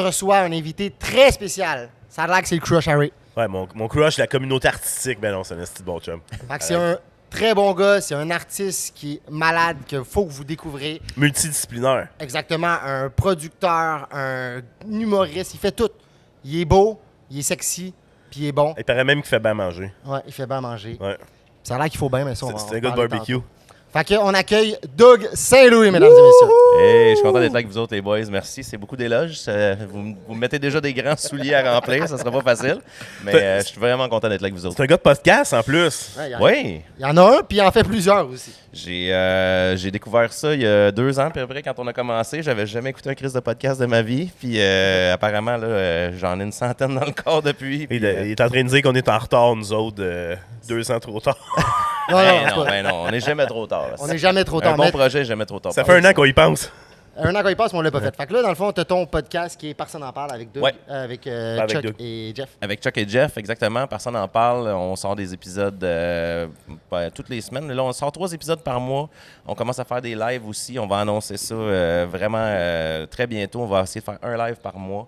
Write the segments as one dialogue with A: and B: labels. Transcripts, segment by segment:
A: reçois un invité très spécial. Ça a l'air que c'est le crush Harry.
B: Ouais, mon crush, la communauté artistique, ben non, c'est un esti de bon chum.
A: Fait que c'est un très bon gars, c'est un artiste qui est malade, qu'il faut que vous découvrez.
B: Multidisciplinaire.
A: Exactement, un producteur, un humoriste, il fait tout. Il est beau, il est sexy, puis il est bon.
B: Il paraît même qu'il fait bien manger.
A: Ouais, il fait bien manger.
B: Ouais.
A: Ça a l'air qu'il faut bien, mais ça, on va
B: C'est
A: en
B: un gars de
A: parler
B: barbecue.
A: tantôt. Fait qu'on accueille Doug Saint-Louis, mesdames et messieurs.
C: Hey, je suis content d'être là avec vous autres, les boys. Merci. C'est beaucoup d'éloges. Vous me mettez déjà des grands souliers à remplir. Ça sera pas facile. Mais je suis vraiment content d'être là avec vous autres.
B: C'est un gars de podcast en plus.
A: Ouais,
C: Oui.
A: Il y en a un, puis il en fait plusieurs aussi.
C: J'ai découvert ça il y a 2 ans, à peu près, quand on a commencé. J'avais jamais écouté un crise de podcast de ma vie. Puis apparemment, là, j'en ai une centaine dans le corps depuis. Puis,
B: Il est en train de dire qu'on est en retard, nous autres, 2 ans trop tard.
C: non, on n'est jamais trop tard.
A: On n'est jamais trop tard.
C: Un bon
A: mais
C: projet, jamais trop tard.
B: Ça fait 1 an qu'on y pense.
A: un an qu'on y passe, mais on l'a pas fait. Fait que là, dans le fond, tu as ton podcast qui est Personne n'en parle avec Doug,
C: Ouais.
A: avec
B: Avec
A: Chuck
B: Doug.
A: et Jeff.
C: Avec Chuck et Jeff, exactement. Personne n'en parle. On sort des épisodes toutes les semaines. Là, on sort 3 épisodes par mois. On commence à faire des lives aussi. On va annoncer ça vraiment très bientôt. On va essayer de faire un live par mois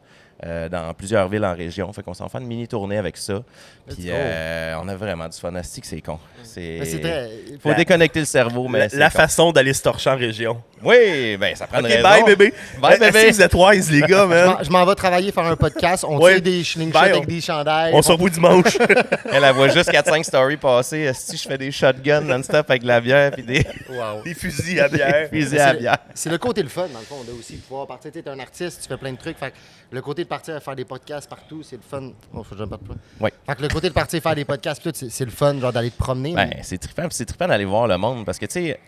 C: dans plusieurs villes en région. Fait qu'on s'en fait une mini-tournée avec ça. Puis on a vraiment du fun. Asti que c'est con.
A: Mais c'est très...
C: Faut déconnecter le cerveau, mais
B: La
C: con.
B: façon d'aller se torcher en région.
C: Oui, ben ça prend une
B: Ok,
C: raison.
B: bye bébé.
C: Bye, bébé.
B: Si vous êtes wise, les gars, man.
A: Je m'en vais travailler, faire un podcast. On
B: Ouais.
A: tire des slingshots
B: Bye,
A: avec des chandails.
B: On se revoit dimanche.
C: Elle voit juste 4-5 stories passer. Si je fais des shotguns non-stop avec de la bière puis des
A: Wow.
B: Des fusils à bière.
C: fusils à bière.
A: C'est le côté le fun, dans le fond, de aussi pouvoir partir. Tu es un artiste, tu fais plein de trucs. Fait que le côté de partir à faire des podcasts partout, c'est le fun. Oh, faut que je me batte pas.
C: Ouais.
A: Fait que le côté de partir faire des podcasts, tout, c'est le fun, genre d'aller te promener.
C: Ben, c'est trippant. Puis c'est trippant d'aller voir le monde parce que, tu sais,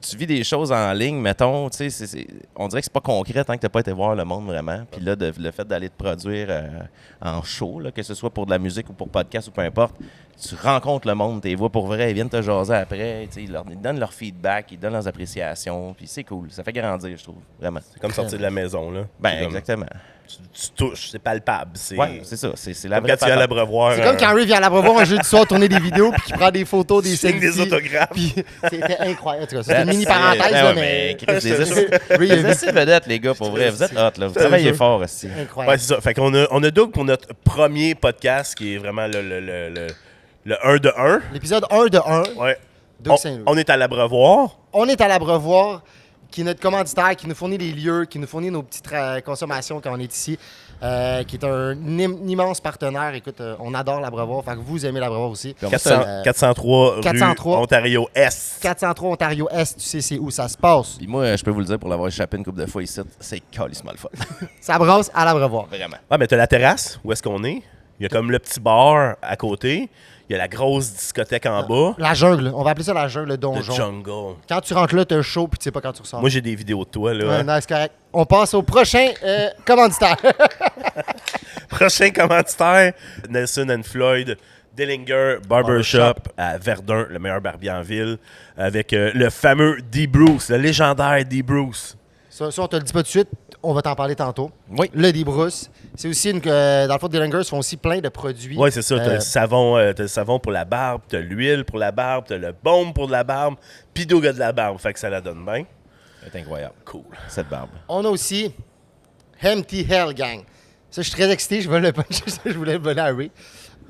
C: tu vis des choses en ligne, mettons, tu sais, on dirait que c'est pas concret tant que t'as pas été voir le monde vraiment. Puis là, le fait d'aller te produire en show, là, que ce soit pour de la musique ou pour podcast ou peu importe, tu rencontres le monde, tu les vois pour vrai, ils viennent te jaser après, tu sais, ils donnent leur feedback, ils donnent leurs appréciations, puis c'est cool. Ça fait grandir, je trouve, vraiment.
B: C'est comme sortir de la maison, là.
C: Ben,
B: C'est comme-
C: exactement.
B: Tu touches, c'est palpable. C'est
C: Ouais, c'est ça. C'est la
B: comme
C: vraie
B: quand tu vas à
C: patente.
B: l'abreuvoir.
A: C'est comme quand Harry vient à l'abreuvoir un jeudi soir tourner des vidéos puis qu'il prend des photos des
B: signe des
A: selfies.
B: autographes.
A: Puis c'était incroyable. En tout cas, c'était une
C: That's
A: mini
C: it.
A: parenthèse,
C: Ben
A: là,
C: ouais,
A: mais.
C: Chris,
A: Ray, il a
C: Vous
A: vu-
C: êtes vedettes, les gars, pour vrai. Vous êtes hot, là. Vous travaillez fort aussi.
B: Ouais,
A: Incroyable.
B: c'est ça. Fait qu'on on a Doug pour notre premier podcast qui est vraiment le 1 de 1.
A: L'épisode 1 de 1,
B: Ouais.
A: Doug Saint-Louis.
B: On est à l'abreuvoir.
A: On est à l'abreuvoir, qui est notre commanditaire, qui nous fournit les lieux, qui nous fournit nos petites consommations quand on est ici, qui est un immense partenaire. Écoute, on adore l'abreuvoir, fait que vous aimez l'abreuvoir aussi.
B: 403
A: 403
B: rue Ontario Est.
A: 403 Ontario Est, tu sais c'est où ça se passe.
C: Puis moi, je peux vous le dire, pour l'avoir échappé une couple de fois ici, c'est calissement le fun.
A: Ça brasse à l'abreuvoir.
C: Vraiment.
B: Ah, mais t'as la terrasse, où est-ce qu'on est? Il y a comme le petit bar à côté. Il y a la grosse discothèque en bas.
A: La jungle, on va appeler ça la jungle, le
B: Le
A: donjon.
B: jungle.
A: Quand tu rentres là, t'as chaud puis tu sais pas quand tu ressors.
B: Moi, j'ai des vidéos de toi, là.
A: Ouais, non, c'est correct. On passe au prochain commanditaire.
B: Prochain commanditaire, Nelson and Floyd, Dillinger Barbershop à Verdun, le meilleur barbier en ville, avec le fameux D. Bruce, le légendaire D. Bruce.
A: Ça, on te le dit pas tout de suite, on va t'en parler tantôt.
C: Oui.
A: Le D-Bruce. C'est aussi dans le fond, Dillinger font aussi plein de produits.
B: Oui, c'est ça. T'as le savon pour la barbe, t'as l'huile pour la barbe, t'as le baume pour la barbe, pis Doug a de la barbe. Fait que ça la donne bien.
C: C'est incroyable.
B: Cool.
C: Cette barbe.
A: On a aussi Empty Hell Gang. Ça, je suis très excité, je voulais le voler à Ray.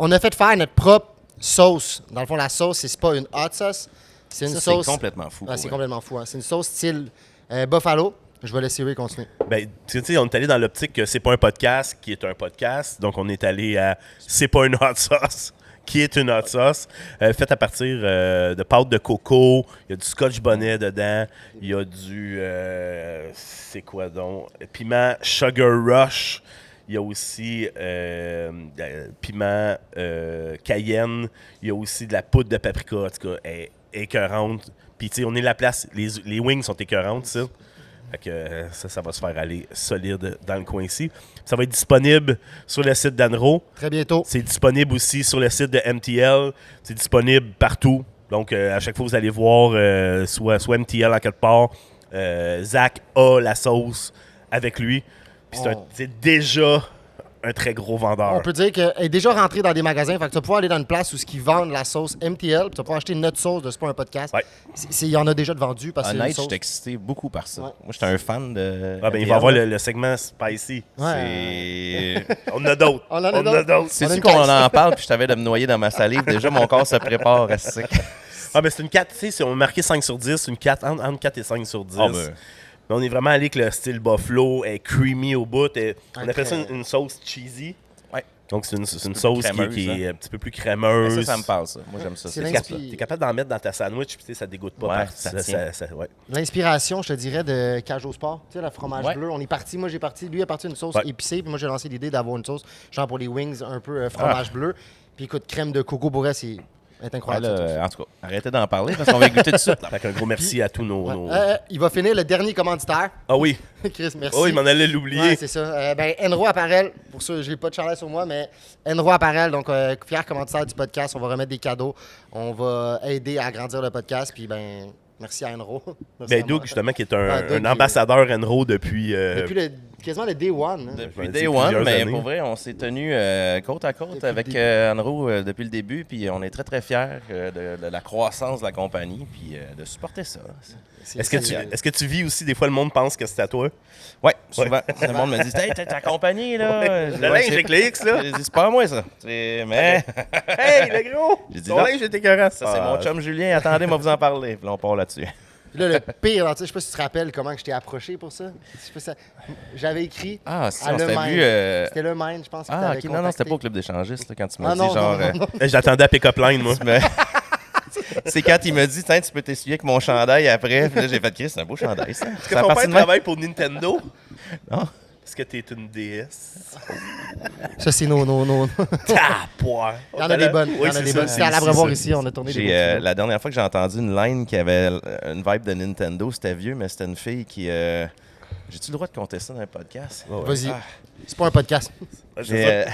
A: On a fait faire notre propre sauce. Dans le fond, la sauce, c'est pas une hot sauce. C'est une
C: Ça,
A: sauce.
C: c'est complètement fou.
A: Ah,
C: pour
A: c'est
C: vrai.
A: complètement fou. Hein. C'est une sauce style Buffalo. Je vais laisser Ray continuer.
B: Ben, tu sais, on est allé dans l'optique que c'est pas un podcast qui est un podcast. Donc, on est allé à c'est pas une hot sauce qui est une hot sauce. Faite à partir de pâte de coco. Il y a du scotch bonnet dedans. Il y a du. C'est quoi donc? Piment Sugar Rush. Il y a aussi piment cayenne. Il y a aussi de la poudre de paprika. En tout cas, elle est écœurante. Puis, tu sais, on est la place. Les wings sont écœurantes, ça. Fait que ça va se faire aller solide dans le coin ici. Ça va être disponible sur le site d'Anro.
A: Très bientôt.
B: C'est disponible aussi sur le site de MTL. C'est disponible partout. Donc, à chaque fois que vous allez voir, soit MTL en quelque part, Zach a la sauce avec lui. Puis c'est déjà un très gros vendeur.
A: On peut dire qu'elle est déjà rentrée dans des magasins. Fait que tu vas pouvoir aller dans une place où ils vendent la sauce MTL. Puis tu vas pouvoir acheter notre sauce de C'est pas un podcast.
B: Ouais.
A: Il y en a déjà de vendus parce que c'est une
C: Honnête, je
A: sauce.
C: suis excité beaucoup par ça.
A: Ouais.
C: Moi, j'étais un fan de.
B: Ah, ben, il va y avoir le segment spicy.
C: C'est.
B: On en a d'autres.
A: On en a d'autres. On a
C: Sais-tu
A: une
C: qu'on
A: caisse.
C: en parle puis je t'avais de me noyer dans ma salive? Déjà, mon corps se prépare à ce.
B: Ah, ben c'est une 4, tu sais, si on a marqué 5 sur 10, une 4, entre 4 et 5 sur 10.
C: Ah, ben.
B: Mais on est vraiment allé avec le style buffalo, est creamy au bout. On appelle ça une sauce cheesy.
C: Ouais.
B: Donc c'est une
C: peu
B: sauce
C: plus crémeuse,
B: qui est
C: hein.
B: un petit peu plus crémeuse.
C: Ça me parle, ça. Moi, j'aime ça.
A: C'est
B: T'es
A: l'inspi-
B: t'es capable d'en mettre dans ta sandwich, puis tu sais, ça dégoûte pas.
C: Ouais, ça tient.
B: Ouais.
A: L'inspiration, je te dirais, de Cage au Sport. Tu sais, le fromage
C: Ouais.
A: bleu. On est parti. Moi, j'ai parti. Lui, il a parti une sauce
B: Ouais.
A: épicée. Puis moi, j'ai lancé l'idée d'avoir une sauce, genre pour les wings, un peu fromage bleu. Puis écoute, crème de coco, pour vrai, c'est
C: Ouais,
A: incroyable.
C: là,
A: cette sauce.
C: en tout cas, arrêtez d'en parler parce qu'on va goûter tout de suite. là.
B: Fait qu'un gros merci à tous nos.
A: Il va finir le dernier commanditaire.
B: Ah oui,
A: Chris, merci.
B: oh, il m'en allait l'oublier.
A: Ouais, c'est ça. Enro Apparel, pour ceux, j'ai pas de chandail sur moi, mais Enro Apparel, donc fier commanditaire du podcast. On va remettre des cadeaux. On va aider à agrandir le podcast. Puis, merci à Enro. Merci à
B: Ben, Doug,
A: moi.
B: justement, qui est
A: Ah, Doug,
B: un ambassadeur Enro depuis.
A: Depuis quasiment le day one. hein.
C: Depuis
B: Ouais,
C: Day
B: c'est
C: One,
B: plusieurs
C: mais
B: années.
C: pour vrai, on s'est tenus côte à côte
A: Depuis
C: avec
A: le début.
C: Anro depuis le début, puis on est très très fiers de la croissance de la compagnie, puis de supporter ça.
B: Est-ce que tu vis aussi, des fois, le monde pense que c'est à toi?
C: Ouais, souvent, le monde me dit hey, t'es ta compagnie, là. Je dis,
B: Le
C: Ouais,
B: linge
C: c'est-
B: avec les X, là.
C: Je dis, c'est pas à moi, ça. Mais
B: Hey, le gros!
C: J'ai dit
B: Ton
C: non.
B: linge est écœurant.
C: ça, c'est mon chum Julien. Attendez, moi vous en parler. Puis là, on part là-dessus.
A: Puis là, le pire, tu sais, je sais pas si tu te rappelles comment je t'ai approché pour ça. Je sais pas si ça- J'avais écrit.
C: Ah, si,
A: à
C: on
A: le
C: s'était
A: Mind.
C: vu.
A: C'était le Mind, je pense. que
C: Ah,
A: t'avais
C: ok, non, non,
A: contacté.
C: c'était pas au club d'échangistes là, quand tu m'as
A: Ah,
C: dit
A: non,
C: genre.
A: non, non.
B: J'attendais à pick-up line, moi.
C: Mais- c'est quand il m'a dit, tiens, tu peux t'essuyer avec mon chandail après. Puis là, j'ai fait, Chris, c'est un beau chandail, ça.
B: Est-ce que ton père travaille pour Nintendo?
C: Non.
B: Est-ce que t'es une DS?
A: Ça, c'est nos.
B: Tapoire!
A: Il y en a des bonnes. Il y en a des bonnes. C'était à l'Abreuvoir ici, on a tourné des beaux
C: La dernière fois que j'ai entendu une line qui avait une vibe de Nintendo, c'était vieux, mais c'était une fille qui. J'ai-tu le droit de compter ça dans un podcast?
A: Vas-y.
C: Ah.
A: C'est pas un podcast.
C: J'ai,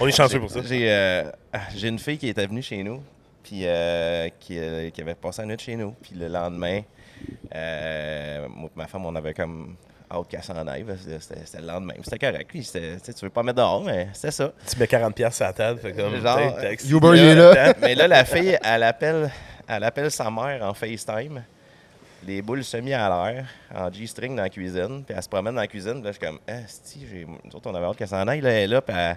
B: On est chanceux pour ça.
C: j'ai une fille qui était venue chez nous, puis qui avait passé la nuit chez nous. Puis le lendemain, moi et ma femme, on avait comme hâte qu'elle s'en aille. C'était le lendemain. C'était correct. Puis tu veux pas mettre dehors, mais c'était ça.
B: Tu mets 40$ sur la table, fait comme.
C: Genre,
A: Uber, il est là.
C: Mais là, la fille, elle appelle sa mère en FaceTime. Les boules semi à l'air, en G-string dans la cuisine. Puis elle se promène dans la cuisine. Puis là, je suis comme, nous autres, on avait hâte qu'elle s'en aille. Là, elle est là.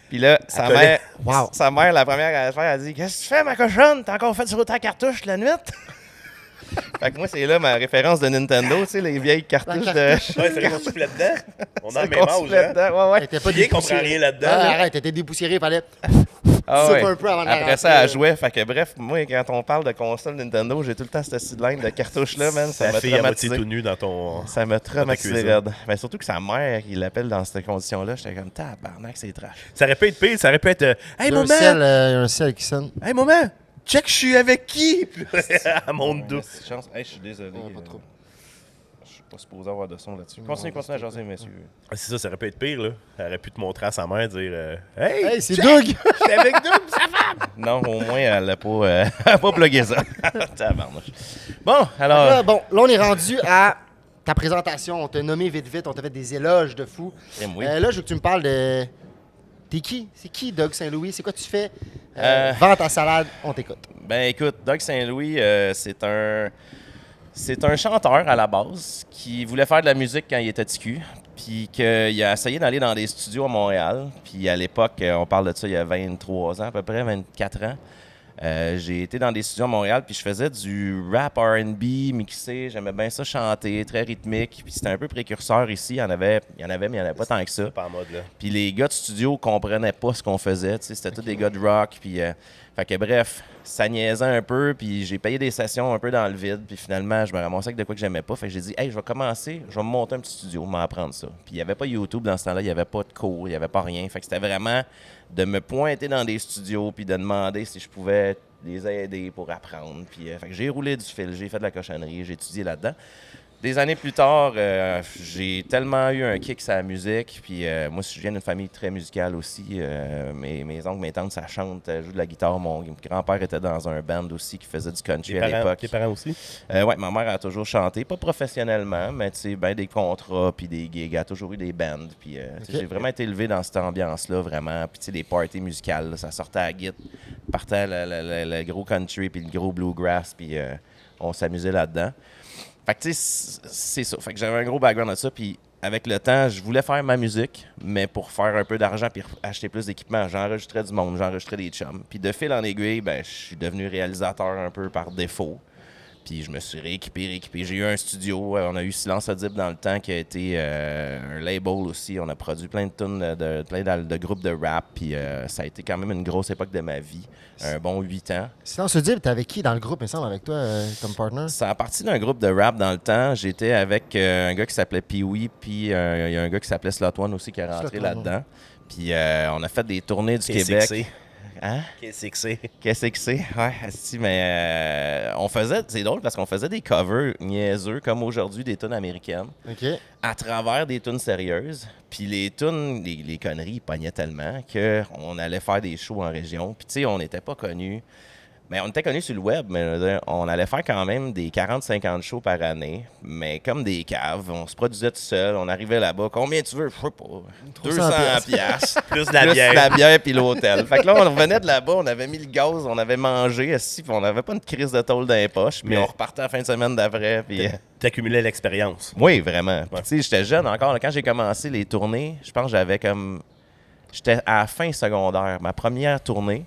C: Puis là, sa
B: collait.
C: mère,
A: Wow.
C: sa mère, la première affaire, elle dit, qu'est-ce que tu fais, ma cochonne? T'as encore fait sur ta cartouche la nuit? Fait que moi, c'est là ma référence de Nintendo, tu sais, les vieilles cartouches de.
B: Ouais, c'est vrai qu'on souffle là-dedans. On a le même
C: qu'on
B: âge,
C: soufflait
B: hein?
C: dedans, ouais, ouais.
A: Elle était pas
B: Bien qu'on
A: dépoussiérée.
B: prend rien là-dedans,
A: Ah,
B: là.
A: arrête, elle était dépoussiérée. Il fallait.
C: Ah
A: souffle
C: ouais.
A: un peu avant de la
C: Après ça,
A: rentrer,
C: elle jouait. Fait que bref, moi, quand on parle de console Nintendo, j'ai tout le temps cette petite line de cartouche-là, man. Ça
B: La
C: m'a
B: fille à moitié
C: traumatisé.
B: tout nu dans ton.
C: Ça m'a traumatisé
B: cuisine.
C: raide. Mais surtout que sa mère, il l'appelle dans ces conditions-là, j'étais comme, tabarnak, c'est trash.
B: Ça aurait pu être pire, ça aurait pu être. Hey,
A: Il y a
B: maman!
A: un ciel qui sonne.
B: Hey, maman! Check, je suis avec qui? Puis elle monte d'où?
C: Merci, chance. Hey, je suis désolé.
A: pas trop.
C: Je suis pas supposé avoir de son là-dessus. Continuez à jaser, messieurs.
B: Ah, c'est ça, ça aurait pu être pire, là. Elle aurait pu te montrer à sa mère, dire Hey,
A: Hey, c'est
B: check,
A: Doug!
B: je suis avec Doug, sa femme!
C: Non, au moins, elle n'a pas, elle a pas plugué ça. Tabarnak. Bon, alors.
A: Là, bon, là, on est rendu à ta présentation. On t'a nommé vite, on t'a fait des éloges de fou.
C: Oui.
A: Là, je veux que tu me parles de. T'es qui? C'est qui, Doug Saint-Louis? C'est quoi tu fais?
C: Euh,
A: Vends ta salade, on t'écoute.
C: Ben écoute, Doug Saint-Louis, c'est un chanteur à la base qui voulait faire de la musique quand il était TQ, puis qu'il a essayé d'aller dans des studios à Montréal. Puis à l'époque, on parle de ça il y a 23 ans à peu près, 24 ans. J'ai été dans des studios à Montréal, puis je faisais du rap R&B mixé. J'aimais bien ça chanter, très rythmique. Puis c'était un peu précurseur ici. Il y en avait, mais il n'y en avait pas tant que ça.
B: Pas en mode, là.
C: Puis les gars de studio comprenaient pas ce qu'on faisait. Tu sais, c'était tous des gars de rock. Puis, fait que bref, ça niaisait un peu. Puis j'ai payé des sessions un peu dans le vide. Puis finalement, je me ramassais avec de quoi que j'aimais pas. Fait que j'ai dit, hey, je vais commencer, je vais me monter un petit studio, m'apprendre ça. Puis il n'y avait pas YouTube dans ce temps-là, il n'y avait pas de cours, il n'y avait pas rien. Fait que c'était vraiment de me pointer dans des studios puis de demander si je pouvais les aider pour apprendre. Puis fait que j'ai roulé du fil, j'ai fait de la cochonnerie, j'ai étudié là-dedans. Des années plus tard, j'ai tellement eu un kick sur la musique. Puis moi, je viens d'une famille très musicale aussi. Mes oncles, mes tantes, ça chante, jouent de la guitare. Mon grand-père était dans un band aussi qui faisait du country à l'époque.
B: Tes parents aussi?
C: Oui, ma mère a toujours chanté, pas professionnellement, mais tu sais, ben des contrats puis des gigs. Elle a toujours eu des bands. Puis j'ai vraiment été élevé dans cette ambiance-là, vraiment. Puis tu sais, des parties musicales, là, ça sortait à la guitare, partait le gros country puis le gros bluegrass, puis on s'amusait là-dedans. Fait que tu sais, c'est ça. Fait que j'avais un gros background de ça, puis avec le temps, je voulais faire ma musique, mais pour faire un peu d'argent puis acheter plus d'équipement, j'enregistrais du monde, j'enregistrais des chums. Puis de fil en aiguille, ben je suis devenu réalisateur un peu par défaut. Puis je me suis rééquipé. J'ai eu un studio. On a eu Silence Audible dans le temps qui a été un label aussi. On a produit plein de tunes, plein de groupes de rap. Puis ça a été quand même une grosse époque de ma vie. Un bon 8 ans.
A: Silence Audible, t'es avec qui dans le groupe, il me semble, avec toi, comme partner?
C: Ça a parti d'un groupe de rap dans le temps. J'étais avec un gars qui s'appelait Pee-Wee. Puis il y a un gars qui s'appelait Slot One aussi qui est rentré là-dedans. Puis on a fait des tournées du Québec. Hein?
B: Qu'est-ce que c'est?
C: Qu'est-ce que c'est? Ouais, si, mais on faisait, c'est drôle parce qu'on faisait des covers niaiseux comme aujourd'hui des tunes américaines
A: OK.
C: à travers des tunes sérieuses. Puis les tunes, les conneries, ils pognaient tellement qu'on allait faire des shows en région. Puis tu sais, on n'était pas connus. Mais on était connus sur le web, mais on allait faire quand même des 40-50 shows par année, mais comme des caves. On se produisait tout seul, on arrivait là-bas. Combien tu veux? Je sais pas. 200 piastres.
B: Plus de la bière.
C: La bière puis l'hôtel. Fait que là, on revenait de là-bas, on avait mis le gaz, on avait mangé, assis, puis on n'avait pas une crise de tôle dans les poches, puis
B: Mais
C: on repartait la fin de semaine d'après. Puis
B: T'accumulais l'expérience.
C: oui, vraiment. Puis tu sais, j'étais jeune encore. Quand j'ai commencé les tournées, je pense que j'avais comme... J'étais à la fin secondaire. Ma première tournée...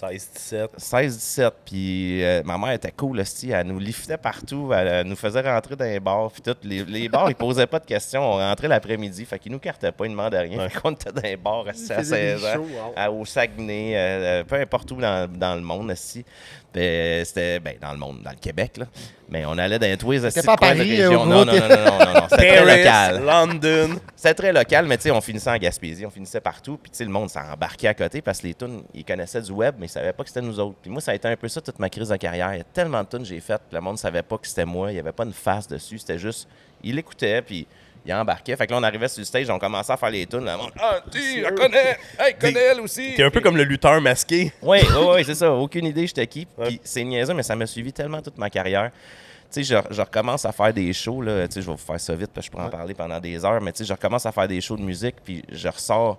B: 16-17.
C: 16-17, puis ma mère était cool, aussi. Elle nous liftait partout, elle nous faisait rentrer dans les bars, puis tout. Les bars, ils posaient pas de questions, on rentrait l'après-midi, fait qu'ils nous cartaient pas, ils demandaient rien.
B: Ouais.
C: Fait qu'on était dans les bars assis à 16 ans, au Saguenay, peu importe où dans le monde, aussi. C'était dans le monde, dans le Québec, là. Mais on allait dans tous les assis.
A: C'était pas à Paris, au
C: non, non, c'était très local.
B: London.
C: C'était très local, mais tu sais, on finissait en Gaspésie, on finissait partout, puis tu sais, le monde s'embarquait à côté parce que les tunes, ils connaissaient du web, mais ils savaient pas que c'était nous autres. Puis moi, ça a été un peu ça toute ma crise de carrière. Il y a tellement de tunes que j'ai faites, puis le monde savait pas que c'était moi, il y avait pas une face dessus, c'était juste, il l'écoutait, puis il embarquait. Fait que là, on arrivait sur le stage, on commençait à faire les tunes, le monde, ah, tu la connais, hey, connais elle aussi.
B: T'es un peu comme le lutteur masqué.
C: Oui, c'est ça, aucune idée, j'étais qui. Puis c'est niaiseux, mais ça m'a suivi tellement toute ma carrière. Tu sais, je recommence à faire des shows, là. Tu sais, je vais vous faire ça vite, parce que je pourrais en parler pendant des heures, mais tu sais, je recommence à faire des shows de musique, puis je ressors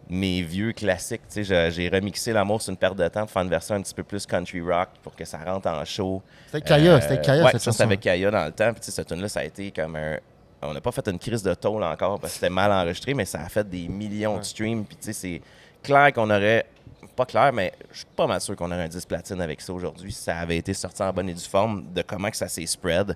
C: mes vieux classiques. Tu sais, j'ai remixé L'amour sur une perte de temps pour faire une version un petit peu plus country rock pour que ça rentre en show.
A: C'était Kaya,
C: Ouais,
A: cette
C: ça,
A: chanson.
C: c'était avec Kaya dans le temps, puis tu sais, cette tune-là, ça a été comme un... On n'a pas fait une crise de tôle encore, parce que c'était mal enregistré, mais ça a fait des millions de streams, puis tu sais, c'est clair qu'on aurait... Pas clair, mais je suis pas mal sûr qu'on aurait un 10 platine avec ça aujourd'hui si ça avait été sorti en bonne et due forme, de comment que ça s'est spread.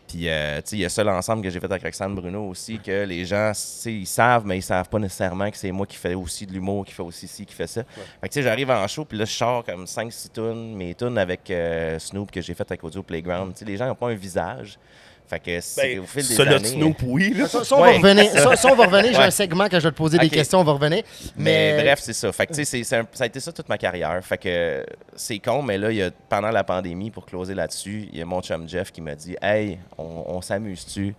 C: Puis, tu sais, il y a ça l'ensemble que j'ai fait avec Roxane Bruno aussi, que les gens, tu sais, ils savent, mais ils savent pas nécessairement que c'est moi qui fais aussi de l'humour, qui fait aussi ci, qui fait ça. Fait que, tu sais, j'arrive en show, puis là, je sors comme 5-6 tunes, mes tunes avec Snoop que j'ai fait avec Audio Playground. Tu sais, les gens n'ont pas un visage. Fait que c'est au fil des
B: ça,
C: années...
B: le Snoop, oui. Là.
A: Ça, on va revenir. Ça, on va revenir. J'ai un segment que je vais te poser des
C: Ok.
A: questions, on va revenir.
C: Mais bref, c'est ça. Fait que, tu sais, ça a été ça toute ma carrière. Fait que c'est con, mais là, pendant la pandémie, pour closer là-dessus, il y a mon chum Jeff qui m'a dit « Hey, on s'amuse-tu? »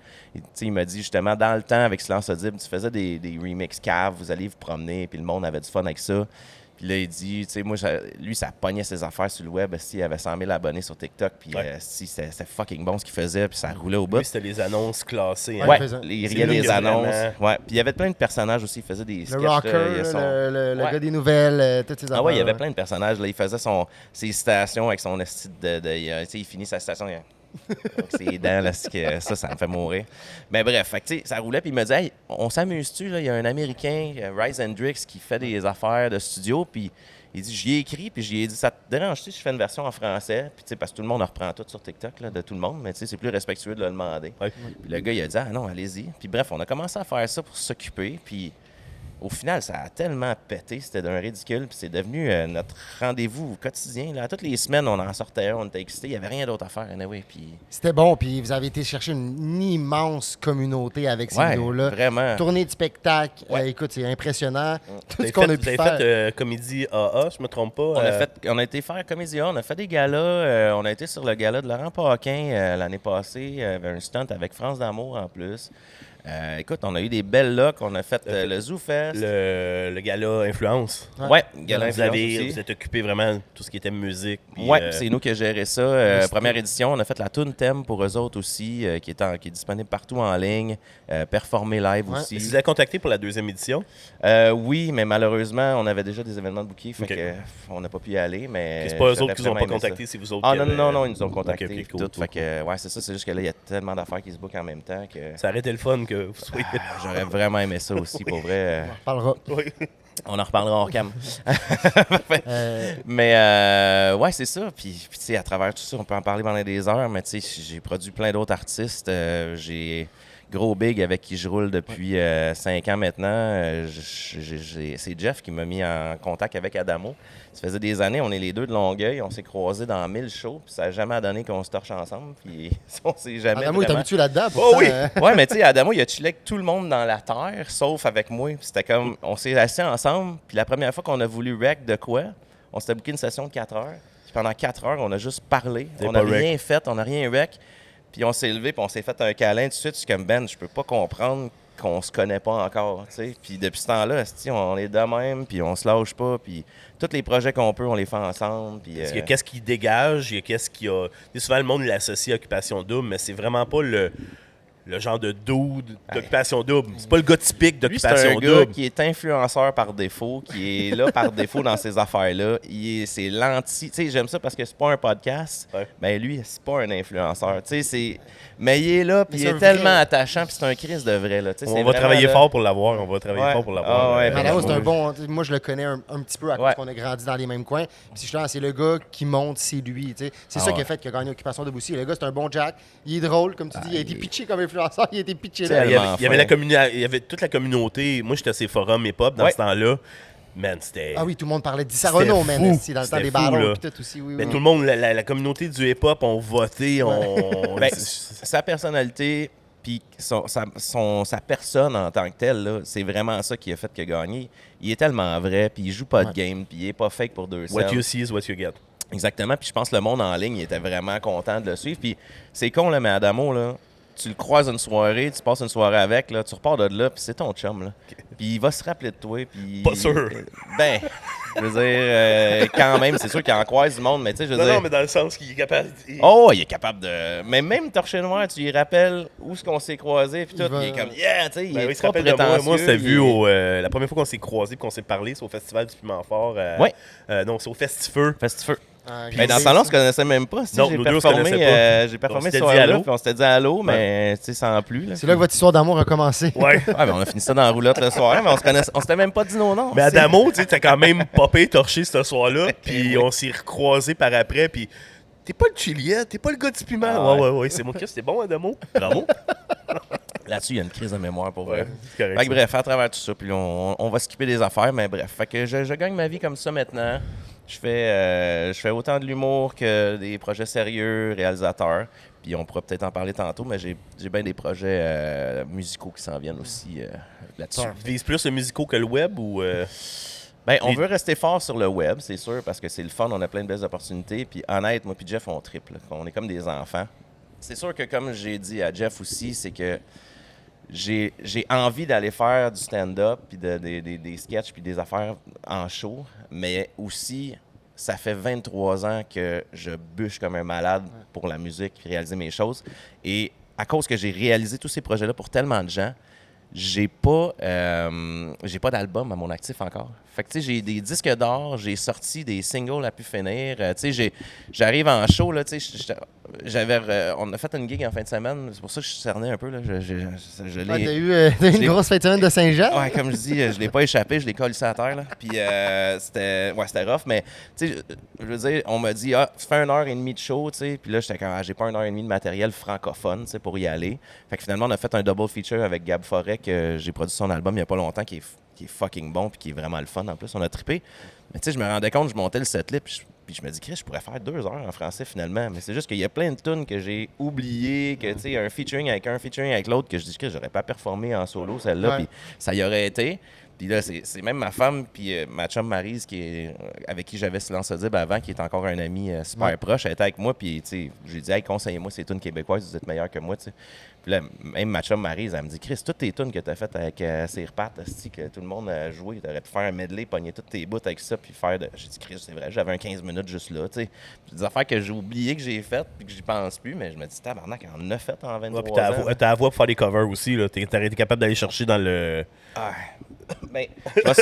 C: Il m'a dit justement, dans le temps, avec Silence Audible, tu faisais des remix caves, vous alliez vous promener, puis le monde avait du fun avec ça. Puis là, il dit, tu sais, moi, lui, ça pognait ses affaires sur le web. Il avait 100 000 abonnés sur TikTok. Puis c'était fucking bon ce qu'il faisait. Puis ça roulait au bout.
B: Lui, c'était les annonces classées. Hein.
C: Ouais,
A: faisait-
C: il
B: C'est
C: riait
B: lui
C: des
B: qui a
C: annonces.
B: vraiment-
C: Ouais. Puis il y avait plein de personnages aussi. Il faisait des
A: Le
C: sketchs.
A: rocker,
C: là, il y a son-
A: le
C: Ouais.
A: gars des nouvelles, toutes ces
C: Ah ouais, il y avait
A: affaires,
C: plein de personnages. Là. Il faisait ses citations avec son esti tu sais, il finit sa citation. Avec ses dents, là, ça me fait mourir. Mais bref, fait que, tu sais, ça roulait, puis il me dit, hey, on s'amuse-tu, là? Il y a un Américain, Rise Hendrix, qui fait des affaires de studio, puis il dit, j'y ai écrit, puis j'y ai dit, ça te dérange-tu si je fais une version en français? Puis, tu sais, parce que tout le monde en reprend tout sur TikTok, là, de tout le monde, mais tu sais, c'est plus respectueux de le demander.
B: Ouais.
C: Puis le gars, il a dit, ah non, allez-y. Puis bref, on a commencé à faire ça pour s'occuper, puis au final, ça a tellement pété, c'était d'un ridicule, puis c'est devenu notre rendez-vous quotidien. Là. Toutes les semaines, on en sortait un, on était excités, il n'y avait rien d'autre à faire. Anyway, puis...
A: C'était bon, puis vous avez été chercher une immense communauté avec ces
C: Ouais,
A: vidéos-là.
C: vraiment.
A: Tournée de spectacle,
C: Ouais.
A: écoute, c'est impressionnant. Tout
B: Vous
A: ce qu'on a
B: avez
A: pu
B: fait
A: faire.
B: Comédie AA, je me trompe pas.
C: On a été faire Comédia, on a fait des galas, on a été sur le gala de Laurent Paquin l'année passée, il y avait un stunt avec France d'Amour en plus. Écoute, on a eu des belles looks, on a fait le Zoo Fest.
B: Le gala Influence.
C: Ouais, gala
B: Vous
C: Influence aussi.
B: êtes occupé vraiment de tout ce qui était musique. Puis,
C: Ouais, c'est nous qui avons géré ça. Première édition, on a fait la tune thème pour eux autres aussi, qui est disponible partout en ligne, performé live
A: Ouais.
C: aussi.
B: Est-ce que vous avez contacté pour la deuxième édition?
C: Oui, mais malheureusement, on avait déjà des événements de bookés, fait
B: Ok.
C: que on n'a pas pu y aller. Mais
B: C'est pas eux
C: j'aurais
B: autres qui vous ont
C: vraiment
B: pas
C: aimé ça.
B: contacté, c'est vous autres
C: Ah
B: qui
C: non,
B: avez-
C: non, ils nous ont contactés.
B: Ok,
C: puis
B: cool,
C: tout.
B: cool.
C: Fait que, ouais, c'est ça, c'est juste que là, il y a tellement d'affaires qui se bookent en même temps que
B: Ça aurait été le fun que vous soyez.
C: j'aurais vraiment aimé ça aussi, pour vrai.
A: On en reparlera.
B: Oui.
C: On en reparlera hors cam.
A: Euh,
C: Mais ouais, c'est ça. Puis tu sais, à travers tout ça, on peut en parler pendant des heures, mais tu sais, j'ai produit plein d'autres artistes. J'ai Gros Big avec qui je roule depuis 5 ans maintenant. C'est Jeff qui m'a mis en contact avec Adamo. Ça faisait des années, on est les deux de Longueuil, on s'est croisés dans 1000 shows, puis ça n'a jamais donné qu'on se torche ensemble, puis on s'est jamais
A: Adamo est
C: vraiment...
A: habitué là-dedans.
B: Oh oui!
C: Ouais, mais tu sais, Adamo, il a chillé avec tout le monde dans la terre, sauf avec moi. Puis c'était comme, on s'est assis ensemble, puis la première fois qu'on a voulu rec de quoi, on s'était booké une session de 4 heures. Puis pendant 4 heures, on a juste parlé.
B: T'es
C: On n'a
B: pas rec.
C: rien fait, on n'a rien rec. Puis on s'est levé, puis on s'est fait un câlin tout de suite. Je suis comme, Ben, je peux pas comprendre qu'on se connaît pas encore, tu sais. Puis depuis ce temps-là, esti, on est de même, puis on se lâche pas, puis tous les projets qu'on peut, on les fait ensemble. Puis,
B: Parce qu'il y a qu'est-ce qui dégage, il y a qu'est-ce qui a. Tu sais, souvent, le monde l'associe à Occupation Double, mais c'est vraiment pas le genre de dude d'Occupation Double. C'est pas le gars typique
C: lui, c'est
B: d'Occupation
C: un gars
B: Double.
C: qui est influenceur par défaut, qui est là par défaut dans ces affaires-là. C'est l'anti... Tu sais, j'aime ça parce que c'est pas un podcast,
B: Ouais.
C: mais lui, c'est pas un influenceur. Tu sais, c'est... Mais il est là, puis
A: Mais
C: il
A: c'est
C: est
A: un
C: tellement
A: vrai.
C: attachant, puis c'est un Chris de vrai, là. Tu sais,
B: On
C: c'est
B: va
C: vraiment,
B: travailler
C: là-
B: fort pour l'avoir. On va travailler
C: Ouais.
B: fort pour l'avoir.
C: Ah ouais,
A: Mais Adamo, c'est un
C: moi,
A: bon. Moi, je le connais un petit peu à cause
C: Ouais.
A: qu'on a grandi dans les mêmes coins. Puis justement, c'est le gars qui monte, c'est lui. Tu sais. C'est
C: Ah
A: ça
C: ouais.
A: qui a fait qu'il a gagné Occupation Double aussi. Le gars, c'est un bon Jack. Il est drôle, comme tu dis. Il a été pitché comme influenceur. Il a été pitché
C: Tu sais,
A: là.
B: Il y avait, il y avait
C: Enfin.
B: il y avait toute la communauté. Moi, j'étais à ces forums hip-hop dans
C: Ouais.
B: ce temps-là. Man, c'était.
A: Ah oui, tout le monde parlait d'Issa
B: C'était
A: Renault, man.
B: fou.
A: esti, Dans le temps
B: C'était
A: des
B: fou,
A: ballons.
B: là.
A: Puis tout aussi. Oui,
B: Mais
A: oui.
B: tout le monde, la communauté du hip-hop ont voté.
C: Ben, sa personnalité, puis sa personne en tant que telle, là, c'est vraiment ça qui a fait qu'il a gagné. Il est tellement vrai, puis il joue pas de
A: Ouais.
C: game, puis il est pas fake pour 2 cents.
B: What you see is what you get.
C: Exactement, puis je pense que le monde en ligne il était vraiment content de le suivre. Puis c'est con, là, mais Adamo, là, tu le croises une soirée, tu passes une soirée avec, là, tu repars de là, puis c'est ton chum, là. Puis il va se rappeler de toi, puis...
B: Pas sûr.
C: Ben, je veux dire, quand même, c'est sûr qu'il en croise du monde, mais tu sais, je veux
B: Non,
C: dire...
B: non, mais dans le sens qu'il est capable.
C: Oh, il est capable de... Mais même Torché Noir, tu lui rappelles où est-ce qu'on s'est croisés, puis tout,
A: Il va-
C: il est comme, yeah, tu sais, il
B: Ben oui,
C: est
B: il se
C: pas
B: rappelle de moi.
C: prétentieux.
B: Moi, c'était
C: il
B: vu
C: est-
B: la première fois qu'on s'est croisés et qu'on s'est parlé, c'est au Festival du Piment Fort.
C: Ouais.
B: Non, c'est au Festifeu.
C: Festifeu.
A: Ah,
C: Mais dans ce temps-là, on se connaissait même pas.
B: Non, nous deux, on se connaissait pas.
C: J'ai
B: On
C: performé
B: s'était
C: ce
B: dit
C: soir-là,
B: allô.
C: puis on s'était dit allô, mais tu sais, sans plus. Là.
A: C'est là que votre histoire d'amour a commencé.
B: Ouais.
C: Ouais, ben, on a fini ça dans la roulotte le soir, mais on s'était même pas dit nos noms.
B: Mais
C: tu sais.
B: Adamo, tu sais, t'as quand même popé, torché ce soir-là. Puis on s'est recroisés par après. Puis t'es pas le Chilien, t'es pas le gars du piment.
C: Ah ouais.
B: Ouais, c'est moi qui c'était bon, Adamo. Bravo.
C: Là-dessus, il y a une crise de mémoire pour vrai.
B: Ouais, c'est correct.
C: Fait que bref, à travers tout ça, puis là, on va skipper des affaires, mais bref. Fait que je gagne ma vie comme ça maintenant. Je fais autant de l'humour que des projets sérieux, réalisateurs. Puis on pourra peut-être en parler tantôt, mais j'ai bien des projets musicaux qui s'en viennent aussi là-dessus.
B: Tu vises plus le musical que le web ou.
C: Ben, on
B: Les-
C: veut rester fort sur le web, c'est sûr, parce que c'est le fun, on a plein de belles opportunités. Puis honnête, moi puis Jeff, on triple. On est comme des enfants. C'est sûr que comme j'ai dit à Jeff aussi, c'est que j'ai envie d'aller faire du stand-up, puis des sketchs, puis des affaires en show, mais aussi, ça fait 23 ans que je bûche comme un malade pour la musique, puis réaliser mes choses. Et à cause que j'ai réalisé tous ces projets-là pour tellement de gens, j'ai pas d'album à mon actif encore. Fait que, tu sais, j'ai des disques d'or, j'ai sorti des singles à pu finir. Tu sais, j'arrive en show, là, tu sais, on a fait une gig en fin de semaine, c'est pour ça que je suis cerné un peu, là. Je
A: Ah,
C: l'ai...
A: t'as eu
C: je
A: une
C: l'ai-
A: grosse fête de semaine de Saint-Jean?
C: Ouais, comme je dis, je l'ai pas échappé, je l'ai collé à terre, là. Puis c'était rough, mais tu sais, je veux dire, on m'a dit, tu fais 1h30 de show, tu sais. Puis là, j'étais comme, j'ai pas 1h30 de matériel francophone, tu sais, pour y aller. Fait que finalement, on a fait un double feature avec Gab Forêt, que j'ai produit son album il y a pas longtemps, qui est est fucking bon puis qui est vraiment le fun en plus. On a trippé. Mais tu sais, je me rendais compte, je montais le setlist puis je me dis, Chris, je pourrais faire 2 heures en français finalement. Mais c'est juste qu'il y a plein de tunes que j'ai oubliées, que tu sais, un featuring avec l'autre, que je dis que j'aurais pas performé en solo, celle-là, puis ça y aurait été. Puis là, c'est même ma femme, puis ma chum Maryse, avec qui j'avais Silence Audible avant, qui est encore un ami super proche, elle était avec moi, puis tu sais, j'ai dit, hey, conseillez-moi ces tunes québécoises, vous êtes meilleurs que moi, tu sais. Puis là, même ma chum Maryse, elle me dit, Chris, toutes tes tunes que t'as faites avec Sirpat, que tout le monde a joué, t'aurais pu faire un medley, pogner toutes tes bouts avec ça, puis faire de. J'ai dit, Chris, c'est vrai, j'avais un 15 minutes juste là, tu sais. Des affaires que j'ai oubliées que j'ai faites, puis que j'y pense plus, mais je me dis, tabarnak, on en a fait en 23
B: puis
C: ans.
B: t'as la voix pour faire des covers aussi, là. T'aurais été capable d'aller chercher dans le.
C: Ben, je vais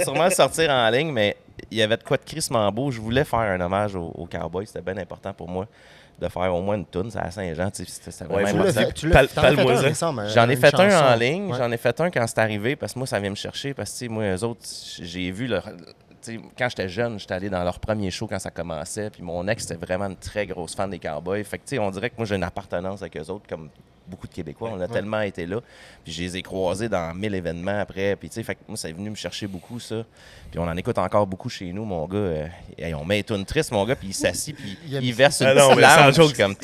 C: sûrement le sortir en ligne, mais il y avait de quoi de crissement beau. Je voulais faire un hommage aux Cowboys. C'était bien important pour moi de faire au moins une toune. C'est à Saint-Jean. C'était vraiment important. J'en ai fait un en ligne. Ouais. J'en ai fait un quand c'est arrivé parce que moi, ça vient me chercher. Parce que moi, eux autres, j'ai vu leur. Quand j'étais jeune, j'étais allé dans leur premier show quand ça commençait. Puis mon ex était vraiment une très grosse fan des Cowboys. Fait que on dirait que moi, j'ai une appartenance avec eux autres comme beaucoup de Québécois. On a tellement été là. Puis je les ai croisés dans 1000 événements après. Puis fait que moi, ça est venu me chercher beaucoup, ça. Puis on en écoute encore beaucoup chez nous, mon gars. On met une triste, mon gars, puis il s'assit, puis il verse une petite larme. Comme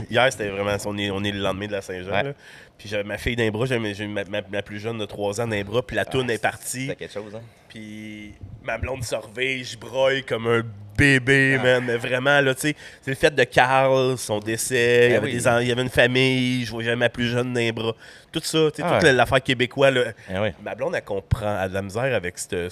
B: hier, c'était vraiment... On est le lendemain de la Saint-Jean, là. Puis j'avais ma fille d'un bras, j'ai ma plus jeune de 3 ans d'un bras, puis la toune est partie.
C: C'était quelque chose, hein?
B: Puis ma blonde surveille, je broille comme un bébé, man. Mais vraiment, là, tu sais, c'est le fait de Carl, son décès, il y avait une famille, je voyais ma plus jeune d'un bras. Tout ça, tu sais, toute l'affaire québécoise, là. Ma blonde, elle comprend, elle a de la misère avec ce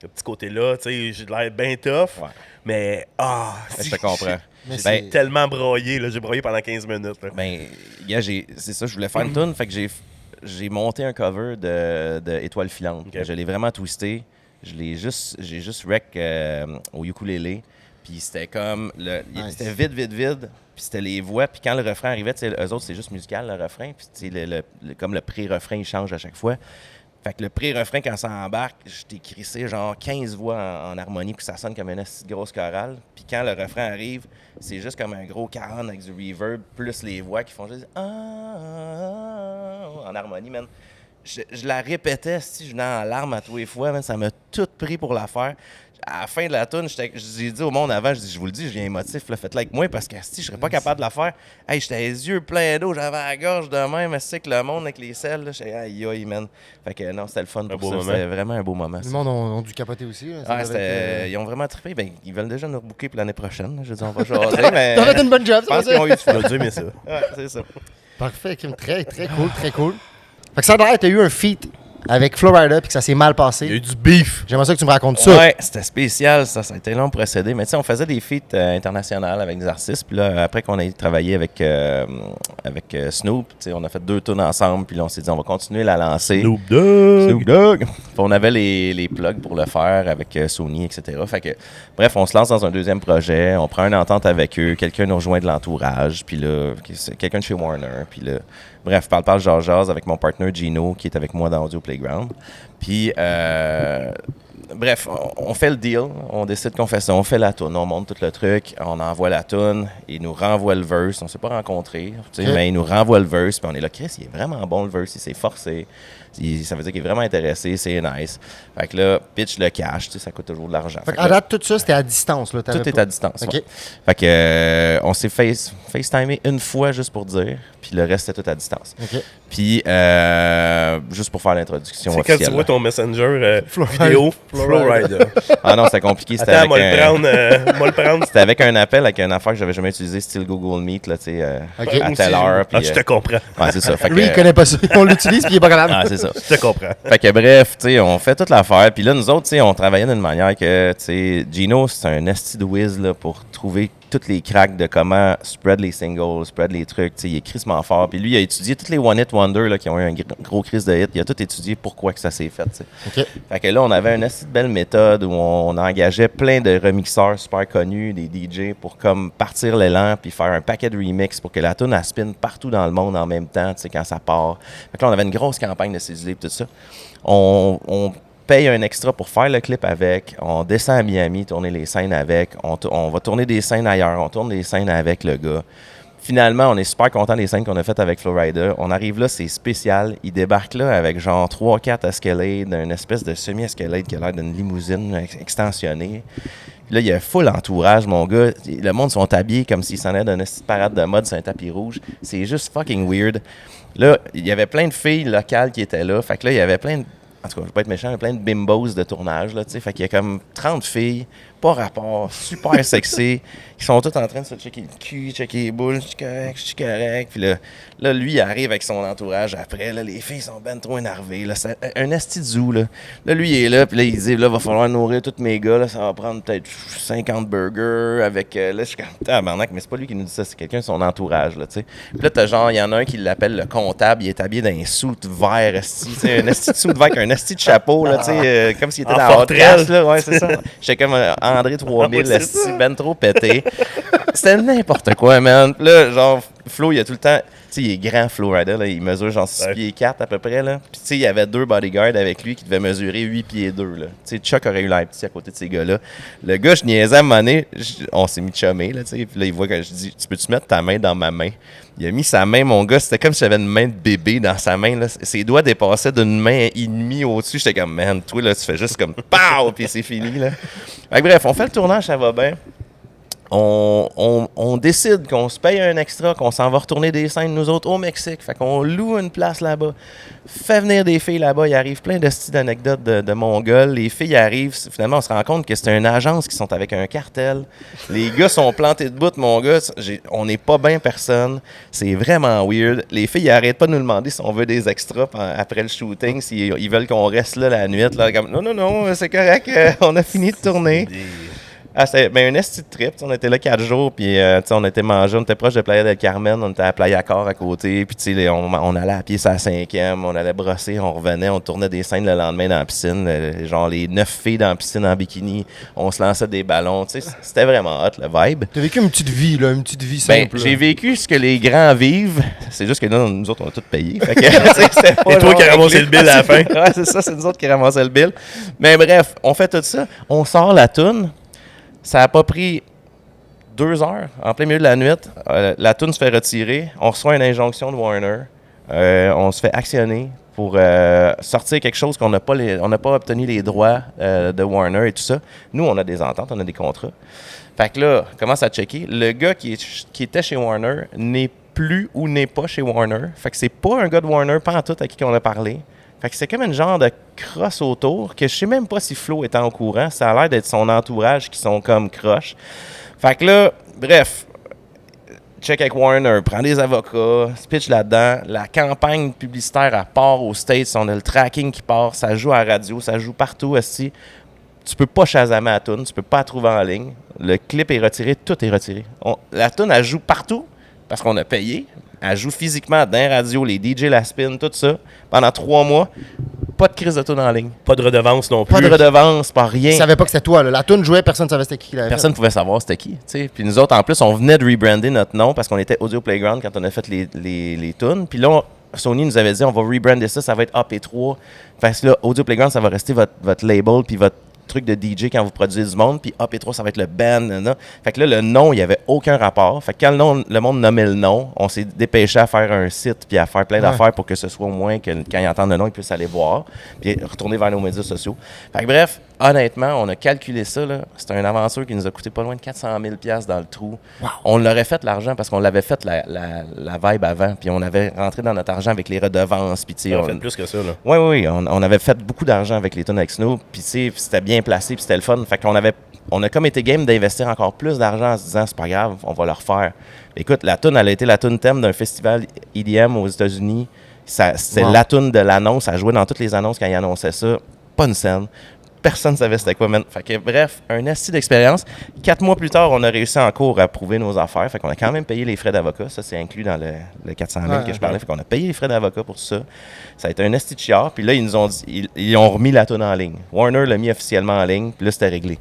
B: petit côté-là, tu sais, j'ai de l'air bien tough, mais
C: je te comprends.
B: J'ai tellement broyé, là, j'ai broyé pendant 15 minutes. Là.
C: Ben, gars, c'est ça, je voulais faire une tune, fait que j'ai monté un cover de Étoile filante. Okay. Je l'ai vraiment twisté. J'ai juste rec au ukulélé. Puis c'était comme... C'était vide. Puis c'était les voix. Puis quand le refrain arrivait, eux autres, c'est juste musical, le refrain. Puis comme le pré-refrain, il change à chaque fois. Fait que le pré-refrain, quand ça embarque, je t'ai crissé genre 15 voix en harmonie, puis ça sonne comme une grosse chorale. Puis quand le refrain arrive, c'est juste comme un gros 40 avec du reverb, plus les voix qui font juste en harmonie, man. Je la répétais, si je venais en larmes à tous les fois, man, ça m'a tout pris pour la faire. À la fin de la toune, j'ai dit au monde avant, je vous le dis, je viens émotif, là, faites-le avec moi parce que si je serais pas capable de la faire, hey, j'étais les yeux pleins d'eau, j'avais la gorge de même, mais c'est que le monde avec les selles, là, j'étais aïe, man. Fait que non, c'était le fun pour ça, c'était vraiment un beau moment.
A: Le monde ont dû capoter aussi. Là,
C: ils ont vraiment trippé, ben, ils veulent déjà nous rebooker pour l'année prochaine, là. Je dis, on va jaser, mais...
A: T'as fait une bonne job,
C: je pense qu'ils ont eu du fun.
B: mais ça.
C: Ouais, c'est ça.
A: Parfait, très, très cool, très cool. Fait que ça a l'air, t'as eu un feat avec Florida puis que ça s'est mal passé.
B: Il y a eu du beef.
A: J'aimerais ça que tu me racontes ça.
C: Ouais, c'était spécial, ça a été long pour procéder. Mais tu sais, on faisait des feats internationales avec des artistes. Puis là, après qu'on ait travaillé avec Snoop, tu sais, on a fait 2 tunes ensemble. Puis là, on s'est dit, on va continuer la lancer.
B: Snoop Dogg.
C: Puis on avait les plugs pour le faire avec Sony, etc. Fait que, bref, on se lance dans un deuxième projet. On prend une entente avec eux. Quelqu'un nous rejoint de l'entourage. Puis là, quelqu'un de chez Warner. Puis là, bref, parle jase avec mon partner Gino qui est avec moi dans Audio Playground. Puis, bref, on fait le deal, on décide qu'on fait ça, on fait la toune, on monte tout le truc, on envoie la toune, il nous renvoie le verse, on s'est pas rencontrés, mais il nous renvoie le verse, puis on est là, Chris, il est vraiment bon le verse, il s'est forcé, ça veut dire qu'il est vraiment intéressé, c'est nice. Fait que là, pitch le cash, ça coûte toujours de l'argent.
A: Fait à date, tout ça, c'était à distance. Là,
C: tout est à distance,
A: okay.
C: Fait que on s'est FaceTimé une fois juste pour dire, puis le reste, c'était tout à distance.
A: Okay.
C: Puis, juste pour faire l'introduction officielle.
B: C'est quand tu vois ton messenger vidéo, Flowrider.
C: Ah non, c'était compliqué. C'était
B: Attends, moi le prendre.
C: C'était avec un appel avec une affaire que j'avais jamais utilisé, style Google Meet, là, tu sais, à telle heure. Puis,
B: je te comprends.
C: Ouais, c'est ça. Fait
A: lui, il connaît pas ça. On l'utilise, puis il est pas capable.
C: Ah, c'est ça.
B: Je te comprends.
C: Fait que bref, tu sais, on fait toute l'affaire. Puis là, nous autres, tu sais, on travaillait d'une manière que, tu sais, Gino, c'est un esti de whiz, là, pour trouver toutes les cracks de comment spread les singles, spread les trucs. Tu sais, il est crissement fort. Puis lui, il a étudié toutes les One Hit Wonder là, qui ont eu un gros crise de hit. Il a tout étudié pourquoi que ça s'est fait. Tu sais.
A: Okay.
C: Fait que là, on avait une assez belle méthode où on engageait plein de remixeurs super connus, des DJ, pour comme partir l'élan puis faire un paquet de remix pour que la tune elle spin partout dans le monde en même temps, tu sais, quand ça part. Fait que là, on avait une grosse campagne de cédulés et tout ça. On paye un extra pour faire le clip avec, on descend à Miami, tourner les scènes avec, on va tourner des scènes ailleurs, on tourne des scènes avec le gars. Finalement, on est super content des scènes qu'on a faites avec Flowrider. On arrive là, c'est spécial. Il débarque là avec genre 3-4 Escalade, une espèce de semi-Escalade qui a l'air d'une limousine extensionnée. Puis là, il y a full entourage, mon gars. Le monde sont habillés comme s'ils s'en allaient d'une petite parade de mode sur un tapis rouge. C'est juste fucking weird. Là, il y avait plein de filles locales qui étaient là. Fait que là, il y avait plein de... En tout cas, je vais pas être méchant, il y a plein de bimbos de tournage, là, tu sais. Fait qu'il y a comme 30 filles, pas rapport, super sexy, qui sont toutes en train de se checker le cul, checker les boules, je suis correct. Puis là, lui, il arrive avec son entourage après, là, les filles sont ben trop énervées, là, c'est un esti de zoo, là. Là, lui, il est là, puis là, il dit, là, va falloir nourrir tous mes gars, là, ça va prendre peut-être 50 burgers avec, là, je suis comme, tabarnak, mais c'est pas lui qui nous dit ça, c'est quelqu'un de son entourage, là, tu sais. Puis là, t'as genre, il y en a un qui l'appelle le comptable, il est habillé dans un soute vert, esti, tu sais, un esti de soute vert avec un esti de chapeau, là, tu sais, comme s'il était dans la haute classe, là, ouais, c'est ça. J'étais comme André 3000, esti, ben trop pété. C'était n'importe quoi, man. Puis là, genre, Flo, il a tout le temps... Tu sais, il est grand, Flo Rider, là. Il mesure genre 6 pieds 4 à peu près, là. Puis tu sais, il y avait 2 bodyguards avec lui qui devaient mesurer 8 pieds 2, là. Tu sais, Chuck aurait eu l'air petit à côté de ces gars-là. Le gars, je niaisais à un moment donné, on s'est mis de chummer, là, tu sais. Puis là, il voit que je dis, tu peux-tu mettre ta main dans ma main? Il a mis sa main, mon gars, c'était comme si j'avais une main de bébé dans sa main, là. Ses doigts dépassaient d'une main et demie au-dessus. J'étais comme, man, toi, là, tu fais juste comme, pow! Puis c'est fini, là. Fait que bref, on fait le tournage, ça va bien. On décide qu'on se paye un extra, qu'on s'en va retourner des scènes, nous autres, au Mexique. Fait qu'on loue une place là-bas. Fait venir des filles là-bas. Il arrive plein de styles d'anecdotes de Mongols. Les filles arrivent. Finalement, on se rend compte que c'est une agence qui sont avec un cartel. Les gars sont plantés de bout, mon gars. On n'est pas bien personne. C'est vraiment weird. Les filles n'arrêtent pas de nous demander si on veut des extras après le shooting, s'ils veulent qu'on reste là la nuit. Là, comme, non, c'est correct. On a fini de tourner. Ah, c'était un esti de trip. On était là 4 jours, puis on était mangé, on était proche de Playa del Carmen, on était à Playa Cor à côté, puis on allait à pied sur la 5e, on allait brosser, on revenait, on tournait des scènes le lendemain dans la piscine, genre les 9 filles dans la piscine en bikini, on se lançait des ballons, c'était vraiment hot, le vibe.
A: T'as vécu une petite vie, là, une petite vie simple.
C: Ben, j'ai vécu ce que les grands vivent, c'est juste que nous autres, on a tout payé. Fait que,
B: et toi qui as ramassé le bill à la fin.
C: Ouais, c'est ça, c'est nous autres qui ramassaient le bill. Mais bref, on fait tout ça, on sort la toune. Ça n'a pas pris 2 heures, en plein milieu de la nuit. La toune se fait retirer. On reçoit une injonction de Warner. On se fait actionner pour sortir quelque chose qu'on n'a pas, on n'a pas obtenu les droits de Warner et tout ça. Nous, on a des ententes, on a des contrats. Fait que là, on commence à checker. Le gars qui était chez Warner n'est plus ou n'est pas chez Warner. Fait que c'est pas un gars de Warner, pas en tout à qui on a parlé. Fait que c'est comme une genre de crosse autour que je sais même pas si Flo était au courant. Ça a l'air d'être son entourage qui sont comme croches. Fait que là, bref, check avec Warner, prend des avocats, se pitch là-dedans. La campagne publicitaire, elle part aux States. On a le tracking qui part. Ça joue à la radio, ça joue partout aussi. Tu peux pas chasamer la toune, tu peux pas la trouver en ligne. Le clip est retiré, tout est retiré. La toune, elle joue partout parce qu'on a payé. Elle joue physiquement dans la radio, les DJ la spin, tout ça. Pendant 3 mois, pas de crise de toune en ligne.
B: Pas de redevance non plus.
C: Pas de redevance, pas rien.
A: Ils savaient pas que c'était toi, là. La toune jouait, personne ne savait c'était qui l'avait
C: Personne ne pouvait savoir c'était qui. T'sais. Puis nous autres, en plus, on venait de rebrander notre nom parce qu'on était Audio Playground quand on a fait les tunes. Puis là, Sony nous avait dit on va rebrander ça, ça va être AP3. Fait que là, Audio Playground, ça va rester votre label puis votre truc de DJ quand vous produisez du monde, puis AP3, ça va être le band. Fait que là, le nom, il n'y avait aucun rapport. Fait que quand le monde nommait le nom, on s'est dépêché à faire un site puis à faire plein d'affaires pour que ce soit au moins que quand ils entendent le nom, ils puissent aller voir puis retourner vers nos médias sociaux. Fait que bref, honnêtement, on a calculé ça. C'était une aventure qui nous a coûté pas loin de 400 000 $ dans le trou. Wow. On l'aurait fait l'argent parce qu'on l'avait fait la vibe avant, puis on avait rentré dans notre argent avec les redevances. Puis
B: on a fait plus que ça. Là.
C: Oui, on avait fait beaucoup d'argent avec les tunes avec Snoop, puis c'était bien placé, puis c'était le fun. Fait qu'on a comme été game d'investir encore plus d'argent en se disant c'est pas grave, on va le refaire. Écoute, la tune, elle a été la tune thème d'un festival EDM aux États-Unis. C'était la tune de l'annonce, ça jouait dans toutes les annonces quand ils annonçaient ça. Pas une scène. Personne ne savait c'était quoi, man. Fait que bref, un asti d'expérience. 4 mois plus tard, on a réussi en cours à prouver nos affaires. Fait qu'on a quand même payé les frais d'avocat. Ça, c'est inclus dans le 400 000 que je parlais. Fait qu'on a payé les frais d'avocat pour ça. Ça a été un asti de chiard. Puis là, ils nous ont dit, ils ont remis la toune en ligne. Warner l'a mis officiellement en ligne. Puis là, c'était réglé.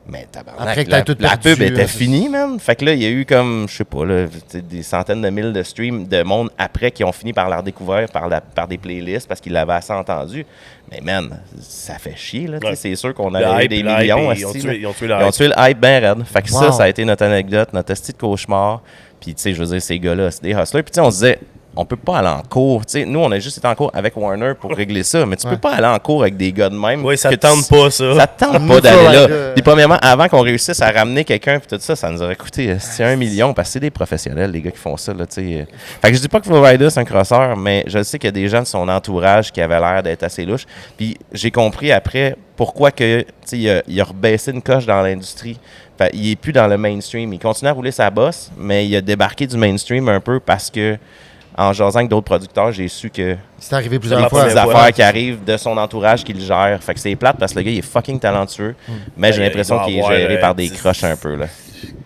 C: Mais tabarnak, la pub était finie, man. Fait que là, il y a eu comme, je sais pas, là, des centaines de mille de streams de monde après qui ont fini par la redécouvrir par des playlists parce qu'ils l'avaient assez entendu. Mais man, ça fait chier, là. Ouais. C'est sûr qu'on avait eu des millions.
B: Ils ont tué le hype.
C: Ils ont tué le hype bien raide. Fait que ça a été notre anecdote, notre esti de cauchemar. Puis, tu sais, je veux dire, ces gars-là, c'est des hustlers. Puis, tu sais, on se disait, on peut pas aller en cours. Tu sais, nous, on a juste été en cours avec Warner pour régler ça, mais tu peux pas aller en cours avec des gars de même.
B: Oui, ça
C: que
B: te tente pas, ça.
C: Ça te tente pas d'aller là. Puis, premièrement, avant qu'on réussisse à ramener quelqu'un, puis tout ça, ça nous aurait coûté 1 million, parce que c'est des professionnels, les gars qui font ça, là, tu sais. Fait que je dis pas que Flowrider, c'est un crosseur, mais je sais qu'il y a des gens de son entourage qui avaient l'air d'être assez louches. Puis, j'ai compris après pourquoi que, tu sais, il a rebaissé une coche dans l'industrie. Fait, il est plus dans le mainstream. Il continue à rouler sa bosse, mais il a débarqué du mainstream un peu parce que, en jasant avec d'autres producteurs, j'ai su que
A: C'est arrivé
B: C'est
A: plusieurs
B: la
A: fois.
C: des
B: première
C: affaires qui arrivent de son entourage qui le gère. Fait que c'est plate parce que le gars, il est fucking talentueux, mais j'ai
B: Ben,
C: l'impression
B: il doit
C: qu'il est
B: avoir,
C: géré par des croches un peu, là.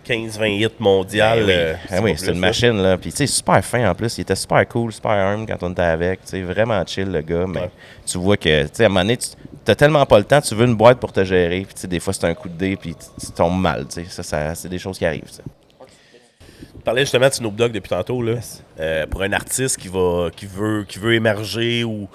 B: 15-20 hits mondial.
C: Oui, c'est une machine, là. Puis, tu sais, super fin en plus. Il était super cool, super arm quand on était avec. Tu sais, vraiment chill, le gars. Mais tu vois que, tu sais, à un moment donné, t'as tellement pas le temps, tu veux une boîte pour te gérer. Puis, tu sais, des fois, c'est un coup de dé, puis tu tombes mal, tu sais. Ça, c'est des choses qui arrivent, ça.
B: Tu parlais justement de Snoop Dogg depuis tantôt. Là. Pour un artiste qui veut émerger, ou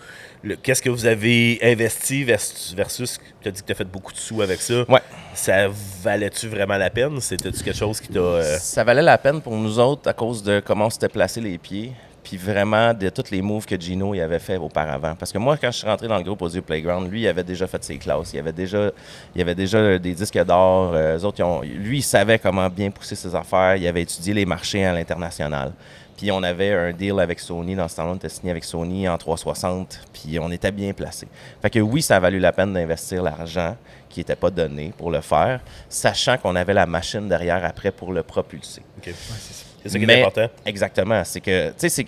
B: qu'est-ce que vous avez investi versus tu as dit que tu as fait beaucoup de sous avec ça.
C: Ouais.
B: Ça valait-tu vraiment la peine? C'était-tu quelque chose qui t'a...
C: Ça valait la peine pour nous autres à cause de comment on s'était placé les pieds, puis vraiment de tous les moves que Gino y avait fait auparavant. Parce que moi, quand je suis rentré dans le groupe Audio Playground, lui, il avait déjà fait ses classes. Il avait déjà des disques d'or. Lui, il savait comment bien pousser ses affaires. Il avait étudié les marchés à l'international. Puis on avait un deal avec Sony. Dans ce temps-là, on était signé avec Sony en 360. Puis on était bien placé. Fait que oui, ça a valu la peine d'investir l'argent qui n'était pas donné pour le faire, sachant qu'on avait la machine derrière après pour le propulser.
B: Okay. C'est ça qui est important.
C: Exactement. C'est que, tu sais,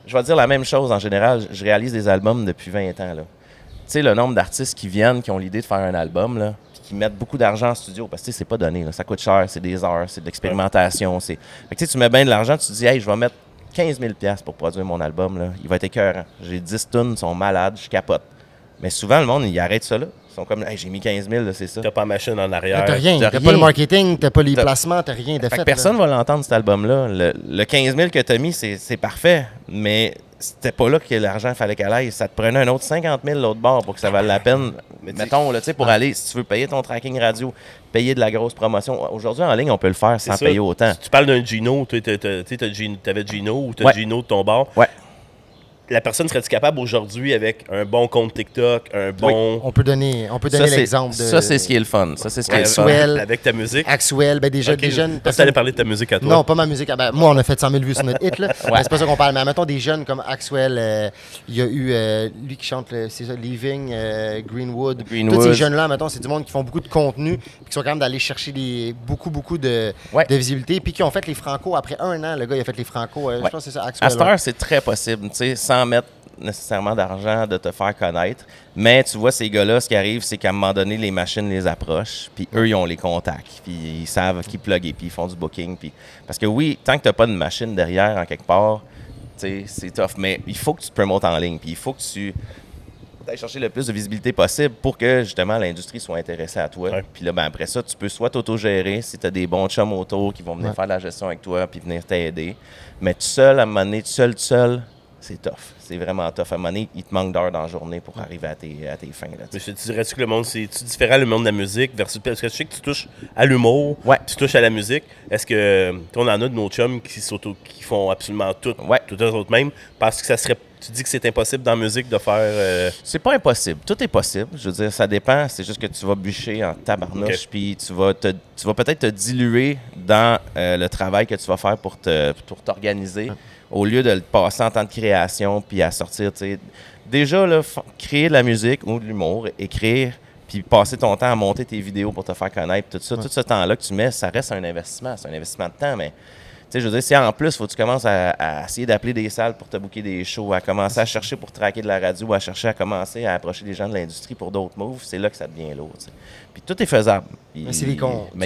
C: je vais dire la même chose en général. Je réalise des albums depuis 20 ans. Tu sais, le nombre d'artistes qui viennent, qui ont l'idée de faire un album, là, puis qui mettent beaucoup d'argent en studio, parce que c'est pas donné. Là. Ça coûte cher, c'est des heures, c'est de l'expérimentation. Fait que tu mets bien de l'argent, tu te dis, hey, je vais mettre 15 000 $ pour produire mon album. Là. Il va être écœurant. J'ai 10 tunes, ils sont malades, je capote. Mais souvent, le monde, il arrête ça là. Ils sont comme, hey, j'ai mis 15 000, là, c'est ça.
B: T'as pas la machine en arrière.
A: T'as rien.
C: T'as
A: T'as
C: rien.
A: pas le marketing, t'as pas les placements, t'as rien de
C: Fait que
A: fait.
C: personne va l'entendre, cet album-là. Le 15 000 que t'as mis, c'est parfait, mais c'était pas là que l'argent fallait qu'elle aille. Ça te prenait un autre 50 000 l'autre bord pour que ça vaille la peine. Mettons, là, pour aller, si tu veux payer ton tracking radio, payer de la grosse promotion. Aujourd'hui, en ligne, on peut le faire sans payer autant.
B: Tu parles d'un Gino, tu avais Gino ou tu as Gino de ton bord.
C: Ouais.
B: La personne serait-tu capable aujourd'hui, avec un bon compte TikTok, un bon...
A: On peut donner l'exemple de...
C: Ça, c'est ce qui est le fun. Ça, c'est ce qui est le fun.
A: Axwell.
B: Avec ta musique?
A: Axwell, ben des jeunes...
B: Je pensais que t'allais parler de ta musique à toi.
A: Non, pas ma musique. Ben, moi, on a fait 100 000 vues sur notre hit, là. Mais c'est pas ça qu'on parle. Mais mettons des jeunes comme Axwell, il y a eu lui qui chante, c'est ça, Leaving, Greenwood. Tous ces jeunes-là, mettons, c'est du monde qui font beaucoup de contenu, puis qui sont capables d'aller chercher beaucoup de visibilité, puis qui ont fait les Franco après 1 an. Le gars, il a fait les Franco. Je pense que c'est ça, Axwell.
C: À cette heure, c'est très possible, tu sais, sans mettre nécessairement d'argent, de te faire connaître. Mais tu vois, ces gars-là, ce qui arrive, c'est qu'à un moment donné, les machines les approchent, puis eux, ils ont les contacts, puis ils savent qui plugger, puis ils font du booking. Puis... Parce que oui, tant que tu n'as pas de machine derrière, en quelque part, tu sais, c'est tough. Mais il faut que tu te promotes en ligne, puis il faut que tu ailles chercher le plus de visibilité possible pour que, justement, l'industrie soit intéressée à toi. Puis là, ben, après ça, tu peux soit t'auto-gérer, si tu as des bons chums autour qui vont venir faire la gestion avec toi, puis venir t'aider. Mais tout seul, à un moment donné, tout seul, c'est tough. C'est vraiment tough. À un moment donné, il te manque d'heures dans la journée pour arriver à tes fins. Là,
B: mais tu dirais-tu que le monde, c'est-tu différent, le monde de la musique, versus... Parce que je sais que tu touches à l'humour, tu touches à la musique. Est-ce que on en a de nos chums qui font absolument tout eux-mêmes, parce que ça serait... Tu dis que c'est impossible dans la musique de faire...
C: C'est pas impossible. Tout est possible. Je veux dire, ça dépend. C'est juste que tu vas bûcher en tabarnouche, puis tu vas peut-être te diluer dans le travail que tu vas faire pour t'organiser, au lieu de le passer en temps de création, puis à sortir, tu sais. Déjà, là, créer de la musique ou de l'humour, écrire, puis passer ton temps à monter tes vidéos pour te faire connaître, tout ça, tout ce temps-là que tu mets, ça reste un investissement. C'est un investissement de temps, mais... Tu sais, je veux dire, si en plus, faut que tu commences à essayer d'appeler des salles pour te booker des shows, à commencer à chercher pour traquer de la radio, à chercher à commencer à approcher des gens de l'industrie pour d'autres moves, c'est là que ça devient lourd. Tu sais. Puis tout est faisable. Mais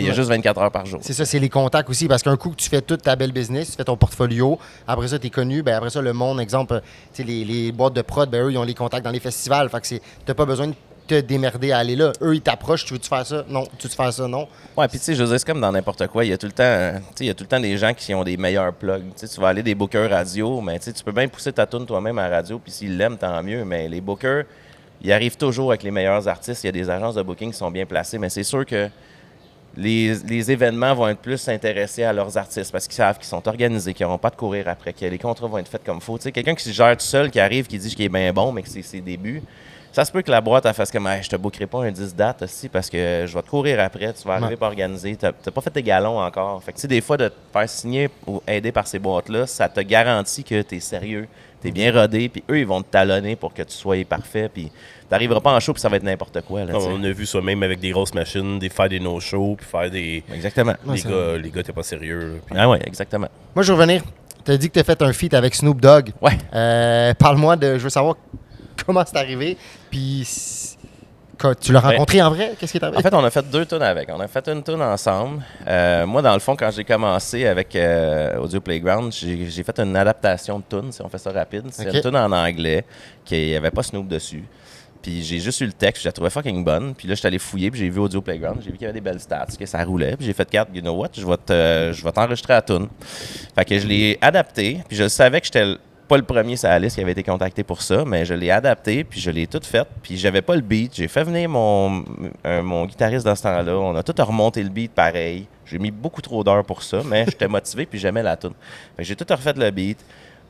C: il y a juste 24 heures par jour.
A: C'est ça, c'est les contacts aussi, parce qu'un coup que tu fais toute ta belle business, tu fais ton portfolio, après ça, tu es connu, ben après ça, le monde, exemple, tu sais, les boîtes de prod, ben eux, ils ont les contacts dans les festivals, fait que t'as pas besoin de te démerder à aller là. Eux, ils t'approchent, tu veux-tu faire ça? Non. Tu veux-tu faire ça? Non.
C: Ouais, puis tu sais, je veux dire, c'est comme dans n'importe quoi. Il y a tout le temps des gens qui ont des meilleurs plugs. Tu sais, tu vas aller des bookers radio, mais tu peux bien pousser ta tune toi-même à la radio, puis s'ils l'aiment, tant mieux. Mais les bookers, ils arrivent toujours avec les meilleurs artistes. Il y a des agences de booking qui sont bien placées, mais c'est sûr que les événements vont être plus intéressés à leurs artistes parce qu'ils savent qu'ils sont organisés, qu'ils n'auront pas de courir après, que les contrats vont être faits comme il faut. Tu sais, quelqu'un qui se gère tout seul, qui arrive, qui dit qu'il est bien bon, mais que c'est ses débuts, ça se peut que la boîte elle fasse comme hey, je te bookerai pas un 10 dates aussi parce que je vais te courir après, tu vas arriver pas organisé, t'as pas fait tes galons encore. Fait que tu sais, des fois, de te faire signer ou aider par ces boîtes-là, ça te garantit que tu es sérieux, tu es bien rodé, puis eux, ils vont te talonner pour que tu sois parfait, puis t'arriveras pas en show, puis ça va être n'importe quoi. Là,
B: on a vu ça même avec des grosses machines, faire des no-shows, puis faire des...
C: Exactement.
B: Les gars, t'es pas sérieux. Puis...
C: Ah ouais, exactement.
A: Moi, je veux revenir. Tu as dit que tu as fait un feat avec Snoop Dogg.
C: Ouais.
A: Parle-moi de... Je veux savoir comment c'est arrivé, puis... Quand tu l'as rencontré en vrai? Qu'est-ce qui est arrivé?
C: En fait, on a fait 2 tunes avec. On a fait une tune ensemble. Moi, dans le fond, quand j'ai commencé avec Audio Playground, j'ai fait une adaptation de tune, si on fait ça rapide. C'est une tune en anglais, qui n'y avait pas Snoop dessus. Puis j'ai juste eu le texte, je la trouvais fucking bonne. Puis là, je suis allé fouiller, puis j'ai vu Audio Playground, j'ai vu qu'il y avait des belles stats, que ça roulait. Puis j'ai fait 4, you know what, je vais t'enregistrer la tune. Fait que je l'ai adapté, puis je savais que j'étais pas le premier sur la liste qui avait été contacté pour ça, mais je l'ai adapté, puis je l'ai tout fait, puis j'avais pas le beat. J'ai fait venir mon guitariste dans ce temps-là. On a tout remonté le beat pareil. J'ai mis beaucoup trop d'heures pour ça, mais j'étais motivé, puis j'aimais la tune. Fait que j'ai tout refait le beat.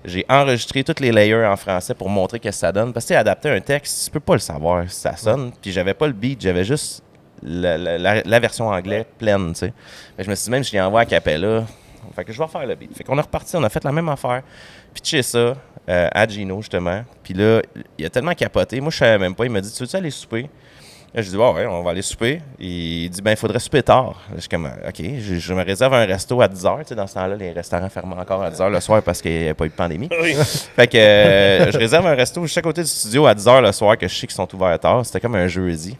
C: J'ai enregistré tous les layers en français pour montrer qu'est-ce que ça donne. Parce que adapter un texte, tu peux pas le savoir si ça sonne. Puis j'avais pas le beat, j'avais juste la version anglaise pleine, tu sais. Je me suis dit, même si je l'ai envoyé à Capella, fait que je vais faire le beat. Fait qu'on est reparti, on a fait la même affaire. Pitché ça à Gino, justement. Puis là, il a tellement capoté. Moi, je savais même pas. Il m'a dit, tu veux-tu aller souper? Là, je dis, ouais, on va aller souper. Il dit, ben, il faudrait souper tard. Là, je suis comme, OK, je me réserve un resto à 10 h. Tu sais, dans ce temps-là, les restaurants ferment encore à 10 h le soir parce qu'il n'y a pas eu de pandémie.
B: Oui.
C: Fait que je réserve un resto juste à côté du studio à 10 h le soir, que je sais qu'ils sont ouverts tard. C'était comme un jeudi.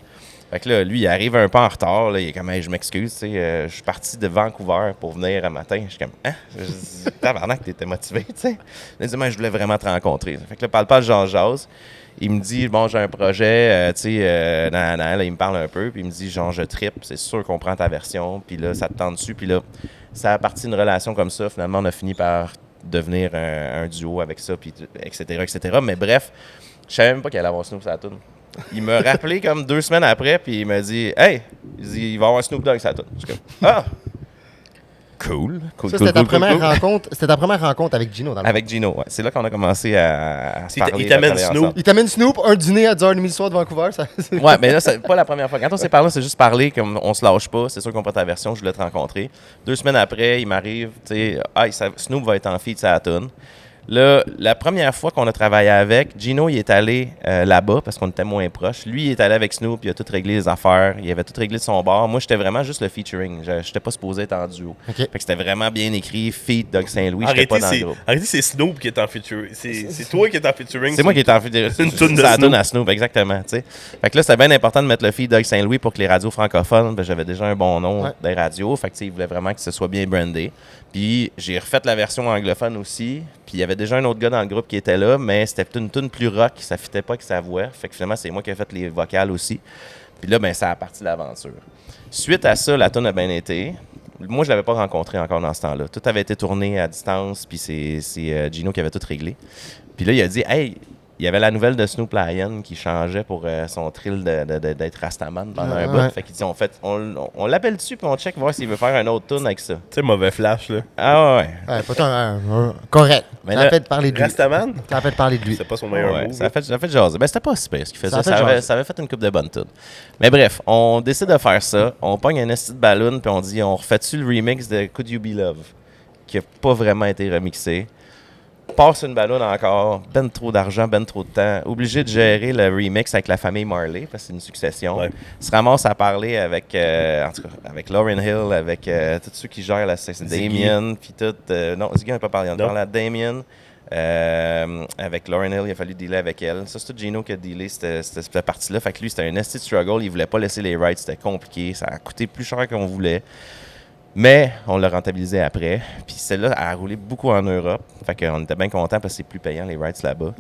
C: Fait que là, lui, il arrive un peu en retard. Là, il est comme, hey, je m'excuse, tu sais, je suis parti de Vancouver pour venir un matin. Je suis comme, hein? Je dis, tabarnak, t'étais motivé, tu sais. Il dit, mais je voulais vraiment te rencontrer. Fait que là, parle Jean-Jase. Il me dit, bon, j'ai un projet, tu sais, là, il me parle un peu, puis il me dit, genre, je trippe, c'est sûr qu'on prend ta version, puis là, ça te tente dessus, puis là, ça a parti d'une relation comme ça. Finalement, on a fini par devenir un duo avec ça, puis etc., etc. Mais bref, je savais même pas qu'il allait avoir Snoop sur la toune. Il m'a rappelé comme 2 semaines après, puis il m'a dit, hey, il va y avoir Snoop Dogg sur la toune. Je suis comme, ah! Cool.
A: C'était ta première rencontre avec Gino, dans le
C: Avec Gino, ouais. C'est là qu'on a commencé à se parler.
B: Il t'amène Snoop.
A: Il t'amène Snoop, un dîner à 10h30 le soir de Vancouver. Ça,
C: ouais, mais là, c'est pas la première fois. Quand on s'est parlé, c'est juste parler, comme on se lâche pas. C'est sûr qu'on prend ta version, je voulais te rencontrer. 2 semaines après, il m'arrive, tu sais, Snoop va être en feat sur la toune. Là, la première fois qu'on a travaillé avec, Gino, il est allé là-bas parce qu'on était moins proches. Lui, il est allé avec Snoop, il a tout réglé les affaires, il avait tout réglé de son bord. Moi, j'étais vraiment juste le featuring. Je n'étais pas supposé être en duo.
A: Okay.
C: Fait que c'était vraiment bien écrit, feat Doug Saint-Louis, j'étais pas dans le groupe.
B: Arrêtez, c'est Snoop qui est en featuring. C'est toi qui es en featuring.
C: C'est moi qui est en featuring.
B: C'est une toune de
C: Snoop.
B: Snoop.
C: À Snoop, exactement. T'sais. Fait que là, c'était bien important de mettre le feat Doug Saint-Louis pour que les radios francophones, ben, j'avais déjà un bon nom des radios. Fait que il voulait vraiment que ce soit bien brandé. Puis j'ai refait la version anglophone aussi. Puis il y avait déjà un autre gars dans le groupe qui était là, mais c'était une tune plus rock, ça fitait pas avec sa voix. Fait que finalement, c'est moi qui ai fait les vocales aussi. Puis là, ben ça a parti de l'aventure. Suite à ça, la tune a bien été. Moi, je l'avais pas rencontré encore dans ce temps-là. Tout avait été tourné à distance, puis c'est Gino qui avait tout réglé. Puis là, il a dit, hey, il y avait la nouvelle de Snoop Lion qui changeait pour son thrill d'être Rastaman pendant un bout. Fait qu'il dit, on l'appelle dessus puis on check voir s'il veut faire un autre tune avec ça.
B: Tu sais, mauvais flash, là.
C: Ah ouais.
A: Pas correct.
C: Mais
A: ça a fait parler de lui.
B: Rastaman?
A: Ça a fait parler de lui.
B: C'est pas son meilleur move.
C: Ça a fait jaser. Ben, c'était pas super ce qu'il faisait. Ça avait fait une coupe de bonnes tunes. Mais bref, on décide de faire ça. On pogne un esti de ballon puis on dit, on refait-tu le remix de Could You Be Love? Qui a pas vraiment été remixé. Passe une ballonne encore, ben trop d'argent, ben trop de temps. Obligé de gérer le remix avec la famille Marley, parce que c'est une succession.
B: Ouais.
C: Se ramasse à parler avec, en tout cas, avec Lauryn Hill, avec tous ceux qui gèrent la section. Damien, puis tout. Non, Ziggy n'a pas parlé. On parlait à Damien. Avec Lauryn Hill, il a fallu dealer avec elle. Ça, c'est tout Gino qui a dealé cette partie-là. Fait que lui, c'était un nasty struggle. Il voulait pas laisser les rights. C'était compliqué. Ça a coûté plus cher qu'on voulait. Mais on l'a rentabilisé après. Puis celle-là a roulé beaucoup en Europe. Fait qu'on était bien contents parce que c'est plus payant les rights là-bas.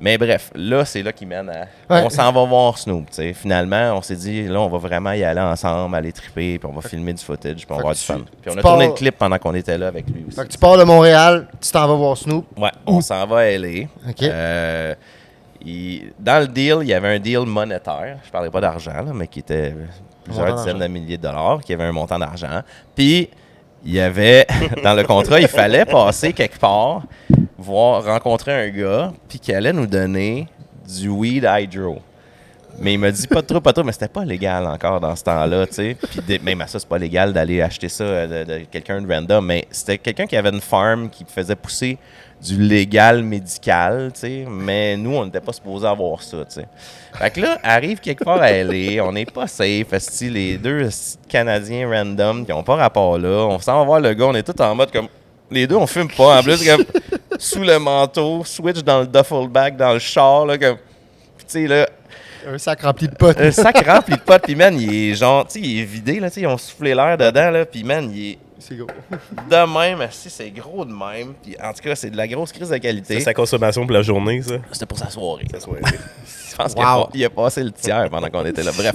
C: Mais bref, là, c'est là qui mène à...
A: Ouais.
C: On s'en va voir Snoop, tu sais. Finalement, on s'est dit, là, on va vraiment y aller ensemble, aller triper, puis on va filmer du footage, puis on va avoir du fun. Puis on a tourné le clip pendant qu'on était là avec lui aussi.
A: Fait que tu pars de Montréal, tu t'en vas voir Snoop.
C: Ouais, on s'en va à L.A.
A: OK.
C: dans le deal, il y avait un deal monétaire. Je ne parlerai pas d'argent, là, mais qui était plusieurs dizaines de milliers de dollars, qui avait un montant d'argent. Puis, il y avait, dans le contrat, il fallait passer quelque part, rencontrer un gars, puis qui allait nous donner du weed hydro. Mais il m'a dit pas trop, mais c'était pas légal encore dans ce temps-là, tu sais. Puis même à ça, c'est pas légal d'aller acheter ça de quelqu'un de random, mais c'était quelqu'un qui avait une farm qui faisait pousser du légal médical, tu sais. Mais nous, on n'était pas supposé avoir ça, tu sais. Fait que là, arrive quelque part à LA, on n'est pas safe, esti, les deux Canadiens random qui n'ont pas rapport là. On s'en va voir le gars, on est tous en mode comme. Les deux, on fume pas. En plus, comme sous le manteau, switch dans le duffel bag, dans le char, là, comme. Puis tu sais, là.
A: Un sac rempli de potes.
C: Un sac rempli de potes, puis man, il est genre, tu sais, il est vidé, là, tu sais, ils ont soufflé l'air dedans, là, puis man, il est
A: C'est gros.
C: de même, si c'est gros de même, puis en tout cas, c'est de la grosse crise de qualité.
B: C'est sa consommation pour la journée, ça.
C: C'était pour sa soirée.
B: Ça soit.
C: Je pense
A: Wow.
C: qu'il a passé le tiers pendant qu'on était là. Bref.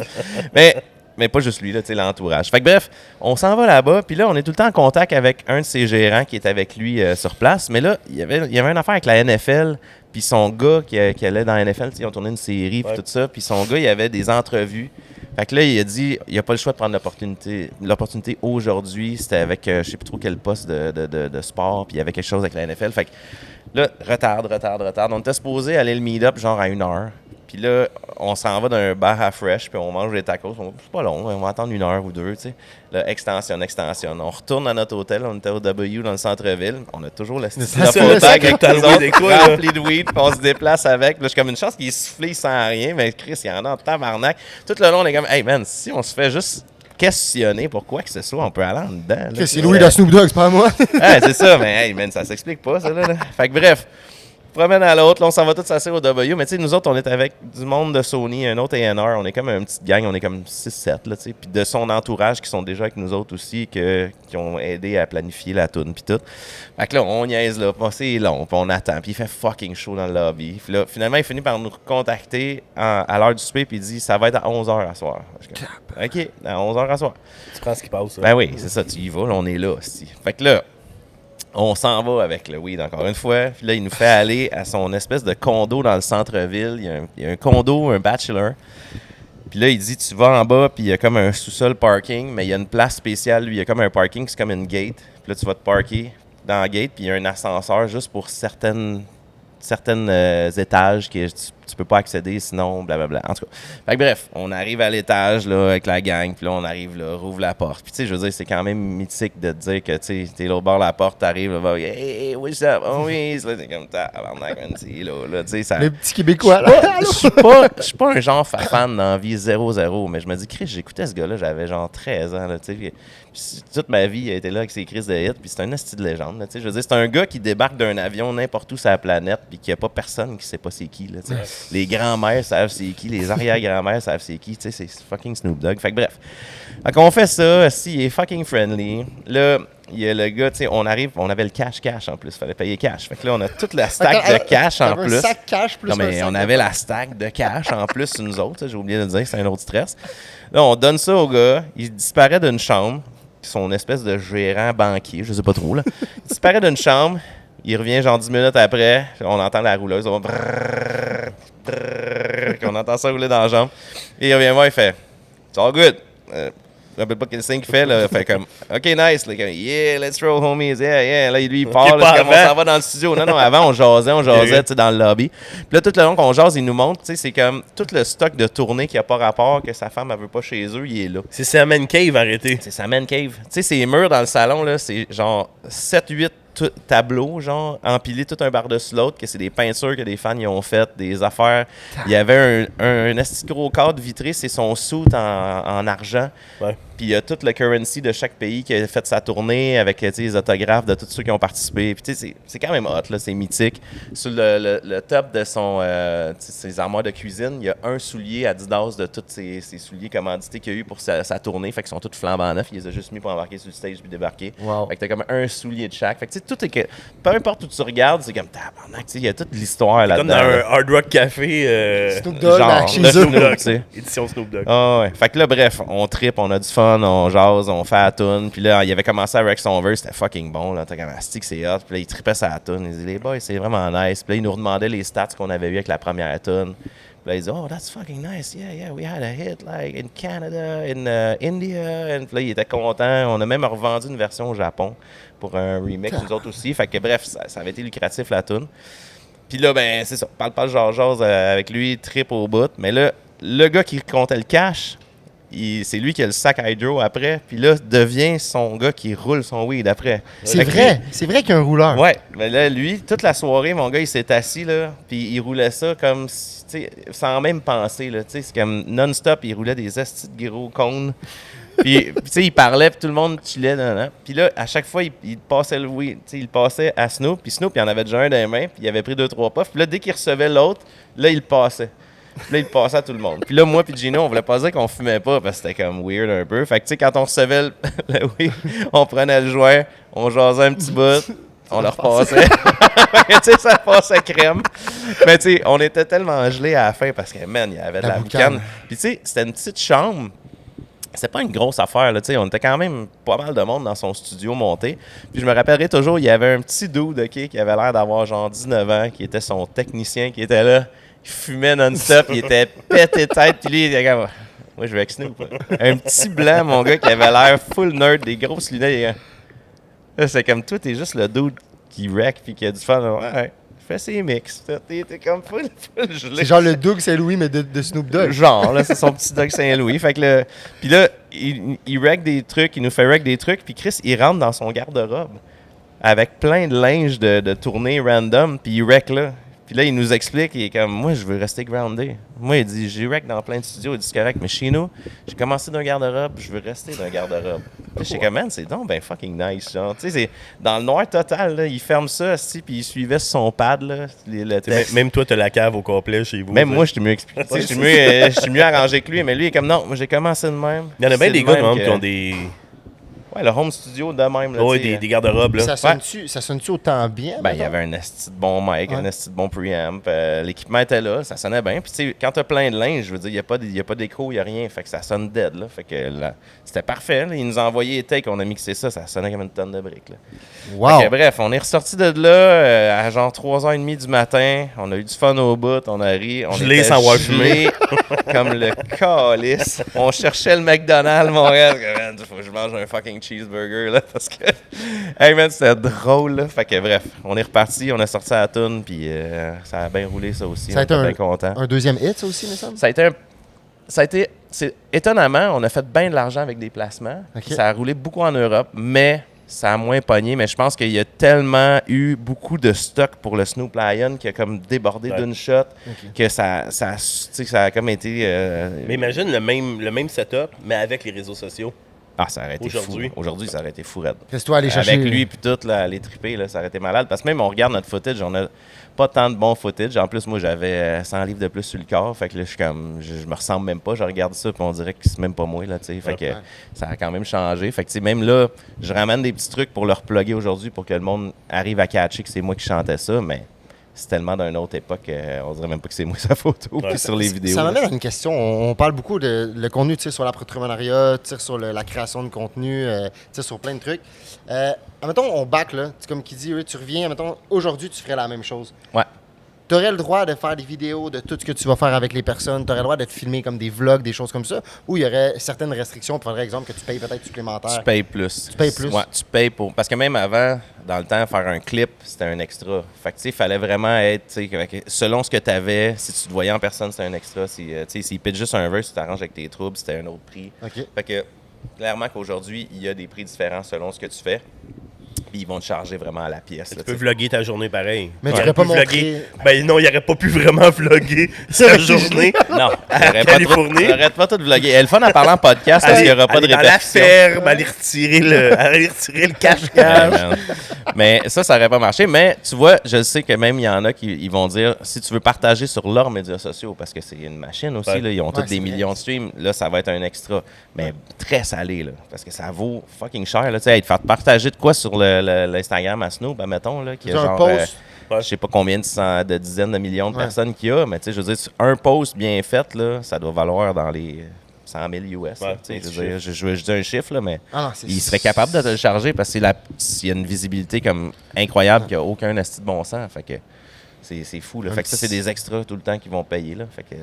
C: Mais pas juste lui, là, tu sais, l'entourage. Fait que bref, on s'en va là-bas, puis là, on est tout le temps en contact avec un de ses gérants qui est avec lui sur place. Mais là, il y avait une affaire avec la NFL, puis son gars qui allait dans la NFL, ils ont tourné une série, puis tout ça, puis son gars, il avait des entrevues. Fait que là, il a dit, il n'a pas le choix de prendre l'opportunité. L'opportunité aujourd'hui, c'était avec, je sais plus trop quel poste de sport, puis il y avait quelque chose avec la NFL. Fait que là, retard. On était supposé aller le meet-up genre à 1h. Puis là, on s'en va d'un bar à fresh, puis on mange des tacos. C'est pas long, on va attendre 1 heure ou 2, tu sais. Là, extension. On retourne à notre hôtel, on était au W dans le centre-ville. On a toujours le duffel bag avec nous autres, rempli de weed, puis on se déplace avec. Là, je suis comme une chance qu'il est soufflé sans rien, mais Chris, il y en a en tabarnak. Tout le long, on est comme, hey man, si on se fait juste questionner pour quoi que ce soit, on peut aller en dedans. Là,
A: C'est Louis de Snoop Dogg, c'est pas moi.
C: Ouais, c'est ça, mais hey man, ça s'explique pas, ça, là. Fait que bref. Promène à l'autre, là, on s'en va tous s'asseoir au W, mais tu sais, nous autres, on est avec du monde de Sony, un autre A&R, on est comme une petite gang, on est comme 6-7, là, tu sais, puis de son entourage qui sont déjà avec nous autres aussi, qui ont aidé à planifier la toune, puis tout. Fait que là, on niaise, là, c'est long, puis on attend, puis il fait fucking chaud dans le lobby. Puis là, finalement, il finit par nous contacter à l'heure du souper, puis il dit, ça va être à 11h à soir. OK, à 11h à soir.
B: Tu prends ce qui passe, ça.
C: Ben oui, c'est ça, tu y vas, là, on est là, aussi. Fait que là, on s'en va avec le weed encore une fois. Puis là, il nous fait aller à son espèce de condo dans le centre-ville. Il y a un condo, un bachelor. Puis là, il dit, tu vas en bas, puis il y a comme un sous-sol parking, mais il y a une place spéciale. Lui, il y a comme un parking, c'est comme une gate. Puis là, tu vas te parker dans la gate, puis il y a un ascenseur juste pour certaines étages que tu peux pas accéder, sinon blablabla. En tout cas, fait que bref, on arrive à l'étage là avec la gang, puis là on arrive là, rouvre la porte. Puis tu sais, je veux dire, c'est quand même mythique de te dire que tu sais, t'es l'autre bord de la porte, t'arrives là, hey, what's up? Oh oui, là, t'es comme tabarnak, man, c'est là, tu sais, ça.
A: Le petit Québécois, là.
C: Je suis pas un genre fan dans la vie 0-0, mais je me dis, Chris, j'écoutais ce gars-là, j'avais genre 13 ans, là, tu sais. Puis toute ma vie, il a été là avec ses crises de hit, puis c'est un esti de légende, là, tu sais. Je veux dire, c'est un gars qui débarque d'un avion n'importe où sur la planète, puis qu'il n'y a pas personne qui sait pas c'est qui, là, tu sais. Les grands-mères savent c'est qui, les arrière-grands-mères savent c'est qui, tu sais, c'est fucking Snoop Dogg. Fait que bref. Fait qu'on fait ça, il est fucking friendly. Là, il y a le gars, tu sais, on avait le cash en plus, fallait payer cash. Fait que là, on a toute la stack de cash en plus.
A: Un sac cash plus
C: Non, mais on avait la stack de cash en plus sur nous autres, j'ai oublié de le dire, c'est un autre stress. Là, on donne ça au gars, il disparaît d'une chambre, son espèce de gérant banquier, je sais pas trop, là. Il disparaît d'une chambre. Il revient genre 10 minutes après, on entend la rouleuse, on va on entend ça rouler dans la jambe. Et il revient voir, il fait « It's all good ». Je ne rappelle pas quel signe qu'il fait, là. Il fait comme « OK, nice ». Là, comme, yeah, let's roll, homies. Yeah. Là, lui, il part. Là, comme on s'en va dans le studio. Non, avant, on jasait tu sais, dans le lobby. Puis là, tout le long qu'on jase, il nous montre, tu sais, c'est comme tout le stock de tournée qui n'a pas rapport, que sa femme, elle veut pas chez eux, il est là.
B: C'est sa man cave, arrêtez.
C: C'est sa man cave. Tu sais, ces murs dans le salon, là, c'est genre 7-8 tableaux, genre, empilés tout un par-dessus l'autre, que c'est des peintures que des fans y ont faites, des affaires. Il y avait un esti gros cadre vitré, c'est son suit en argent.
B: Ouais.
C: Puis il y a tout le currency de chaque pays qui a fait sa tournée avec les autographes de tous ceux qui ont participé. Puis tu sais, c'est quand même hot, là, c'est mythique. Sur le top de ses armoires de cuisine, il y a un soulier Adidas de tous ses souliers commandités qu'il y a eu pour sa tournée. Fait qu'ils sont tous flambant neufs. Il les a juste mis pour embarquer sur le stage puis débarquer.
A: Wow.
C: Fait que t'as comme un soulier de chaque. Fait que tu sais, tout est que. Peu importe où tu regardes, c'est comme tabarnak, tu sais, il y a toute l'histoire là-dedans.
B: Comme dans un Hard Rock Café.
A: Snoop Dogg,
C: genre,
A: chez
C: le
A: eux.
C: Snoop Dogg, tu sais.
B: Édition Snoop Dogg.
C: Ah ouais. Fait que là, bref, on trippe, on a du fun, on jase, on fait la toune. Puis là, il avait commencé avec son verse, c'était fucking bon. Là, t'as comme Asti que c'est hot. Puis là, il trippait sa toune. Il disait, les boys, c'est vraiment nice. Puis là, il nous redemandait les stats qu'on avait eu avec la première toune. Puis là, il disait, oh, that's fucking nice. Yeah, we had a hit like in Canada, in India. And puis là, il était content. On a même revendu une version au Japon pour un remix, nous autres aussi. Fait que bref, ça avait été lucratif la toune. Puis là, ben, c'est ça. Parle jase avec lui, trip au bout. Mais là, le gars qui comptait le cash, c'est lui qui a le sac hydro après. Puis là, devient son gars qui roule son weed après.
A: C'est vrai qu'il y a un rouleur.
C: Ouais, mais là, lui, toute la soirée, mon gars, il s'est assis, là, puis il roulait ça comme, tu sais, sans même penser, là, tu sais, c'est comme non-stop, il roulait des astis de gros cônes. Puis, tu sais, il parlait, puis tout le monde chillait, là. Puis là, à chaque fois, il passait le weed, tu sais, il passait à Snoop, puis Snoop, il en avait déjà un dans les mains, puis il avait pris 2-3 puffs, puis là, dès qu'il recevait l'autre, là, il passait. Puis là, il passait à tout le monde. Puis là, moi puis Gino, on voulait pas dire qu'on fumait pas parce que c'était comme weird un peu. Fait que, tu sais, quand on recevait le weed, on prenait le joint, on jasait un petit bout, on le repassait. Tu sais, ça passait crème. Mais tu sais, on était tellement gelés à la fin parce que, man, il y avait de la boucane. Puis tu sais, c'était une petite chambre. C'était pas une grosse affaire, là, tu sais. On était quand même pas mal de monde dans son studio monté. Puis je me rappellerai toujours, il y avait un petit dude, OK, qui avait l'air d'avoir genre 19 ans, qui était son technicien, qui était là. Il fumait non-stop, il était pété tête, puis lui, il était comme... Moi, je vais avec Snoop. Un petit blanc, mon gars, qui avait l'air full nerd, des grosses lunettes. Là, c'est comme, toi, t'es juste le dude qui wreck, puis qui a du fun. Ouais, fais ses mix. T'es comme full gelé.
A: C'est genre le Doug Saint-Louis, mais de Snoop Dogg.
C: Genre, là, c'est son petit Doug Saint-Louis. Fait que puis là, il wreck des trucs, il nous fait wreck des trucs, puis Chris, il rentre dans son garde-robe avec plein de linge de tournée random, puis il wreck là. Puis là, il nous explique, il est comme, moi, je veux rester groundé. Moi, il dit, j'ai wreck dans plein de studios, il dit, c'est correct, mais chez nous, j'ai commencé d'un garde-robe, je veux rester d'un garde-robe. Puis j'étais comme, man, c'est donc ben fucking nice, genre. Tu sais, c'est dans le noir total, là, il ferme ça, aussi, puis il suivait sur son pad, là, le texte.
B: Même toi, t'as la cave au complet chez vous.
C: Même moi, je suis mieux expliqué. Je suis mieux arrangé que lui, mais lui, il est comme, non, moi, j'ai commencé de même.
B: Il y en a bien des gars, qui ont des...
C: Ouais, le home studio de même. Là,
B: ouais, des garde-robes. Là.
A: Ça sonne-tu autant bien?
C: Ben, il y avait un esti de bon mic, un esti de bon preamp. L'équipement était là, ça sonnait bien. Puis, tu sais, quand t'as plein de linge, je veux dire, il n'y a pas d'écho, il n'y a rien. Fait que ça sonne dead, là. Fait que là, c'était parfait. Là. Il nous a envoyé les takes, on a mixé ça, ça sonnait comme une tonne de briques, là.
A: Wow!
C: Que, bref, on est ressorti de là à genre 3h30 du matin. On a eu du fun au bout, on a ri. On
B: gelé sans avoir
C: fumé comme le calice. On cherchait le McDonald's, mon gars. Faut que je mange un fucking cheeseburger, là, parce que... Hey, man, c'était drôle, là. Fait que, bref, on est reparti, on a sorti à la toune, puis ça a bien roulé, ça aussi.
A: Ça a été
C: bien content.
A: Un deuxième hit, ça aussi, me semble?
C: Étonnamment, on a fait bien de l'argent avec des placements.
A: Okay.
C: Ça a roulé beaucoup en Europe, mais ça a moins pogné. Mais je pense qu'il y a tellement eu beaucoup de stock pour le Snoop Lion qui a comme débordé d'une shot que ça a comme été...
B: Mais imagine le même setup, mais avec les réseaux sociaux.
C: Ah, ça aurait été fou. Aujourd'hui, ça aurait été fou raide.
A: Reste-toi aller chercher...
C: Avec lui puis tout, là, aller triper, là, ça aurait été malade. Parce que même on regarde notre footage, on a pas tant de bons footage. En plus, moi, j'avais 100 livres de plus sur le corps. Fait que là, je me ressemble même pas. Je regarde ça puis on dirait que c'est même pas moi, là, tu sais. Fait que ça a quand même changé. Fait que, tu sais, même là, je ramène des petits trucs pour le reploguer aujourd'hui pour que le monde arrive à catcher que c'est moi qui chantais ça, mais... C'est tellement d'une autre époque, on dirait même pas que c'est moi sa photo sur les vidéos.
A: Ça m'amène à une question. On parle beaucoup de le contenu, sur l'entrepreneuriat, sur la création de contenu, sur plein de trucs. Admettons, on back, là, comme qui dit, tu reviens, admettons, aujourd'hui, tu ferais la même chose.
C: Ouais.
A: Tu aurais le droit de faire des vidéos de tout ce que tu vas faire avec les personnes. Tu aurais le droit de te filmer comme des vlogs, des choses comme ça. Ou il y aurait certaines restrictions. Par exemple, que tu payes peut-être supplémentaire.
C: Tu payes plus.
A: Tu payes plus.
C: Ouais, tu payes pour... Parce que même avant, dans le temps, faire un clip, c'était un extra. Fait que, tu sais, il fallait vraiment être... Selon ce que tu avais, si tu te voyais en personne, c'était un extra. S'il pitch juste un verse, tu t'arranges avec tes troubles, c'était un autre prix.
A: Okay.
C: Fait que, clairement qu'aujourd'hui, il y a des prix différents selon ce que tu fais. Puis ils vont te charger vraiment à la pièce.
B: Tu peux vlogger ta journée pareil.
A: Mais tu n'aurais pas montré...
B: Ben non, il n'aurait pas pu vraiment vlogger sa journée.
C: Non,
B: Californie.
C: Il n'aurait pas tout vlogger. Elle est le fun en parlant en podcast parce qu'il n'y aura pas de répercussions.
B: Dans la ferme, aller retirer le cache-cache.
C: Mais ça n'aurait pas marché. Mais tu vois, je sais que même il y en a qui ils vont dire, si tu veux partager sur leurs médias sociaux, parce que c'est une machine aussi, là, ils ont tous des millions de streams, là, ça va être un extra. Mais très salé, là, parce que ça vaut fucking cher. Là, te faire partager de quoi sur le l'Instagram à Snoop, mettons, là, qui a
A: C'est un
C: genre...
A: post.
B: Ouais.
C: je sais pas combien de dizaines de millions de personnes qu'il y a, mais tu sais, je veux dire, un post bien fait, là, ça doit valoir dans les 100 000 US. Là,
B: Ouais,
C: tu sais, je veux dire, je dis un chiffre, là, mais
A: Ah non,
C: il serait capable de te le charger parce qu'il y a une visibilité comme incroyable qu'il n'y a aucun asti de bon sens. Fait que c'est fou. Là. Fait que ça, c'est des extras tout le temps qu'ils vont payer. Là. Fait que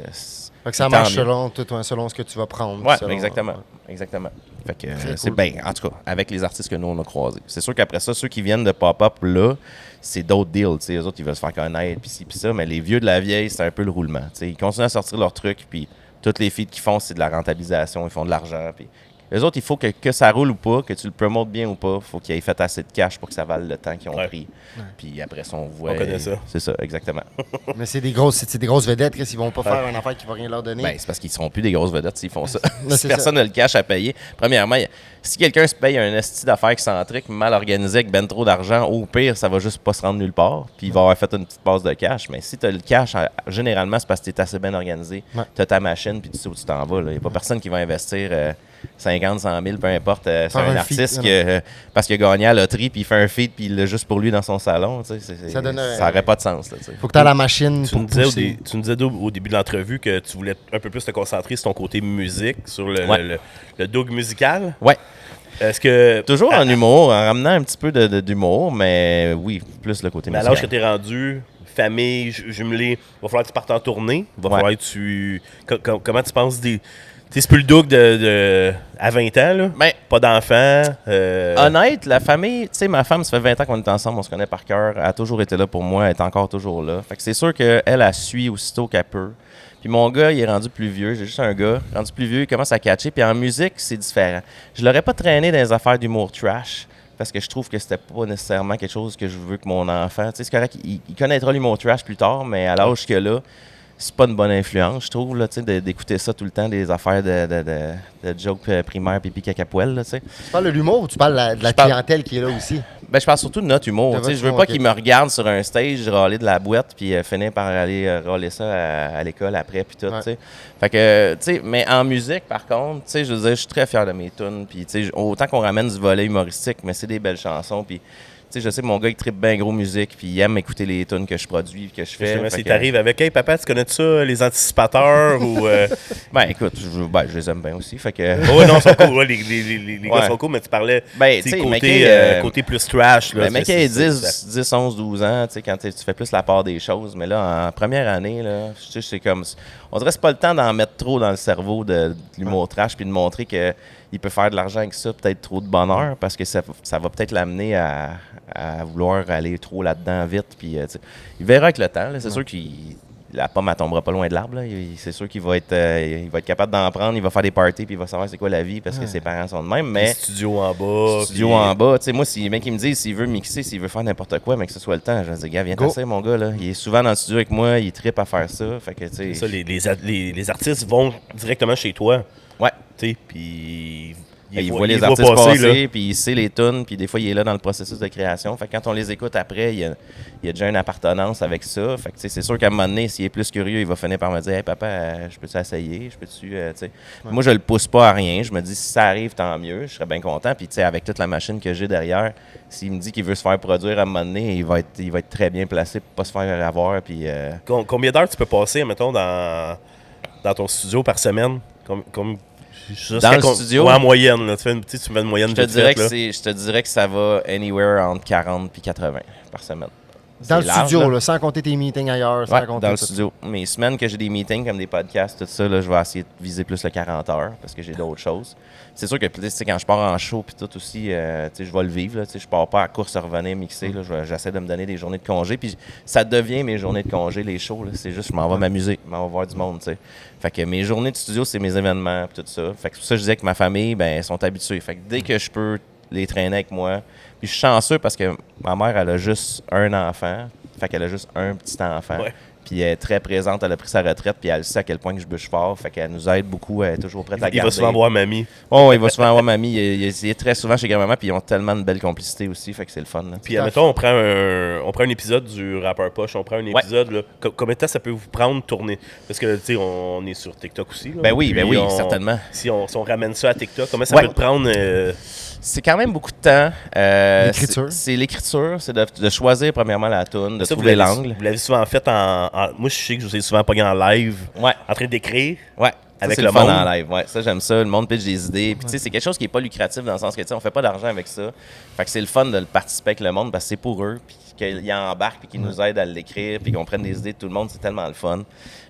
A: ça marche selon ce que tu vas prendre.
C: Oui,
A: selon,
C: exactement. Exactement. Fait que c'est bien, en tout cas, avec les artistes que nous, on a croisés. C'est sûr qu'après ça, ceux qui viennent de pop-up, là, c'est d'autres deals. T'sais. Eux autres, ils veulent se faire connaître, puis ci, puis ça. Mais les vieux de la vieille, c'est un peu le roulement. T'sais. Ils continuent à sortir leurs trucs, puis toutes les feats qu'ils font, c'est de la rentabilisation. Ils font de l'argent. Puis eux autres, il faut que ça roule ou pas, que tu le promotes bien ou pas. Il faut qu'ils aient fait assez de cash pour que ça vale le temps qu'ils ont pris. Puis après ça, on voit.
B: On connaît ça.
C: C'est ça, exactement.
A: Mais c'est des grosses vedettes, Chris. Ils vont pas faire une affaire qui va rien leur donner.
C: Ben, c'est parce qu'ils ne seront plus des grosses vedettes s'ils font ça.
A: Mais
C: Si
A: c'est
C: personne n'a le cash à payer. Premièrement, si quelqu'un se paye un esti d'affaires excentrique, mal organisé, avec ben trop d'argent, au pire, ça va juste pas se rendre nulle part. Puis il va avoir fait une petite passe de cash. Mais si tu as le cash, généralement, c'est parce que tu es assez bien organisé. Tu as ta machine, puis tu sais où tu t'en vas. Il n'y a pas personne qui va investir 50, 100 000, peu importe, sur un artiste parce qu'il a gagné à la loterie, puis il fait un feat, puis il l'a juste pour lui dans son salon. Ça n'aurait pas de sens. Il
A: faut que tu aies la machine
B: Tu
A: pour
B: nous disais
A: pousser.
B: tu nous disais au début de l'entrevue que tu voulais un peu plus te concentrer sur ton côté musique, sur le dog musical.
C: Ouais.
B: Est-ce que...
C: Toujours en humour, en ramenant un petit peu d'humour, mais oui, plus le côté
B: Mais à
C: musical.
B: l'âge que tu es rendu, famille, jumelé, il va falloir que tu partes en tournée. Il va falloir que tu... Comment tu penses des... Tu sais, c'est plus le Doug à 20 ans, là.
C: Ben,
B: Pas d'enfants.
C: honnête, la famille, tu sais, ma femme, ça fait 20 ans qu'on est ensemble, on se connaît par cœur. Elle a toujours été là pour moi, elle est encore toujours là. Fait que c'est sûr qu'elle, elle suit aussitôt qu'elle peut. Puis mon gars, il est rendu plus vieux. J'ai juste un gars, rendu plus vieux, il commence à catcher. Puis en musique, c'est différent. Je l'aurais pas traîné dans les affaires d'humour trash parce que je trouve que c'était pas nécessairement quelque chose que je veux que mon enfant... Tu sais, c'est correct, il connaîtra l'humour trash plus tard, mais à l'âge qu'il a là, c'est pas une bonne influence, je trouve, là, d'écouter ça tout le temps, des affaires de jokes primaires, pipi, cacapoel, tu sais.
A: Tu parles de l'humour ou tu parles de la clientèle qui est là aussi?
C: Ben, je parle surtout de notre humour.
A: De votre
C: Je veux
A: humour,
C: pas
A: ok.
C: qu'il me regarde sur un stage râler de la boîte puis finir par aller râler ça à l'école après puis tout,
A: Ouais.
C: tu sais. Fait que, tu sais, mais en musique, par contre, tu sais, je veux dire, je suis très fier de mes tunes. Puis, tu sais, autant qu'on ramène du volet humoristique, mais c'est des belles chansons. Puis, tu sais, je sais que mon gars, il trippe bien gros musique puis il aime écouter les tunes que je produis que je fais.
B: Justement,
C: Fait
B: si
C: que-
B: t'arrives avec « Hey, papa, tu connais ça, les anticipateurs? » ou...
C: Ben, écoute, je les aime bien aussi. Fait que...
B: Oui, non, ils sont cool. Ouais, les gars
C: Ouais.
B: sont cool, mais tu parlais
C: Ben,
B: tu sais,
C: tu sais,
B: côté,
C: Mackay,
B: côté plus trash. Là,
C: Ben, mec, il
B: c'est-
C: a
B: c'est-
C: 10, 11, 12 ans, tu sais, quand tu fais plus la part des choses. Mais là, en première année, là, tu sais, c'est comme... On dirait que c'est pas le temps d'en mettre trop dans le cerveau de l'humour trash puis de montrer qu'il peut faire de l'argent avec ça, peut-être trop de bonheur, parce que ça va peut-être l'amener à vouloir aller trop là-dedans vite. Puis, tu sais, il verra avec le temps. là. C'est sûr qu'il... La pomme, elle tombera pas loin de l'arbre. là. C'est sûr qu'il va être capable d'en prendre. Il va faire des parties puis il va savoir c'est quoi la vie parce que ses parents sont de même.
B: Les
C: Mais
B: studios en bas.
C: studio
B: puis-
C: en bas. Tu sais, moi, si le mec il me dit s'il veut mixer, s'il veut faire n'importe quoi, mais que ce soit le temps, je vais dire, gars, viens
A: Go.
C: t'asseoir, mon gars. Là. Il est souvent dans le studio avec moi, il trippe à faire ça. Fait que, tu sais.
B: Ça, les artistes vont directement chez toi.
C: Ouais.
B: Tu sais, puis...
C: Il
B: voient-
C: voit les
B: voient
C: artistes
B: passer,
C: passer,
B: là.
C: puis il sait les tunes, puis des fois, il est là dans le processus de création. Fait que quand on les écoute après, il y a déjà une appartenance avec ça. Fait que, tu sais, c'est sûr qu'à un moment donné, s'il est plus curieux, il va finir par me dire « Hey, papa, je peux-tu essayer? Je peux-tu... tu sais. Moi, je le pousse pas à rien. Je me dis, si ça arrive, tant mieux. Je serais bien content. Puis, tu sais, avec toute la machine que j'ai derrière, s'il me dit qu'il veut se faire produire à un moment donné, il va être très bien placé pour pas se faire avoir. Puis,
B: Combien d'heures tu peux passer, mettons, dans ton studio par semaine?
C: Dans le studio?
B: Ouais, en moyenne. Là. Tu fais une moyenne
C: je te
B: vite
C: dirais
B: faite,
C: que je te dirais que ça va anywhere entre 40 puis 80 par semaine.
A: Dans le
C: C'est large,
A: studio,
C: là.
A: là, sans compter tes meetings ailleurs, sans
C: Ouais,
A: compter
C: dans le
A: tout.
C: studio. Mes semaines que j'ai des meetings comme des podcasts, tout ça, là, je vais essayer de viser plus le 40 heures parce que j'ai d'autres choses. C'est sûr que tu sais, quand je pars en show puis tout aussi, tu sais, je vais le vivre. Là, tu sais, je pars pas à course à revenir mixer. Là, j'essaie de me donner des journées de congé. Puis ça devient mes journées de congé, les shows. Là, c'est juste je m'en vais m'amuser, je m'en vais voir du monde. Tu sais. Fait que mes journées de studio, c'est mes événements puis tout ça. Fait que c'est pour ça que je disais que ma famille, ben, sont habitués. Fait que dès que je peux les traîner avec moi, puis je suis chanceux parce que ma mère, elle a juste un enfant. Fait qu'elle a juste un petit enfant.
B: Ouais.
C: Puis elle est très présente, elle a pris sa retraite, puis elle sait à quel point que je bûche fort. Fait qu'elle nous aide beaucoup, elle est toujours prête à garder.
B: Il va souvent voir mamie.
C: Oh, il va souvent voir mamie. Il est très souvent chez grand-maman, puis ils ont tellement de belle complicité aussi, fait que c'est le fun. Là.
B: Puis admettons, on prend un épisode du Rappeur Poche, on prend un épisode, là, combien de temps ça peut vous prendre de tourner? Parce que, tu sais, on est sur TikTok aussi. Là,
C: ben oui, certainement.
B: Si on ramène ça à TikTok, comment ça peut te prendre?
C: C'est quand même beaucoup de temps.
A: L'écriture.
C: C'est l'écriture, c'est de choisir premièrement la toune, de
B: Ça,
C: trouver l'angle.
B: Vous l'avez souvent fait moi, je sais que je vous ai souvent pogné en live, en train d'écrire.
C: Ouais.
B: Avec
C: ça,
B: le
C: fun
B: monde.
C: en live. Ouais, ça, j'aime ça. Le monde pitch des idées. Puis, tu sais, c'est quelque chose qui n'est pas lucratif dans le sens que, tu sais, on fait pas d'argent avec ça. Fait que c'est le fun de le participer avec le monde parce que c'est pour eux. Puis qu'ils embarquent puis qu'ils nous aident à l'écrire puis qu'on prenne des idées de tout le monde. C'est tellement le fun.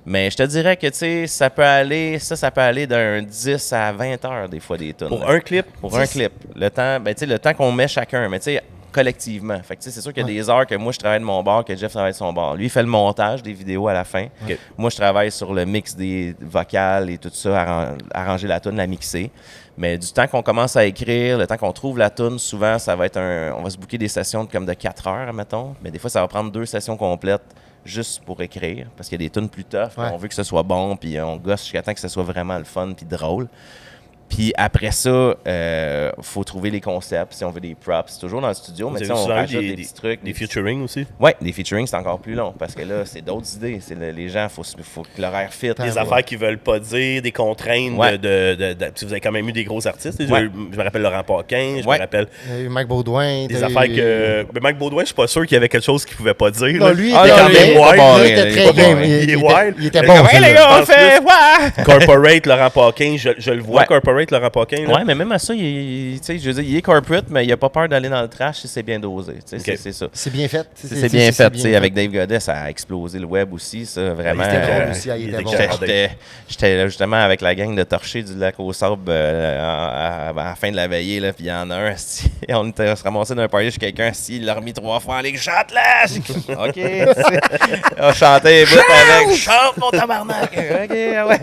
C: Mais je te dirais que, tu sais, ça peut aller d'un 10 à 20 heures des fois des tunes.
B: Pour un clip?
C: Pour un clip. Le temps, ben, tu sais, le temps qu'on met chacun. Mais, tu sais, collectivement. Fait que, c'est sûr qu'il y a des heures que moi, je travaille de mon bord, que Jeff travaille de son bord. Lui, il fait le montage des vidéos à la fin.
B: Okay.
C: Moi, je travaille sur le mix des vocales et tout ça, arranger la tune, la mixer. Mais du temps qu'on commence à écrire, le temps qu'on trouve la tune, souvent, ça va être on va se booker des sessions comme de 4 heures, mettons. Mais des fois, ça va prendre 2 sessions complètes juste pour écrire. Parce qu'il y a des tunes plus tough. On veut que ce soit bon, puis on gosse jusqu'à temps que ce soit vraiment le fun puis drôle. Puis après ça, faut trouver les concepts, si on veut des props. C'est toujours dans le studio, mais on rajoute des petits trucs.
B: Des featuring aussi?
C: Oui, des featuring, c'est encore plus long, parce que là, c'est d'autres idées. Les gens, il faut que l'horaire fit.
B: Des affaires qu'ils veulent pas dire, des contraintes si vous avez quand même eu des gros artistes. Je me rappelle Laurent Paquin, je me rappelle...
A: Mike Baudouin.
B: Des affaires que... Mais Mike Baudouin, je suis pas sûr qu'il y avait quelque chose qu'il pouvait pas dire.
A: Non, lui,
B: il
A: était très bien.
B: Il est wild.
A: Il était bon.
C: Les gars, on fait...
B: Corporate, Laurent Paquin, je le vois, Corporate, Laurent Paquin.
C: Ouais, mais même à ça, il est corporate, mais il a pas peur d'aller dans le trash si c'est bien dosé.
B: Okay.
C: C'est ça.
A: C'est bien fait.
C: C'est bien fait. Avec Dave Godet, ça a explosé le web aussi, ça, vraiment.
A: Il était bon aussi, il était bon.
C: J'étais là, justement avec la gang de torchers du lac au sable à la fin de la veillée, là, puis il y en a un, on était se ramassé d'un party chez quelqu'un, il l'a remis 3 fois en ligne, chante là! OK. On chantait avec chante mon tabarnak! OK, ouais.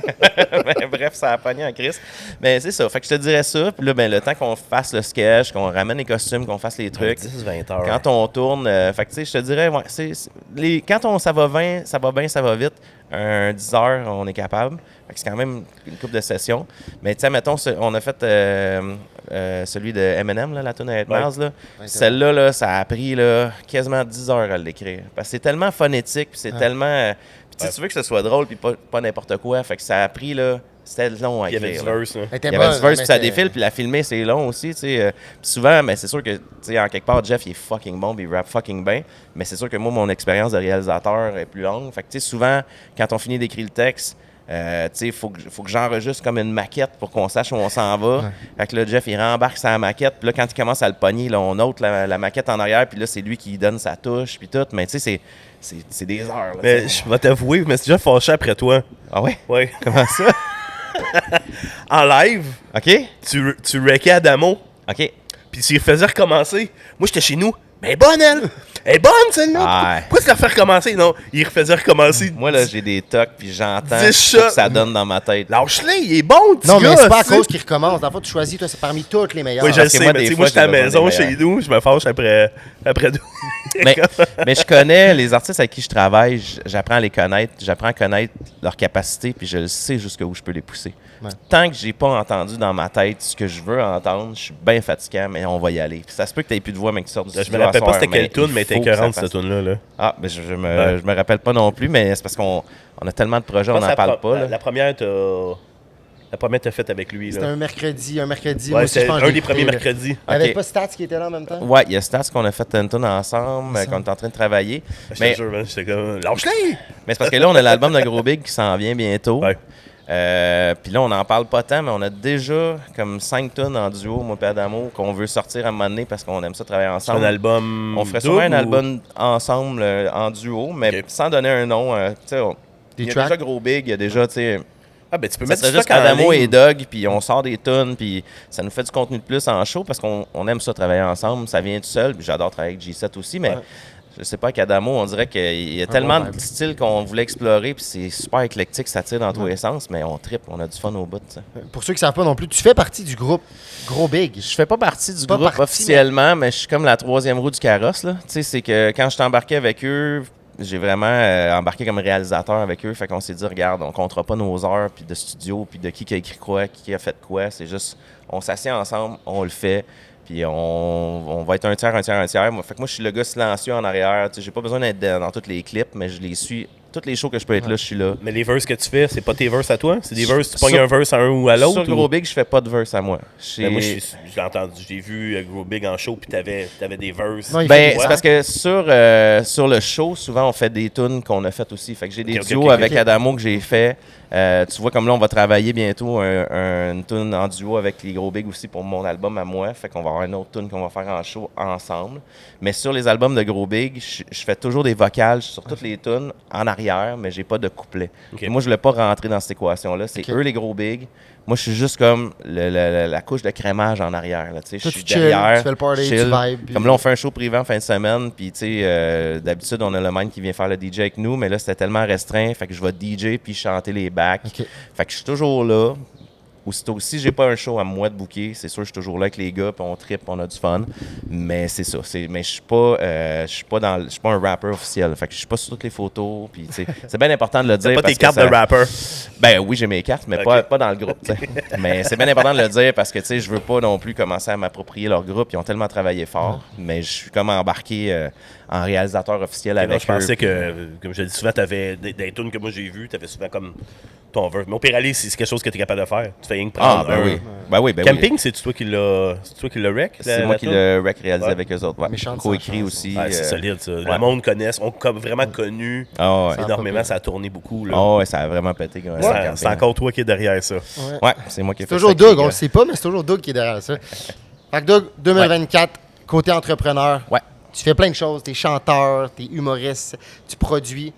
C: Bref, ça a pogné en crise. Mais c'est ça. Fait que je te dirais ça. Puis là, ben, le temps qu'on fasse le sketch, qu'on ramène les costumes, qu'on fasse les trucs.
B: 10-20 heures.
C: Quand on tourne, fait que tu sais, je te dirais, quand ça va bien, ça va vite. Un 10 heures, on est capable. Fait que c'est quand même une couple de sessions. Mais tu sais, mettons, on a fait celui de Eminem, là, la tune à 8 Miles. Là. Celle-là, là, ça a pris là, quasiment 10 heures à l'écrire. Parce que c'est tellement phonétique, puis c'est tellement... Puis tu veux que ce soit drôle, puis pas n'importe quoi. Fait que ça a pris, là... C'était long à écrire.
B: Il y avait du verse.
C: Il y avait du verse, puis ça défile, puis la filmer, c'est long aussi. Souvent, mais c'est sûr que, en quelque part, Jeff, il est fucking bon, puis il rappe fucking bien. Mais c'est sûr que moi, mon expérience de réalisateur est plus longue. Fait que, souvent, quand on finit d'écrire le texte, il faut que j'enregistre comme une maquette pour qu'on sache où on s'en va. Ouais. Fait que là, Jeff, il rembarque sa maquette. Puis là, quand il commence à le pogner, là, on ôte la maquette en arrière. Puis là, c'est lui qui donne sa touche, puis tout. Mais tu sais, c'est des heures. Là,
B: mais je vais t'avouer, mais c'est déjà fâché après toi.
C: Ah ouais?
B: Oui.
C: Comment ça?
B: En live,
C: OK.
B: Tu wreckais Adamo.
C: OK.
B: Puis tu faisais recommencer. Moi, j'étais chez nous. Mais bonne, elle! Elle est bonne, celle-là! Pourquoi tu la refais recommencer? Non, il refaisait recommencer.
C: Moi, là, j'ai des tocs, puis j'entends
B: que
C: ça donne dans ma tête.
B: Lâche-le, il est bon, tu
A: Non, mais c'est pas à cause qu'il recommence. Dans le fond, tu choisis, toi, c'est parmi toutes les meilleures.
B: Oui, je le sais, mais moi, j'étais à la maison chez nous, je me fâche après
C: mais je connais les artistes avec qui je travaille, j'apprends à les connaître, j'apprends à connaître leurs capacités, puis je sais jusqu'où je peux les pousser. Ouais. Tant que j'ai pas entendu dans ma tête ce que je veux entendre, je suis bien fatiguant, mais on va y aller. Puis ça se peut que tu aies plus de voix, mais que tu sortes du studio.
B: Je me rappelle pas c'était quelle tune, mais t'es écœurante cette tune-là. Là.
C: Ah, ben je me rappelle pas non plus, mais c'est parce qu'on a tellement de projets, on n'en parle pas. Là.
B: La première, t'as faite avec lui.
A: C'était un mercredi.
B: Ouais, c'était un des premiers mercredis.
A: Avec pas Stats qui était là en même temps?
C: Ouais, il y a Stats qu'on a fait une tune ensemble, qu'on est en train de travailler.
B: Mais je te jure, j'étais comme, lâche-les!
C: Mais c'est parce que là, on a l'album de Gros Big qui s'en vient bientôt.
B: Ouais.
C: Puis là, on n'en parle pas tant, mais on a déjà comme 5 tonnes en duo, moi et Adamo, qu'on veut sortir à un moment donné parce qu'on aime ça travailler ensemble.
B: Un album.
C: On ferait souvent un album ensemble en duo, mais sans donner un nom. Il y a déjà Gros Big, il y a déjà, tu sais.
B: Ah, ben tu peux mettre
C: juste Adamo et Doug, puis on sort des tonnes, puis ça nous fait du contenu de plus en show parce qu'on aime ça travailler ensemble. Ça vient tout seul, puis j'adore travailler avec G7 aussi, mais. Ouais. Je sais pas, avec Adamo, on dirait qu'il y a tellement de styles qu'on voulait explorer, puis c'est super éclectique, ça tire dans tous les sens, mais on trippe, on a du fun au bout. T'sais.
A: Pour ceux qui ne savent pas non plus, tu fais partie du groupe Gros Big.
C: Je fais pas partie du groupe officiellement, mais je suis comme la 3e roue du carrosse. Tu sais, c'est que quand je t'embarquais avec eux, j'ai vraiment embarqué comme réalisateur avec eux. Fait qu'on s'est dit, regarde, on comptera pas nos heures puis de studio, puis de qui a écrit quoi, qui a fait quoi. C'est juste, on s'assied ensemble, on le fait. Puis on va être un tiers. Fait que moi, je suis le gars silencieux en arrière. Tu sais, j'ai pas besoin d'être dans tous les clips, mais je les suis. Toutes les shows que je peux être là, je suis là.
B: Mais les verses que tu fais, c'est pas tes verses à toi? C'est des verses, tu pognes un verse à un ou à l'autre?
C: Sur Gros Big, je fais pas de verse à moi.
B: Ben, moi, j'ai entendu, j'ai vu Gros Big en show, puis t'avais des verses.
A: Non,
C: Ben, c'est parce que sur le show, souvent, on fait des tunes qu'on a faites aussi. Fait que j'ai des duos avec Adamo que j'ai fait. Tu vois, comme là, on va travailler bientôt une tune en duo avec les Gros Big aussi pour mon album à moi. Fait qu'on va avoir une autre tune qu'on va faire en show ensemble. Mais sur les albums de Gros Big, je fais toujours des vocales sur toutes les tunes en arrière, mais j'ai pas de couplet.
B: Okay.
C: Moi, je voulais pas rentrer dans cette équation-là. C'est eux les Gros Big. Moi, je suis juste comme la couche de crémage en arrière. Là, je suis derrière.
A: Tu fais le party,
C: chill.
A: tu vibes. Puis...
C: Comme là, on fait un show privé en fin de semaine. Puis, d'habitude, on a le man qui vient faire le DJ avec nous. Mais là, c'était tellement restreint. Fait que je vais DJ puis chanter les backs.
A: Okay.
C: Fait que je suis toujours là. Aussitôt, si j'ai pas un show à moi de booker, c'est sûr que je suis toujours là avec les gars, puis on trippe, on a du fun. Mais c'est ça. Mais je suis pas un rappeur officiel. Fait que je suis pas sur toutes les photos. Puis c'est bien important de le dire.
B: T'as pas tes cartes de rapper?
C: Ben oui, j'ai mes cartes, mais pas dans le groupe. T'sais. Mais c'est bien important de le dire parce que je veux pas non plus commencer à m'approprier leur groupe. Ils ont tellement travaillé fort, mais je suis comme embarqué en réalisateur officiel avec eux.
B: Je pensais que, comme je le dis souvent, t'avais des tunes que moi j'ai vues, t'avais souvent comme ton verse. Mais au pire, aller, c'est quelque chose que t'es capable de faire. Tu fais rien que prendre
C: oui.
B: Camping, c'est toi qui l'as rec?
C: C'est moi qui l'ai rec réalisé avec eux autres. Ouais. Co-écrit aussi.
B: C'est solide, ça. Le monde connaisse. On a vraiment connu énormément. Ça a tourné beaucoup.
C: Ouais, ça a vraiment pété.
B: C'est encore toi qui es derrière ça.
C: Ouais, c'est moi qui ai fait ça.
A: C'est toujours Doug, on le sait pas, mais c'est toujours Doug qui est derrière ça. Fait que Doug, 2024, côté entrepreneur, tu fais plein de choses. T'es chanteur, t'es humoriste, tu produis.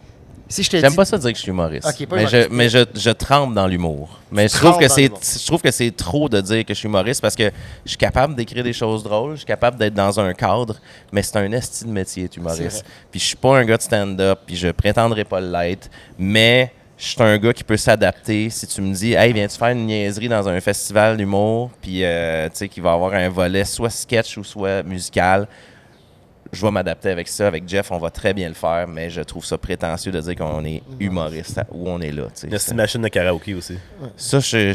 A: Si je te
C: J'aime
A: dis...
C: pas ça dire que je suis humoriste.
A: Okay,
C: mais je trempe dans l'humour. Mais je trouve que c'est trop de dire que je suis humoriste parce que je suis capable d'écrire des choses drôles, je suis capable d'être dans un cadre, mais c'est un esti de métier être humoriste. Puis je suis pas un gars de stand-up, puis je prétendrai pas l'être, mais je suis un gars qui peut s'adapter. Si tu me dis, hey, viens-tu faire une niaiserie dans un festival d'humour, puis tu sais, qu'il va avoir un volet soit sketch ou soit musical, je vais m'adapter avec ça. Avec Jeff, on va très bien le faire, mais je trouve ça prétentieux de dire qu'on est humoriste où on est là.
B: Il y a une machine de karaoké aussi.
C: Ça, je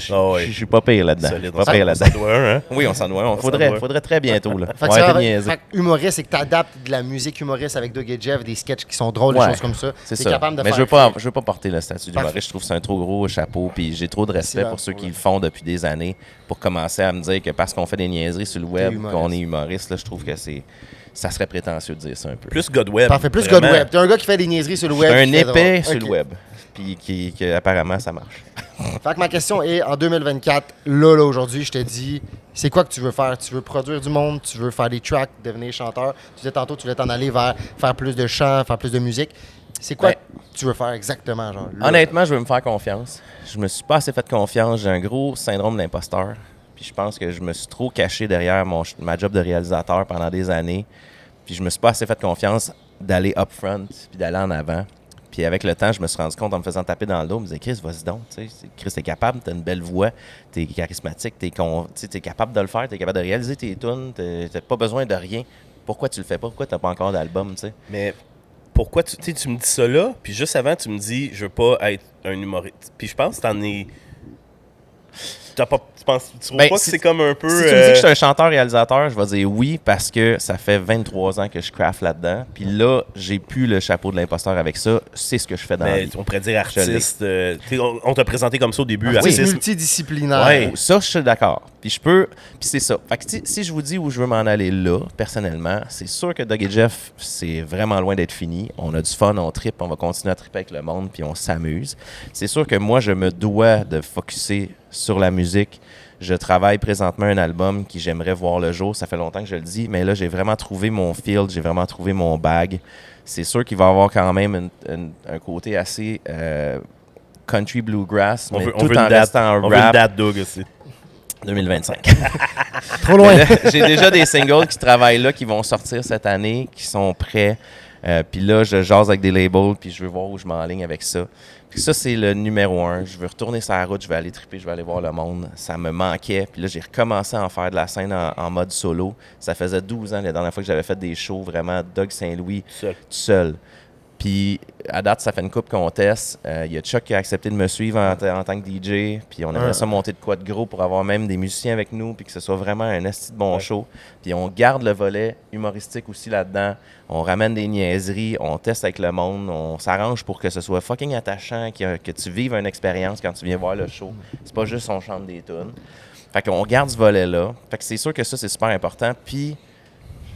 C: suis pas pire là-dedans.
B: On s'en doit un, hein?
C: Oui, on s'en doit un. Faudrait très bientôt. Là.
A: Fait que humoriste, c'est que tu adaptes de la musique humoriste avec Doug et Jeff, des sketchs qui sont drôles, des choses comme ça.
C: C'est ça.
A: Capable de
C: mais
A: faire
C: je veux pas porter le statut d'humoriste. Je trouve que c'est un trop gros chapeau, puis j'ai trop de respect pour ceux qui le font depuis des années pour commencer à me dire que parce qu'on fait des niaiseries sur le web, qu'on est humoriste, là, je trouve que ça serait prétentieux de dire ça un peu.
B: Plus God Web.
A: Parfait, plus God Web. T'es un gars qui fait des niaiseries sur le web.
C: Un épais sur le web. Puis qui apparemment, ça marche.
A: Fait que ma question est, en 2024, là, aujourd'hui, je te dis, c'est quoi que tu veux faire? Tu veux produire du monde? Tu veux faire des tracks, devenir chanteur? Tu disais tantôt, tu voulais t'en aller vers faire plus de chant, faire plus de musique. C'est quoi que tu veux faire exactement? Genre, là?
C: Honnêtement, je veux me faire confiance. Je me suis pas assez fait confiance. J'ai un gros syndrome d'imposteur. Puis je pense que je me suis trop caché derrière ma job de réalisateur pendant des années. Puis je me suis pas assez fait confiance d'aller up front puis d'aller en avant. Puis avec le temps, je me suis rendu compte en me faisant taper dans le dos, je me disais, Chris, vas-y donc. Chris, t'es capable, t'as une belle voix, t'es charismatique, t'es capable de le faire, t'es capable de réaliser tes tunes, t'as pas besoin de rien. Pourquoi tu le fais pas? Pourquoi t'as pas encore d'album, tu sais?
B: Mais pourquoi tu me dis ça là, puis juste avant, tu me dis, je veux pas être un humoriste. Puis je pense que t'en es... Tu trouves pas que c'est comme un peu...
C: Si tu me dis que je suis un chanteur-réalisateur, je vais dire oui parce que ça fait 23 ans que je craft là-dedans. Puis là, j'ai plus le chapeau de l'imposteur avec ça. C'est ce que je fais dans la vie.
B: On pourrait dire artiste. On t'a présenté comme ça au début.
A: C'est multidisciplinaire.
C: Ouais, ça, je suis d'accord. Puis c'est ça. Fait que si je vous dis où je veux m'en aller là, personnellement, c'est sûr que Doug et Jeff, c'est vraiment loin d'être fini. On a du fun, on trippe, on va continuer à tripper avec le monde, puis on s'amuse. C'est sûr que moi, je me dois de focusser sur la musique. Je travaille présentement un album qui j'aimerais voir le jour. Ça fait longtemps que je le dis, mais là, j'ai vraiment trouvé mon field, j'ai vraiment trouvé mon bag. C'est sûr qu'il va y avoir quand même un côté assez country bluegrass, mais tout en restant en rap.
B: On veut une date, Doug, aussi.
C: 2025.
A: Trop loin.
C: J'ai déjà des singles qui travaillent là, qui vont sortir cette année, qui sont prêts. Puis là, je jase avec des labels, puis je veux voir où je m'enligne avec ça. Puis ça, c'est le numéro 1. Je veux retourner sur la route, je vais aller triper, je vais aller voir le monde. Ça me manquait. Puis là, j'ai recommencé à en faire de la scène en mode solo. Ça faisait 12 ans la dernière fois que j'avais fait des shows, vraiment, Doug Saint-Louis, tout seul. Puis, à date, ça fait une couple qu'on teste. Il y a Chuck qui a accepté de me suivre en tant que DJ. Puis, on aimerait ça monter de quoi de gros pour avoir même des musiciens avec nous. Puis que ce soit vraiment un esti de bon show. Puis, on garde le volet humoristique aussi là-dedans. On ramène des niaiseries. On teste avec le monde. On s'arrange pour que ce soit fucking attachant. Que tu vives une expérience quand tu viens voir le show. C'est pas juste on chante des tunes. Fait qu'on garde ce volet-là. Fait que c'est sûr que ça, c'est super important. Puis,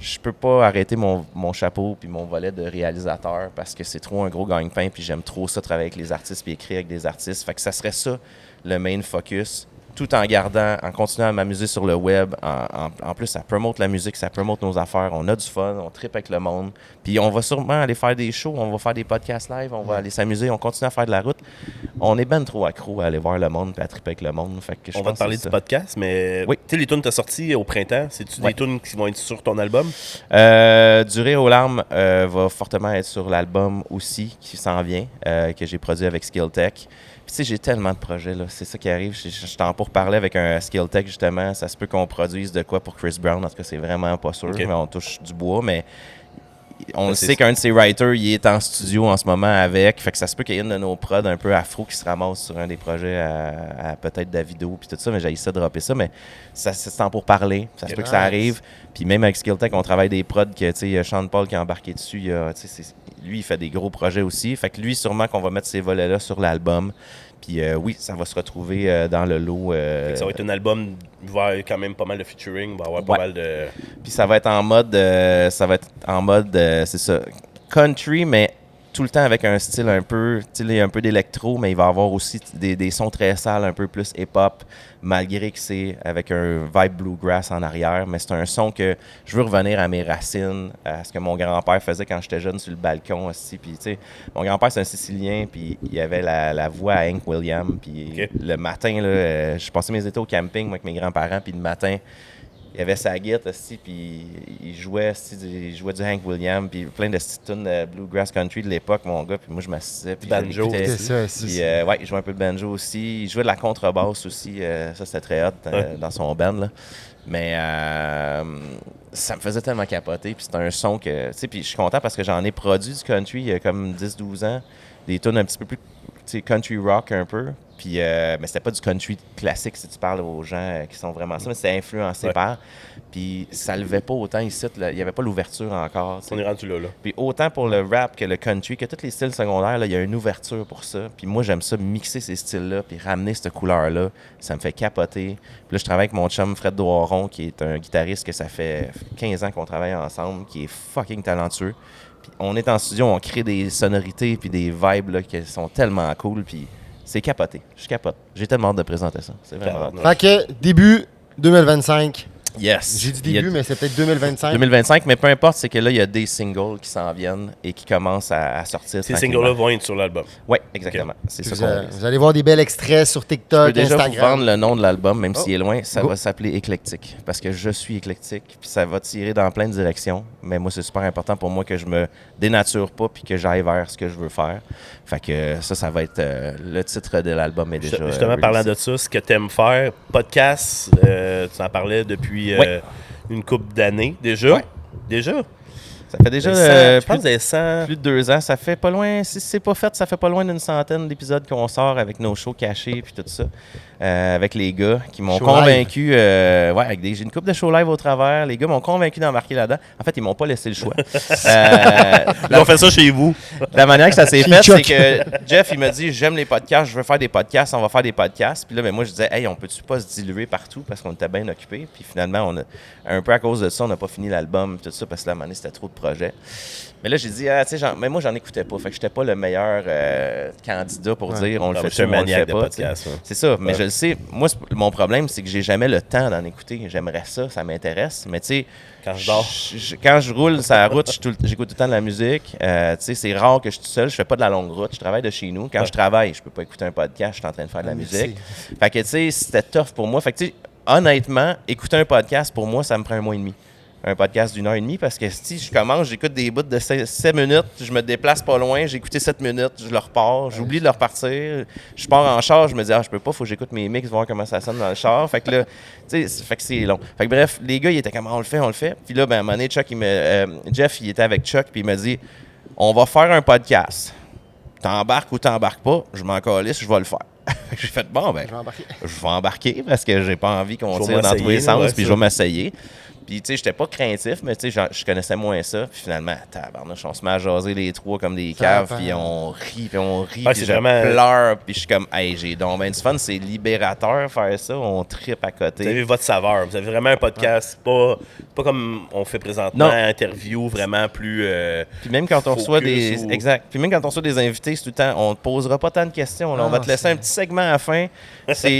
C: je peux pas arrêter mon chapeau puis mon volet de réalisateur parce que c'est trop un gros gagne-pain puis j'aime trop ça travailler avec les artistes puis écrire avec des artistes. Fait que ça serait ça le main focus, tout en continuant à m'amuser sur le web. En plus, ça promote la musique, ça promote nos affaires. On a du fun, on trippe avec le monde. Puis on va sûrement aller faire des shows, on va faire des podcasts live, on va aller s'amuser, on continue à faire de la route. On est ben trop accro à aller voir le monde et à tripper avec le monde. Fait que
B: on va te parler du podcast, mais
C: oui.
B: Tu sais, les tunes que tu as sorties au printemps, c'est-tu des tunes qui vont être sur ton album?
C: Du rire aux larmes va fortement être sur l'album aussi, qui s'en vient, que j'ai produit avec Skilltech. Puis, tu sais, j'ai tellement de projets, là. C'est ça qui arrive. Je t'en pour parler avec un Skilltech, justement. Ça se peut qu'on produise de quoi pour Chris Brown. En tout cas, c'est vraiment pas sûr.
B: Okay.
C: Mais on touche du bois, mais on sait qu'un de ses writers, il est en studio en ce moment avec. Fait que ça se peut qu'il y ait une de nos prods un peu afro qui se ramasse sur un des projets à peut-être Davido puis tout ça. Mais j'ai essayé de dropper ça. Mais ça, c'est temps pour parler. Ça se peut que ça arrive. Puis même avec Skilltech, on travaille des prods que, tu sais, il y a Sean Paul qui est embarqué dessus. Lui, il fait des gros projets aussi. Fait que lui, sûrement qu'on va mettre ces volets-là sur l'album. Puis oui, ça va se retrouver dans le lot.
B: Ça va être un album, il va y avoir quand même pas mal de featuring, il va y avoir pas mal de...
C: Puis ça va être en mode, c'est ça, country, mais tout le temps avec un style un peu d'électro, mais il va y avoir aussi des sons très sales, un peu plus hip-hop, malgré que c'est avec un vibe bluegrass en arrière. Mais c'est un son que je veux revenir à mes racines, à ce que mon grand-père faisait quand j'étais jeune sur le balcon aussi. Puis, tu sais, mon grand-père, c'est un Sicilien, puis il avait la voix à Hank Williams. Puis le matin, là, je passais mes étés au camping moi, avec mes grands-parents, puis le matin, il y avait sa guitare aussi, puis il jouait du Hank Williams, puis plein de tunes bluegrass country de l'époque, mon gars. Puis moi, je m'assisais. Puis
B: banjo,
C: c'est
A: ça.
C: Puis ouais, il jouait un peu de banjo aussi. Il jouait de la contrebasse aussi. Ça, c'était très hot dans son band, là. Mais ça me faisait tellement capoter. Puis c'était un son que... Tu sais, puis je suis content parce que j'en ai produit du country il y a comme 10-12 ans. Des tunes un petit peu plus, tu sais, country rock un peu. Puis, mais c'était pas du country classique si tu parles aux gens qui sont vraiment ça, mais c'était influencé par. Puis ça levait pas autant ici, il y avait pas l'ouverture encore.
B: On est rendu là.
C: Puis autant pour le rap que le country, que tous les styles secondaires, là, il y a une ouverture pour ça. Puis moi, j'aime ça, mixer ces styles-là, puis ramener cette couleur-là. Ça me fait capoter. Puis là, je travaille avec mon chum Fred Doiron, qui est un guitariste que ça fait 15 ans qu'on travaille ensemble, qui est fucking talentueux. Puis on est en studio, on crée des sonorités puis des vibes là, qui sont tellement cool. Puis c'est capoté. Je capote. J'ai tellement hâte de présenter ça. C'est vraiment hâte.
A: Fait que début 2025.
C: Yes.
A: J'ai dit début, mais c'est peut-être 2025.
C: 2025, mais peu importe, c'est que là, il y a des singles qui s'en viennent et qui commencent à sortir.
B: Ces singles-là vont être sur l'album.
C: Oui, exactement. Okay. C'est ça
A: vous allez voir des bels extraits sur TikTok,
C: je peux déjà
A: Instagram.
C: vous vendre le nom de l'album, même s'il est loin. Ça va s'appeler Éclectique, parce que je suis éclectique, puis ça va tirer dans plein de directions. Mais moi, c'est super important pour moi que je me dénature pas puis que j'aille vers ce que je veux faire. Fait que ça va être le titre de l'album est déjà
B: justement, parlant de ça, ce que tu aimes faire, podcast, tu en parlais depuis une couple d'années déjà.
C: Ouais.
B: Déjà?
C: Ça fait déjà
B: je pense que 100...
C: plus de 2 ans. Ça fait pas loin, si c'est pas fait, ça fait pas loin d'une centaine d'épisodes qu'on sort avec nos shows cachés puis tout ça. Avec les gars qui m'ont convaincu. J'ai une couple de shows live au travers. Les gars m'ont convaincu d'embarquer là-dedans. En fait, ils m'ont pas laissé le choix.
B: Ils ont fait ça chez vous.
C: La manière que ça s'est fait, c'est que Jeff, il m'a dit j'aime les podcasts, je veux faire des podcasts, on va faire des podcasts. Puis là, moi, je disais hey, on peut-tu pas se diluer partout parce qu'on était bien occupés. Puis finalement, un peu à cause de ça, on n'a pas fini l'album tout ça parce que là, à un moment donné, c'était trop de projets. Mais là, j'ai dit, mais moi, j'en écoutais pas. Fait que j'étais pas le meilleur candidat pour dire on le fait ou on le fait pas.
B: Podcast,
C: c'est ça. Mais je le sais. Moi, mon problème, c'est que j'ai jamais le temps d'en écouter. J'aimerais ça m'intéresse. Mais tu sais,
B: quand je dors,
C: quand je roule sur la route, j'écoute tout le temps de la musique. Tu sais, c'est rare que je suis tout seul. Je fais pas de la longue route. Je travaille de chez nous. Quand je travaille, je peux pas écouter un podcast. Je suis en train de faire de la musique. Fait que tu sais, c'était tough pour moi. Fait que tu sais, honnêtement, écouter un podcast, pour moi, ça me prend 1 mois et demi. Un podcast d'1h30 parce que si je commence, j'écoute des bouts de 7 minutes, je me déplace pas loin, j'ai écouté 7 minutes, je le repars, j'oublie de le repartir, je pars en char, je me dis je peux pas, faut que j'écoute mes mix, voir comment ça sonne dans le char. Fait que là, tu sais, fait que c'est long. Fait que bref, les gars, ils étaient comme on le fait. Puis là, ben à un moment donné, Jeff, il était avec Chuck, puis il m'a dit on va faire un podcast. T'embarques ou t'embarques pas, je m'en calisse, je vais le faire. J'ai fait, bon, ben, je vais embarquer parce que j'ai pas envie qu'on tire dans tous les sens, puis je vais m'essayer. Puis, tu sais, j'étais pas craintif, mais tu sais, je connaissais moins ça. Puis finalement, tabarnouche, on se met à jaser les trois comme des caves, puis on rit, puis je pleure, puis je suis comme, hey, j'ai donc ben du fun, c'est libérateur faire ça, on trippe à côté.
B: Vous avez votre saveur, vous avez vraiment un podcast, pas comme on fait présentement, interview vraiment plus.
C: Puis même quand on reçoit des. Exact. Puis même quand on reçoit des invités, c'est tout le temps, on te posera pas tant de questions. Là. On va te laisser un petit segment à la fin.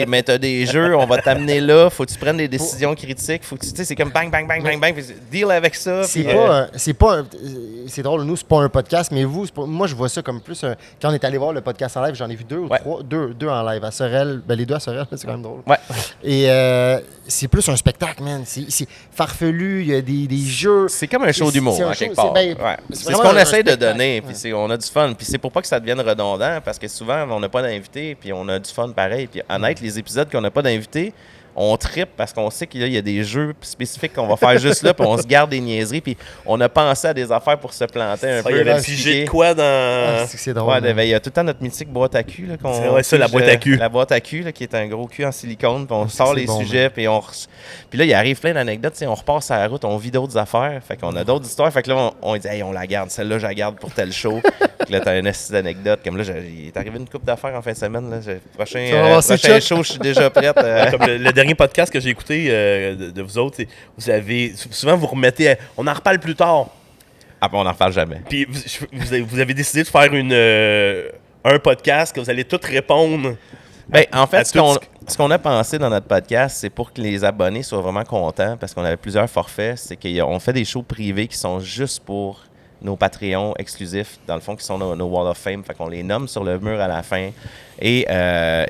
C: Mais t'as des jeux, on va t'amener là, faut que tu prennes des décisions critiques, faut que tu sais, c'est comme bang, bang, bang, bang, bang, puis deal avec ça.
A: C'est c'est drôle, nous, c'est pas un podcast, mais vous, moi, je vois ça comme plus quand on est allé voir le podcast en live, j'en ai vu deux en live, à Sorel, les deux à Sorel, c'est quand même drôle.
C: Ouais.
A: Et c'est plus un spectacle, man. C'est farfelu, il y a des jeux.
C: C'est comme un show d'humour, en quelque part. C'est ce qu'on essaie de donner, puis on a du fun. Puis c'est pour pas que ça devienne redondant, parce que souvent, on n'a pas d'invités, puis on a du fun pareil. Puis honnête, les épisodes qu'on n'a pas d'invités, on trippe parce qu'on sait qu'il y a des jeux spécifiques qu'on va faire juste là, puis on se garde des niaiseries, puis on a pensé à des affaires pour se planter un peu.
B: Il y avait pigé de quoi dans...
A: c'est drôle.
C: Il y a tout le temps notre mythique boîte à cul. Là,
B: la boîte à cul.
C: La boîte à cul, là, qui est un gros cul en silicone, puis on sort les sujets, puis puis là, il arrive plein d'anecdotes, on repart sur la route, on vit d'autres affaires, fait qu'on a d'autres histoires, fait que là, on dit, hey, on la garde, celle-là, je la garde pour tel show. Puis là, t'as une astuce d'anecdote, comme là, il est arrivé une couple d'affaires en fin de semaine, là. Prochain show, je suis déjà prête.
B: Comme le dernier podcast que j'ai écouté de vous autres, vous avez souvent vous remettez on en reparle plus tard.
C: Ah, on n'en reparle jamais.
B: Puis vous avez décidé de faire un podcast que vous allez tous répondre.
C: Ben, en fait, ce qu'on a pensé dans notre podcast, c'est pour que les abonnés soient vraiment contents, parce qu'on avait plusieurs forfaits, c'est qu'on fait des shows privés qui sont juste pour nos Patreons exclusifs, dans le fond, qui sont nos Wall of Fame. Fait qu'on les nomme sur le mur à la fin. Et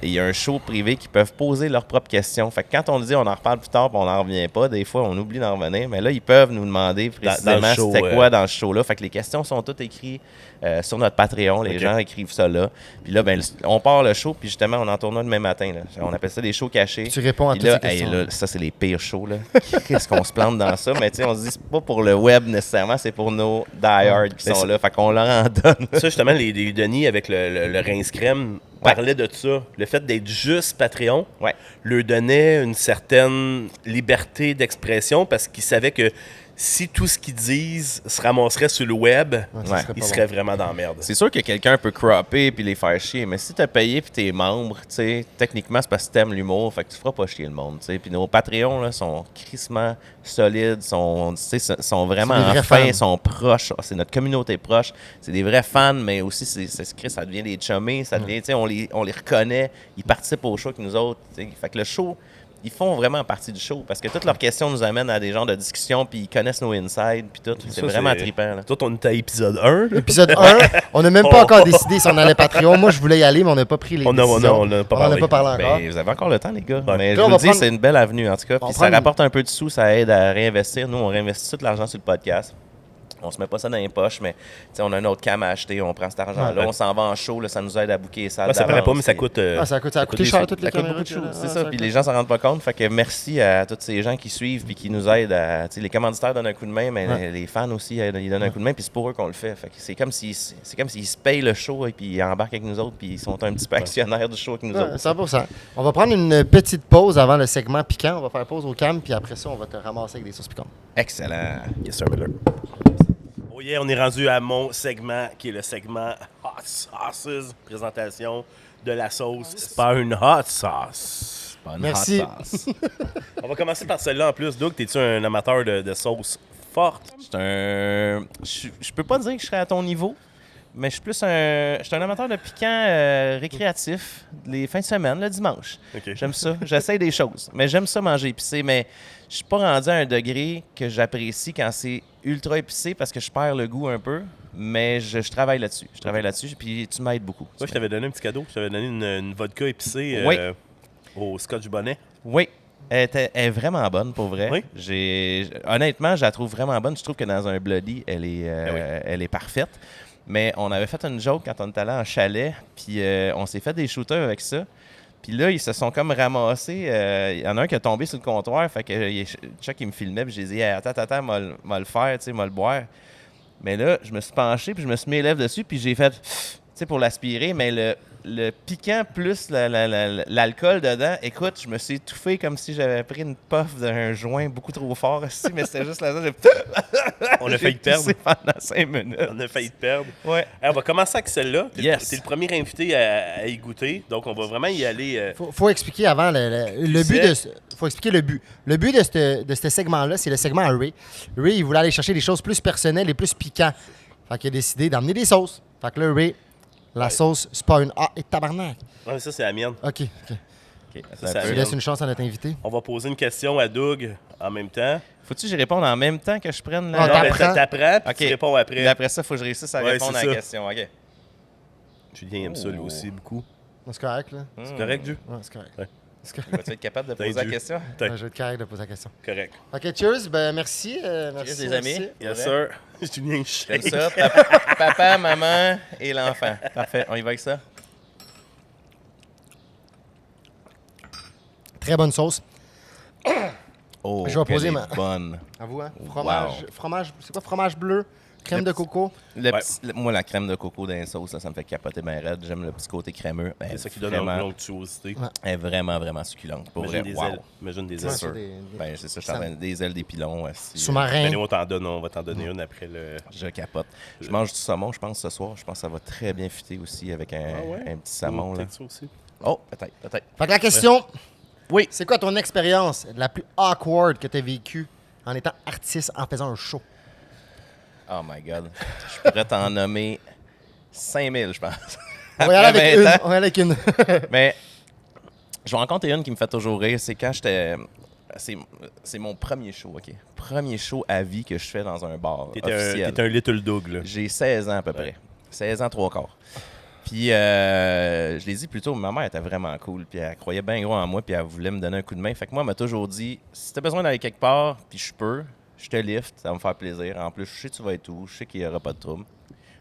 C: il y a un show privé qui peuvent poser leurs propres questions. Fait que quand on dit on en reparle plus tard et on n'en revient pas, des fois, on oublie d'en revenir. Mais là, ils peuvent nous demander précisément c'était quoi dans ce show-là. Fait que les questions sont toutes écrites sur notre Patreon. Les gens écrivent ça là. Puis là, ben, on part le show, puis justement, on en tourne un demain matin. Là. On appelle ça des shows cachés.
A: Tu réponds à toutes ces questions.
C: Là, ça, c'est les pires shows. Qu'est-ce qu'on se plante dans ça? Mais tu sais, on se dit, c'est pas pour le web nécessairement, c'est pour nos die-hard qui sont là. Fait qu'on leur en donne.
B: Ça, justement, les Denis avec le rince crème parlaient de ça. Le fait d'être juste Patreon leur donnait une certaine liberté d'expression parce qu'ils savaient que si tout ce qu'ils disent se ramasserait sur le web, ils seraient vraiment dans la merde.
C: C'est sûr que quelqu'un peut cropper puis les faire chier, mais si t'as payé puis t'es membre, tu sais, techniquement, c'est parce que t'aimes l'humour, fait que tu feras pas chier le monde, tu sais. Puis nos Patreons, là, sont crissement solides, sont vraiment fins, sont proches. C'est notre communauté proche. C'est des vrais fans, mais aussi, ça devient des chummés, ça devient, tu sais, on les reconnaît, ils participent au show avec nous autres, tu sais. Fait que le show, ils font vraiment partie du show parce que toutes leurs questions nous amènent à des genres de discussions puis ils connaissent nos insides puis tout. C'est vraiment trippant. Là.
B: Toi, on était à épisode 1.
A: Épisode 1, on n'a même pas encore décidé si on allait Patreon. Moi, je voulais y aller, mais on n'a pas pris les décisions.
B: On n'a pas parlé
A: encore.
C: Ben, vous avez encore le temps, les gars. Mais je vous le dis, c'est une belle avenue en tout cas. Puis ça rapporte un peu de sous, ça aide à réinvestir. Nous, on réinvestit tout l'argent sur le podcast. On se met pas ça dans les poches, mais on a un autre cam à acheter, on prend cet argent-là, on s'en va en show, là, ça nous aide à booker les salles.
B: Ça paraît pas, mais ça coûte.
A: Ça a coûté cher toutes les caméras.
C: C'est ça, puis les gens s'en rendent pas compte. Fait que merci à tous ces gens qui suivent puis qui nous aident. Les commanditaires donnent un coup de main, mais les fans aussi, ils donnent un coup de main, puis c'est pour eux qu'on le fait. Fait que c'est comme s'ils se payent le show et puis ils embarquent avec nous autres, puis ils sont un petit peu actionnaires du show avec nous autres.
A: 100%. On va prendre une petite pause avant le segment piquant. On va faire pause au cam, puis après ça, on va te ramasser avec des sauces piquantes.
C: Excellent.
B: Yes, sir, Miller. Oh yeah, on est rendu à mon segment qui est le segment Hot Sauces, présentation de la sauce. C'est pas une hot sauce.
C: Pas une
A: Merci.
C: hot sauce.
B: On va commencer par celle-là en plus. Doug, t'es-tu un amateur de sauce forte?
C: Je peux pas dire que je serais à ton niveau, mais je suis un amateur de piquant récréatif les fins de semaine, le dimanche.
B: Okay.
C: J'aime ça. J'essaie des choses, mais j'aime ça manger épicé, mais je suis pas rendu à un degré que j'apprécie quand c'est ultra épicé parce que je perds le goût un peu, mais je travaille là-dessus. Je travaille là-dessus, puis tu m'aides beaucoup.
B: Moi, je t'avais donné un petit cadeau. Je t'avais donné une vodka épicée au Scotch Bonnet.
C: Oui. Elle est vraiment bonne, pour vrai.
B: Oui?
C: Honnêtement, je la trouve vraiment bonne. Je trouve que dans un Bloody, elle est parfaite. Mais on avait fait une joke quand on était allé en chalet, puis on s'est fait des shooters avec ça. Puis là, ils se sont comme ramassés. Il y en a un qui a tombé sur le comptoir. Fait que Chuck, il me filmait. Puis j'ai dit, hey, attends, m'a le faire, tu sais, m'a le boire. Mais là, je me suis penché, puis je me suis mis les lèvres dessus, puis j'ai fait, tu sais, pour l'aspirer, mais le piquant plus l'alcool dedans, écoute, je me suis étouffé comme si j'avais pris une puff d'un joint beaucoup trop fort aussi, mais c'était juste là.
B: On a failli te perdre.
C: Pendant 5 minutes.
B: On a failli te perdre.
C: Ouais.
B: On va commencer avec celle-là.
C: Yes.
B: T'es le premier invité à y goûter, donc on va vraiment y aller.
A: Faut expliquer avant le but de faut expliquer le but. Le but de ce segment-là, c'est le segment à Ray. Ray, il voulait aller chercher des choses plus personnelles et plus piquantes. Fait qu'il a décidé d'emmener des sauces. Fait que là, Ray, la sauce, c'est pas une... Ah, et tabarnak!
B: Ouais, ça, c'est la mienne.
A: OK.
C: OK.
B: Ça
A: Tu
B: vient.
A: laisses une chance à notre invité.
B: On va poser une question à Doug en même temps.
C: Faut-tu que je réponde en même temps que je prenne
A: Ah,
C: la...
B: Non, mais
A: t'apprends.
B: t'apprends, puis
C: OK.
B: tu réponds après.
C: Puis après ça, il faut que je réussisse à
B: Ouais,
C: répondre
B: c'est
C: à la
B: ça.
C: question. OK.
B: Julien aime ça, lui aussi, beaucoup.
A: C'est correct, là?
B: C'est correct, Dieu?
A: Ouais, c'est correct.
B: Ouais.
A: C'est correct.
C: Vas-tu être capable de poser la
B: Dieu.
C: question?
B: T'as-
A: Ouais, je vais être correct de poser la question.
B: Correct.
A: OK, cheers. Ben, merci. Merci,
C: les amis.
A: merci.
B: Yes,
C: Ouais.
B: sir. Julien
C: Comme
B: shake.
C: ça, papa, maman et l'enfant. Parfait. On y va avec ça?
A: Très bonne sauce.
C: Oh,
A: Je vais poser
C: qu'elle
A: ma-
C: est bonne.
A: À vous, hein?
C: Wow.
A: Fromage, c'est quoi? Fromage bleu, crème de coco.
B: Ouais.
C: Moi, la crème de coco dans les sauces, là, ça me fait capoter bien raide. J'aime le petit côté crémeux.
B: C'est ça qui donne
C: vraiment,
B: une l'onctuosité.
A: Ouais.
C: Elle est vraiment, vraiment succulente. Pour
B: Imagine
C: vrai,
B: des
C: wow.
B: ailes. Imagine des
A: Ouais,
B: ailes.
A: c'est
C: sûr.
A: des-
C: C'est ça, je suis en train de- des ailes, des pilons. Aussi,
A: Sous-marin.
B: Ben, on va t'en donner une après le.
C: Je capote. Je mange du saumon, je pense, ce soir. Je pense que ça va très bien fitter aussi avec un petit saumon. Là.
B: Peut-être ça aussi.
C: Oh, peut-être.
A: Fait que la question,
C: Oui.
A: c'est quoi ton expérience la plus awkward que tu as vécue en étant artiste en faisant un show?
C: Oh my God. Je pourrais t'en nommer 5000, je pense.
A: On va y aller
C: Après
A: avec
C: 20
A: une.
C: ans.
A: On va y aller avec une.
C: Mais je vais en compter une qui me fait toujours rire. C'est quand j'étais... C'est mon premier show, OK? Premier show à vie que je fais dans un bar officiel.
B: T'es un Little Doug, là.
C: J'ai 16 ans à peu près. 16 ans, 3/4. Puis, je l'ai dit plus tôt, ma mère était vraiment cool. Puis, elle croyait bien gros en moi. Puis, elle voulait me donner un coup de main. Fait que moi, elle m'a toujours dit, si t'as besoin d'aller quelque part, puis je peux, je te lift, ça va me faire plaisir. En plus, je sais que tu vas être où, je sais qu'il n'y aura pas de trouble.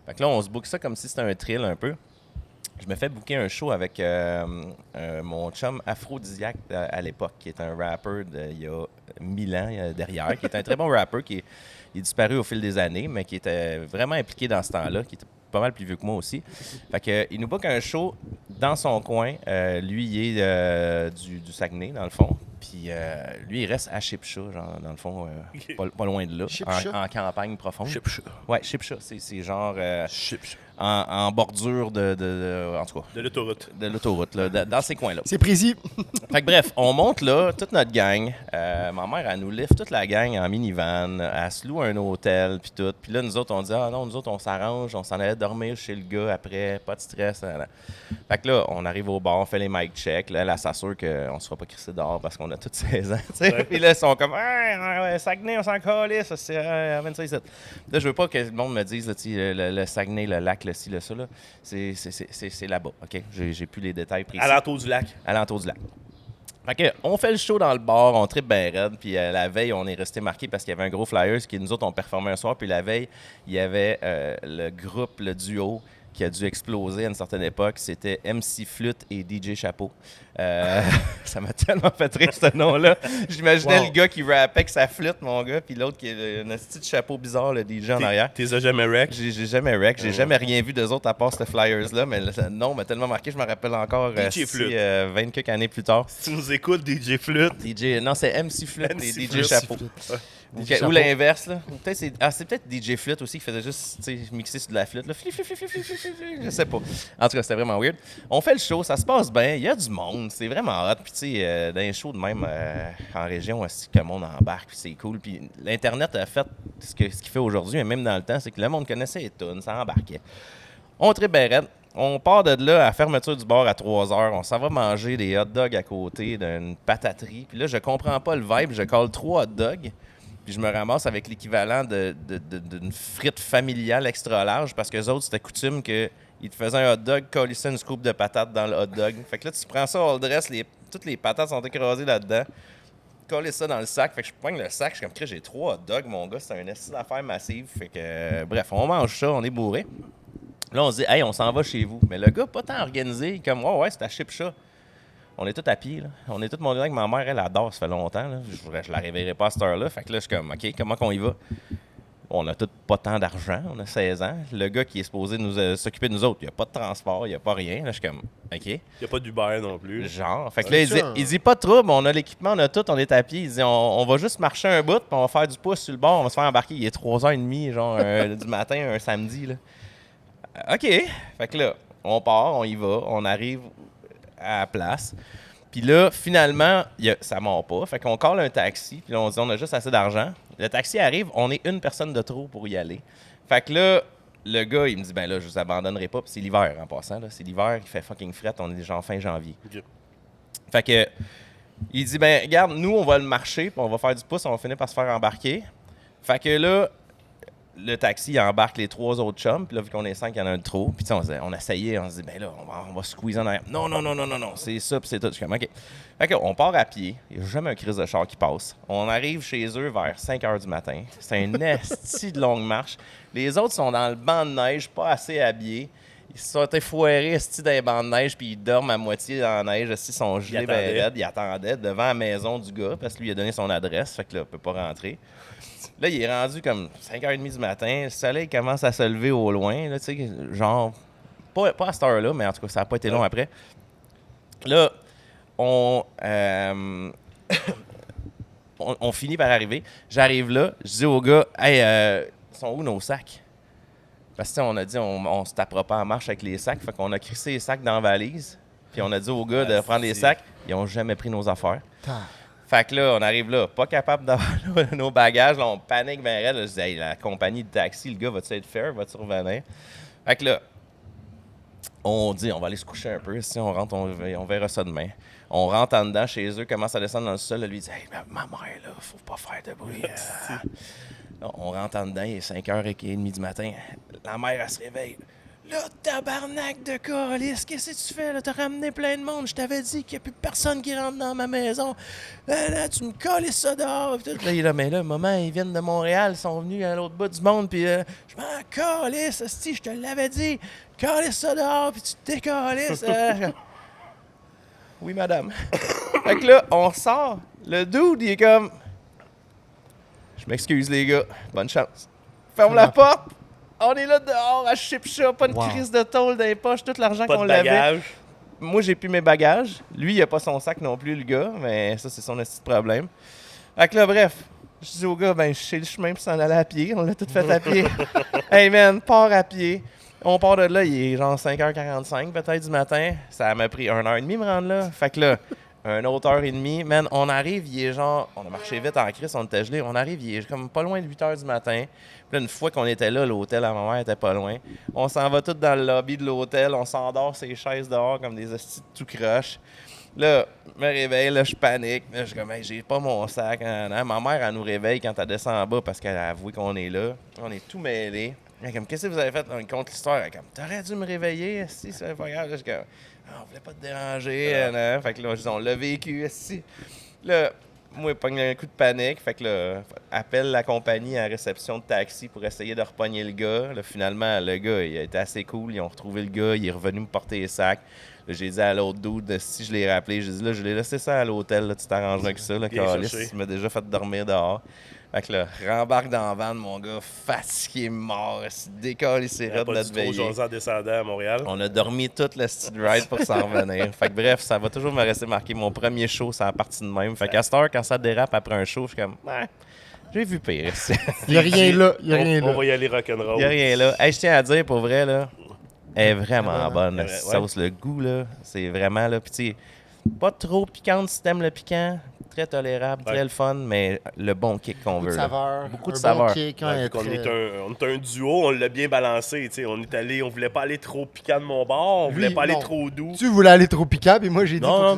C: Fait que là, on se book ça comme si c'était un thrill un peu. Je me fais booker un show avec mon chum Aphrodisiaque à l'époque, qui est un rapper il y a 1000 ans derrière, qui est un très bon rapper, qui est disparu au fil des années, mais qui était vraiment impliqué dans ce temps-là, qui était pas mal plus vieux que moi aussi. Fait que, il nous book un show dans son coin. Lui, il est du Saguenay, dans le fond. Puis lui, il reste à Chipcha, genre, dans le fond, pas loin de là,
A: Chipcha?
C: en campagne profonde.
B: Chipcha.
C: Ouais, Chipcha, c'est genre
B: Chipcha.
C: en bordure en tout cas,
B: De l'autoroute.
C: de l'autoroute, là, dans ces coins-là.
A: C'est précis.
C: Fait que bref, on monte là, toute notre gang. Ma mère, elle nous lift toute la gang en minivan. Elle se loue un hôtel, puis tout. Puis là, nous autres, on dit, ah non, nous autres, on s'arrange, on s'en allait dormir chez le gars après, pas de stress. Nan, nan. Fait que là, on arrive au bar, on fait les mic checks. Là, elle s'assure qu'on ne se fera pas crisser dehors parce qu'on a tous 16 ans. Tu sais.
B: Ouais.
C: Puis là, ils sont comme, ouais, Saguenay, on s'en calisse, c'est amène ça ici. Là, je veux pas que le monde me dise, là, tu sais, le Saguenay, le lac, le ci, le ça, là. C'est là-bas, OK? J'ai plus les détails précis.
B: À l'entour du lac.
C: À l'entour du lac. Fait que, on fait le show dans le bar, on tripe bien raide, puis la veille, on est resté marqué parce qu'il y avait un gros flyers qui nous autres, on performait un soir, puis la veille, il y avait le groupe, le duo qui a dû exploser à une certaine époque. C'était MC Flûte et DJ Chapeau. Ça m'a tellement fait rire, ce nom-là. J'imaginais
A: Wow.
C: le gars qui rappait avec sa flûte, mon gars, puis l'autre qui est un petit chapeau bizarre, le DJ en arrière.
B: T'es jamais wreck.
C: J'ai jamais rec, j'ai jamais rien vu d'eux autres à part ce flyers-là, mais le nom m'a tellement marqué, je me rappelle encore
B: DJ Flûte.
C: 20 quelques années plus tard.
B: Si tu nous écoutes, DJ Flûte.
C: Non, c'est MC Flûte et
B: MC
C: DJ
B: Flûte.
C: Chapeau. Ou,
A: DJ
C: ou l'inverse, là. Ou peut-être c'est peut-être DJ Flûte aussi qui faisait juste mixer sur de la flûte. Là. Je sais pas. En tout cas, c'était vraiment weird. On fait le show, ça se passe bien, il y a du monde, c'est vraiment hot. Puis, tu sais, dans les shows de même en région aussi, que le monde embarque, puis c'est cool. Puis, l'Internet a fait ce qu'il fait aujourd'hui, et même dans le temps, c'est que le monde connaissait les tunes, ça embarquait. On tripe bien raide. On part de là à la fermeture du bar à 3 heures. On s'en va manger des hot dogs à côté d'une pataterie. Puis là, je comprends pas le vibe. Je colle 3 hot dogs. Puis je me ramasse avec l'équivalent d'une frite familiale extra large parce que les autres, c'était coutume qu'ils te faisaient un hot dog, colissaient une scoop de patates dans le hot dog. Fait que là, tu prends ça all dress, toutes les patates sont écrasées là-dedans. Coller ça dans le sac. Fait que je pogne le sac, je suis comme, j'ai 3 hot dogs, mon gars, c'est un esti d'affaires massive. Fait que, bref, on mange ça, on est bourré. Là, on se dit, hey, on s'en va chez vous. Mais le gars, pas tant organisé, il est comme, ouais, c'est à Chipcha. On est tous à pied, là. On est tous montés avec ma mère, elle adore, ça fait longtemps, là. Je la réveillerai pas à cette heure-là. Fait que là, je suis comme, OK, comment qu'on y va? On a tous pas tant d'argent, on a 16 ans. Le gars qui est supposé s'occuper de nous autres, il n'y a pas de transport, il n'y a pas rien. Là, je suis comme, OK.
B: Il n'y a pas d'Uber non plus.
C: Genre. Fait que là, il dit pas de trouble, on a l'équipement, on a tout, on est à pied. Il dit, on va juste marcher un bout, puis on va faire du pouce sur le bord, on va se faire embarquer. Il est 3h30, genre, du matin, un samedi, là. OK. Fait que là, on part, on y va, on arrive à la place. Puis là, finalement, ça ne mord pas. Fait qu'on colle un taxi. Puis là, on se dit, on a juste assez d'argent. Le taxi arrive, on est une personne de trop pour y aller. Fait que là, le gars, il me dit, ben là, je vous abandonnerai pas. Puis c'est l'hiver en passant. Là. C'est l'hiver, il fait fucking fret. On est genre fin janvier.
B: Okay.
C: Fait que, il dit, ben regarde, nous, on va le marcher. Puis on va faire du pouce. On va finir par se faire embarquer. Fait que là, le taxi, il embarque les 3 autres chums. Puis là, vu qu'on est 5, il y en a un de trop. Puis on essayait, on se dit, ben là, on va squeezer en arrière. Non, c'est ça, puis c'est tout. Je suis comme, OK. Fait qu'on part à pied. Il n'y a jamais un crise de char qui passe. On arrive chez eux vers 5 h du matin. C'est un esti de longue marche. Les autres sont dans le banc de neige, pas assez habillés. Ils se sont effoirés dans les bancs de neige, puis ils dorment à moitié dans la neige. Ils sont gelés, ben raides. Ils attendaient devant la maison du gars, parce que lui, il a donné son adresse. Fait que là, il ne peut pas rentrer. Là, il est rendu comme 5h30 du matin. Le soleil commence à se lever au loin. Là, genre, pas à cette heure-là, mais en tout cas, ça n'a pas été long après. Là, on finit par arriver. J'arrive là, je dis au gars, hey, sont où nos sacs? Parce que on a dit, on se tapera pas en marche avec les sacs. Fait qu'on a crissé les sacs dans la valise. Puis on a dit aux gars de prendre les sacs. Ils n'ont jamais pris nos affaires. Fait que là, on arrive là, pas capable d'avoir nos bagages. Là, on panique bien raide. Là, je dis, hey, la compagnie de taxi, le gars, va-tu être fair? Va-tu revenir? Fait que là, on dit, on va aller se coucher un peu. Si on rentre, on verra ça demain. On rentre en dedans chez eux, commence à descendre dans le sol. Là, lui dit, hey, ma mère, là, faut pas faire de bruit. On rentre en dedans, il est 5h30 du matin. La mère, elle se réveille. Là, tabarnak de calice, qu'est-ce que tu fais? Là, t'as ramené plein de monde. Je t'avais dit qu'il n'y a plus personne qui rentre dans ma maison. Là, tu me calisses ça dehors. Puis tout. Là, il est là, mais là, maman, ils viennent de Montréal, ils sont venus à l'autre bout du monde. Puis je m'en calisse, esti, je te l'avais dit. Calisse ça dehors, puis tu te décalisses. Oui, madame. Fait que là, on sort. Le dude, il est comme... Je m'excuse, les gars. Bonne chance. Ferme la porte. On est là dehors à Chipcha, pas une crise de tôle dans les poches, tout l'argent qu'on l'avait. Moi, j'ai plus mes bagages. Lui, il a pas son sac non plus, le gars, mais ça, c'est son petit problème. Fait que là, bref, je dis au gars, ben, je sais le chemin pour s'en aller à pied. On l'a tout fait à pied. Hey man, part à pied. On part de là, il est genre 5h45 peut-être du matin. Ça m'a pris 1h30 me rendre là. Fait que là, une autre heure et demie. Man, on arrive, il est genre... On a marché vite en crise, on était gelé. On arrive, il est comme pas loin de 8h du matin. Puis là, une fois qu'on était là, l'hôtel à ma mère était pas loin. On s'en va tous dans le lobby de l'hôtel. On s'endort ces chaises dehors comme des hosties de tout croche. Là, je me réveille, là, je panique. Là, je suis comme, hey, j'ai pas mon sac. Ma mère, elle nous réveille quand elle descend en bas parce qu'elle a avoué qu'on est là. On est tout mêlés. Elle est comme, qu'est-ce que vous avez fait? On compte l'histoire. Elle est comme, t'aurais dû me réveiller, si, c'est pas grave. Là, je suis comme, on voulait pas te déranger. Fait que là, on l'a vécu, si. Là, moi, il pogne un coup de panique. Fait que là, appelle la compagnie à la réception de taxi pour essayer de repogner le gars. Là, finalement, le gars, il a été assez cool. Ils ont retrouvé le gars. Il est revenu me porter les sacs. Là, j'ai dit à l'autre dude, si je l'ai rappelé, j'ai dit, là, je l'ai laissé ça à l'hôtel. Là, tu t'arranges avec ça. Là, Carlis, tu m'as déjà fait dormir dehors. Fait que là, rembarque dans la van, mon gars, fatigué, mort, décolle, il s'est raide de notre veillée.
B: En descendant à Montréal.
C: On a dormi toute la petite ride pour s'en revenir. Fait que bref, ça va toujours me rester marqué. Mon premier show, ça a parti de même. Fait qu'à cette heure, quand ça dérape après un show, je suis comme, ouais, j'ai vu pire.
A: Il n'y a rien là.
B: On va y aller rock'n'roll.
C: Il n'y a rien là. Hey, je tiens à dire, pour vrai, là, elle est vraiment bonne, la sauce. Le goût, là, c'est vraiment, là, puis tu sais, pas trop piquante si t'aimes le piquant. Très tolérable, très le fun, mais le bon kick qu'on veut. Beaucoup de saveur.
A: Bon kick,
B: on est un duo, on l'a bien balancé. On voulait pas aller trop piquant de mon bord, on voulait pas aller trop doux.
A: Tu voulais aller trop piquant, puis moi j'ai dit.
B: Non,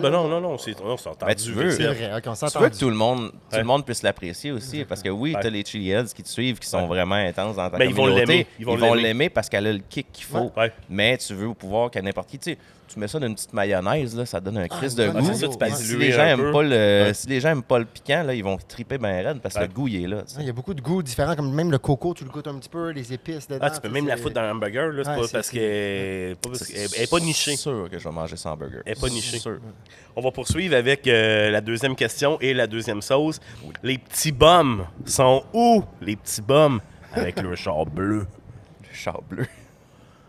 B: c'est entendu.
C: Ben, tu veux,
A: c'est vrai, okay, on s'entend.
C: Tu veux que tout le monde puisse l'apprécier aussi, parce que oui, t'as les Chili Heads qui te suivent, qui sont vraiment intenses dans ta communauté. Ils vont l'aimer parce qu'elle a le kick qu'il faut. Mais tu veux pouvoir qu'à n'importe qui, tu mets ça dans une petite mayonnaise, là, ça donne un crise de goût. Si les gens aiment pas le piquant, là, ils vont triper bien raide parce que le goût, il est là.
A: Il y a beaucoup de goûts différents, comme même le coco, tu le goûtes un petit peu, les épices dedans.
B: Tu peux même la foutre dans un hamburger, là, c'est pas parce qu'elle n'est pas nichée.
C: C'est sûr que je vais manger sans burger.
B: Elle n'est pas nichée. On va poursuivre avec la deuxième question et la deuxième sauce. Les petits bums sont où, les petits bums? avec le char bleu.
C: Le char bleu.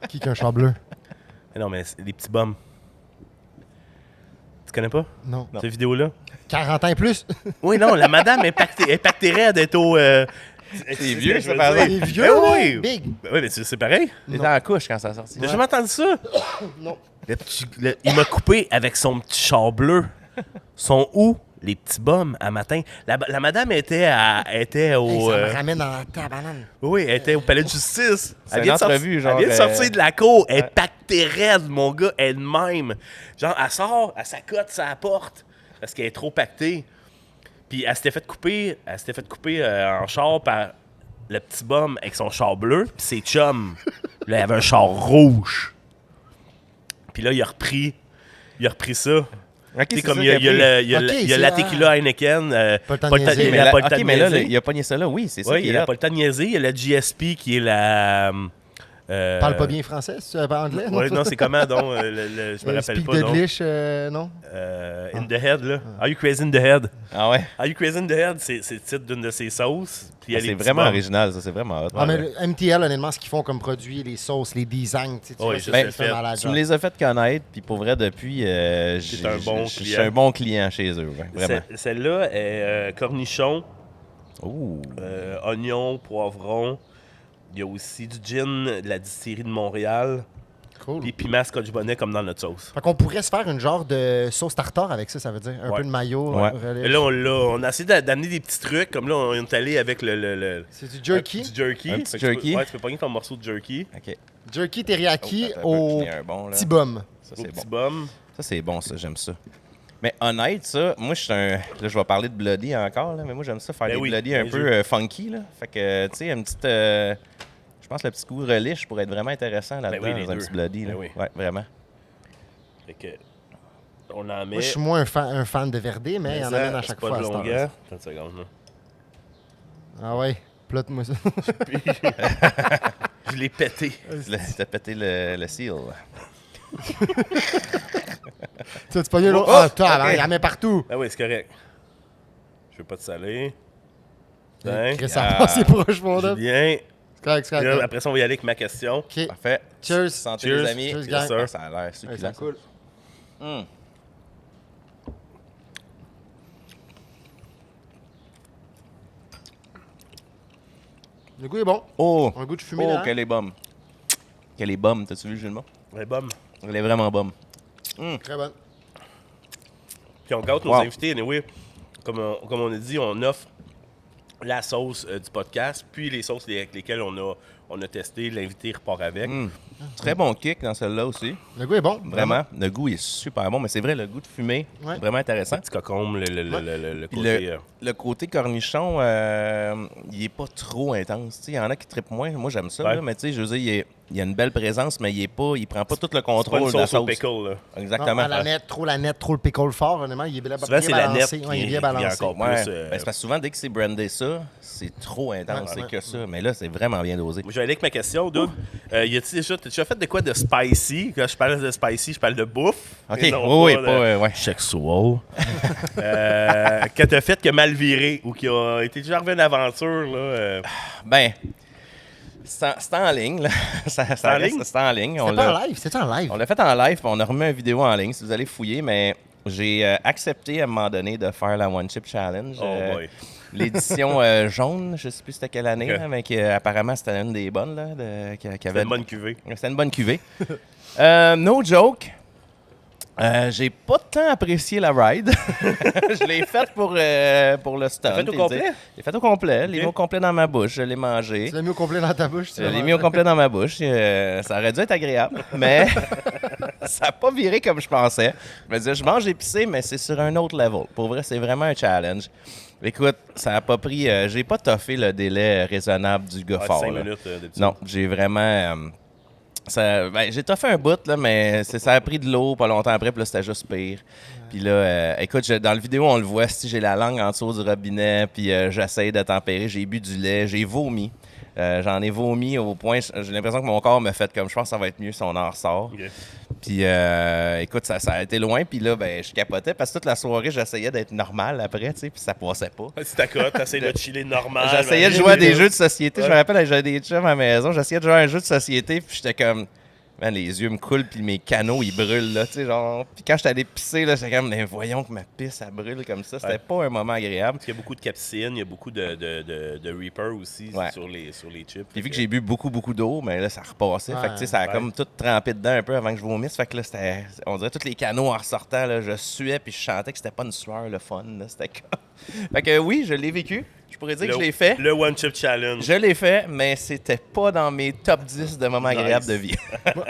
A: Qui a un char bleu?
B: Mais non, mais c'est des petits bums. Tu connais pas
A: Non.
B: cette vidéo-là?
A: 40 ans et plus?
B: Oui, non, la madame est pactée raide d'être au...
C: C'est vieux, ça,
B: je
C: par
B: veux
C: exemple.
B: dire.
A: Il est vieux,
B: Ben
A: là,
B: oui.
A: big.
B: Ben oui, mais c'est pareil.
C: Il était en couche quand ça a sorti.
B: T'as jamais entendu ça?
A: Non.
B: Il m'a coupé avec son petit char bleu. Sont où les petits bums à matin? La madame était au...
A: Hey, ça me ramène dans ta banane.
B: Oui, elle était au palais de justice.
C: C'est une entrevue, genre,
B: Elle vient de sortir de la cour. Elle est pactée raide, mon gars, elle-même. Genre, elle sort, elle s'accote sa porte parce qu'elle est trop pactée. Puis elle s'était fait couper en char par le petit bum avec son char bleu, puis ses chums. Là, il y avait un char rouge. Puis là, il a repris ça.
C: Ok,
B: Tu sais,
C: c'est
B: comme
C: ça
B: il y a,
C: qu'il a
B: il y a,
C: pris.
A: Ok,
B: il y a
A: c'est-
B: la tequila Heineken.
A: Pas le temps de niaiser.
B: il a pas le temps de
C: Mais là,
B: niaiser.
C: il a pogné ça là, oui, c'est ça
B: Oui,
C: qui
B: il
C: est
B: a
C: là.
B: pas le temps de niaiser. Il y a la GSP qui est la...
A: Parle pas bien français, si tu parles anglais.
B: Ouais, non, c'est comment donc? Je me rappelle
A: Speak
B: pas.
A: the
B: non.
A: English, non?
B: In the Head, là. Are you crazy in the head?
C: Ah ouais?
B: Are you crazy in the head? C'est le titre d'une de ses sauces. Puis il y a les
C: C'est
B: petits
C: vraiment
B: bums.
C: original, ça, c'est vraiment hot.
A: Ah, mais le MTL, honnêtement, ce qu'ils font comme produit, les sauces, les designs, tu sais,
B: Ouais,
A: vois,
B: je
A: c'est-
B: sais
A: c'est
B: le faire.
A: malade,
C: Tu me
A: genre.
C: les as fait connaître, puis pour vrai, depuis,
B: un bon
C: je suis
B: client.
C: un bon client chez eux, ouais, vraiment.
B: Celle-là est cornichon,
C: Ouh.
B: oignon, poivron. Il y a aussi du gin de la distillerie de Montréal.
A: Cool.
B: Puis piment scotch bonnet comme dans notre sauce.
A: Fait qu'on pourrait se faire une genre de sauce tartare avec ça, ça veut dire. Un
B: Ouais.
A: peu de mayo.
C: Ouais.
B: Et là, on a essayé d'amener des petits trucs. Comme là, on est allé avec le
A: C'est du jerky.
B: du jerky.
C: Un petit
B: Fait que tu peux-
C: jerky.
B: Ouais, tu peux pogner ton morceau de jerky.
C: OK.
A: Jerky teriyaki
C: Oh, attends un peu,
A: au
C: j'en ai un bon, là.
A: petit bum.
C: Ça,
B: Au
C: c'est bon.
B: petit bum.
C: Ça, c'est bon, ça, j'aime ça. Mais honnête, ça, moi, je suis un... Là, je vais parler de Bloody encore, là, mais moi, j'aime ça faire
B: Ben
C: des
B: oui,
C: Bloody un
B: bien
C: peu
B: joué.
C: funky, là. Fait que, tu sais, une petite... je pense que le petit goût relish pourrait être vraiment intéressant là-dedans,
B: oui, les
C: dans un
B: deux.
C: petit Bloody, là.
B: Ben oui.
C: Ouais, vraiment.
B: Fait que, on en met.
A: Moi, je suis moins un fan de Verdé, mais il y en
B: ça,
A: amène à
B: c'est
A: chaque
B: pas
A: fois.
B: de
A: à cette
B: longueur.
A: heure-là.
B: Attends une seconde, là.
A: Ah ouais, plotte-moi ça.
B: Je l'ai pété.
C: T'as pété le seal.
A: Tu as pogné l'autre.
C: Oh,
A: Ah, toi,
C: ok.
A: il en met partout.
B: Ah oui, c'est correct. Je veux pas te saler. Hein?
A: Chris, ça passe proche, mon homme.
B: Julien.
A: C'est correct, c'est
B: Là,
A: correct.
B: après ça, on va y aller avec ma question.
A: OK.
C: Parfait.
A: Cheers.
C: Santé,
B: Cheers.
C: les amis.
A: Cheers,
B: Yes,
A: gang.
B: sir.
C: Ça a l'air
A: Ouais,
C: succulent.
A: c'est cool.
C: Hum.
A: Le goût est bon.
C: Oh!
A: Un goût de fumée,
C: Oh,
A: là.
C: qu'elle est bombe. Qu'elle est bombe. T'as-tu vu, Gilles?
B: Ouais, bum.
C: Elle est vraiment bombe.
A: Très bonne.
B: Puis on gâte nos
C: Wow.
B: invités. Anyway, comme on a dit, on offre la sauce du podcast, puis les sauces avec lesquelles on a testé. L'invité repart avec.
C: Très bon kick dans celle-là aussi.
A: Le goût est bon.
C: Vraiment. Le goût est super bon, mais c'est vrai, le goût de fumée,
A: Ouais.
C: vraiment intéressant.
B: Petit cocombe, le
C: Puis
B: côté.
C: le côté cornichon, il est pas trop intense. Il y en a qui trippent moins. Moi, j'aime ça,
B: Ouais.
C: là, mais tu sais, je veux dire, il y a une belle présence, mais il prend pas tout le
B: c'est pas
C: contrôle
B: une
C: de la
B: sauce au
C: sauce.
B: pickle, là.
C: Exactement.
A: Non, la nette, trop le pickle fort, honnêtement. Il est bien,
B: Souvent,
A: bien
B: c'est la
A: balancé.
B: nette
A: Ouais, il est
B: qui
A: bien
B: est
A: balancé.
B: encore
C: Ouais.
B: plus,
C: Ben, c'est parce que souvent, dès que c'est brandé ça, c'est trop intense.
A: Ouais,
C: c'est
A: ouais.
C: que ça. Mais là, c'est vraiment bien dosé.
B: Moi, je vais aller avec ma question, Doug. T'as déjà fait de quoi de spicy? Quand je parle de spicy, je parle de bouffe.
C: OK,
B: et non
C: oui,
B: pas de
C: pas... ouais.
B: sexual. Que t'as fait que mal viré ou qui a été déjà revenu une aventure, là.
C: Ben, c'est en ligne, là.
B: en
C: reste-
B: ligne?
C: C'est en ligne.
A: C'est pas en live, c'est en live.
C: On l'a fait en live, puis on a remis une vidéo en ligne, si vous allez fouiller, mais j'ai accepté à un moment donné de faire la One Chip Challenge.
B: Oh boy.
C: L'édition jaune, je sais plus c'était quelle année,
B: Ok.
C: là, mais apparemment c'était une des bonnes. Là, qui
B: C'était
C: avait...
B: une bonne cuvée.
C: C'était une bonne cuvée. No joke. J'ai pas tant apprécié la ride. Je l'ai faite pour le stunt.
B: T'as fait au complet?
C: J'ai fait au complet. Je l'ai
B: Ok.
C: mis au complet dans ma bouche. Je l'ai mangé.
A: Tu l'as mis au complet dans ta bouche. tu
C: Je
A: l'as
C: l'ai
A: mangé.
C: mis au complet dans ma bouche. Ça aurait dû être agréable, mais ça n'a pas viré comme je pensais. Je me disais, je mange épicé, mais c'est sur un autre level. Pour vrai, c'est vraiment un challenge. Écoute, ça n'a pas pris... j'ai pas toffé le délai raisonnable du gars
B: Ouais,
C: fort.
B: 5
C: là.
B: minutes de petit.
C: Non, j'ai vraiment... j'ai toffé un bout, là, mais ça a pris de l'eau pas longtemps après, puis là, c'était juste pire. Puis là, écoute, dans la vidéo, on le voit, si j'ai la langue en dessous du robinet, puis j'essaye de tempérer, j'ai bu du lait, j'ai vomi. J'en ai vomi au point, j'ai l'impression que mon corps me fait comme, je pense que ça va être mieux si on en ressort.
B: Ok.
C: Puis, écoute, ça a été loin. Puis là, ben, je capotais parce que toute la soirée, j'essayais d'être normal après, tu sais, puis ça passait pas.
B: C'est ta cote, t'essayes de chiller normal.
C: J'essayais de jouer à des jeux de société. Je me rappelle, j'avais des chums à la maison. J'essayais de jouer à un jeu de société, puis j'étais comme... Man, les yeux me coulent, puis mes canaux, ils brûlent, là, tu sais, genre... Puis quand j'étais allé pisser, là, j'étais comme, mais voyons que ma pisse, elle brûle comme ça. C'était pas un moment agréable.
B: Il y a beaucoup de capsicine, il y a beaucoup de Reaper aussi sur les chips.
C: Puis vu que j'ai bu beaucoup d'eau, mais là, ça repassait. Fait que, tu sais, ça a comme tout trempé dedans un peu avant que je vomisse. Fait que là, c'était... On dirait tous les canaux en ressortant, là, je suais, puis je chantais que c'était pas une sueur, le fun, là. C'était comme... Fait que oui, je l'ai vécu. Je pourrais dire que je l'ai fait.
B: Le One Chip Challenge.
C: Je l'ai fait, mais c'était pas dans mes top 10 de moments agréables de vie.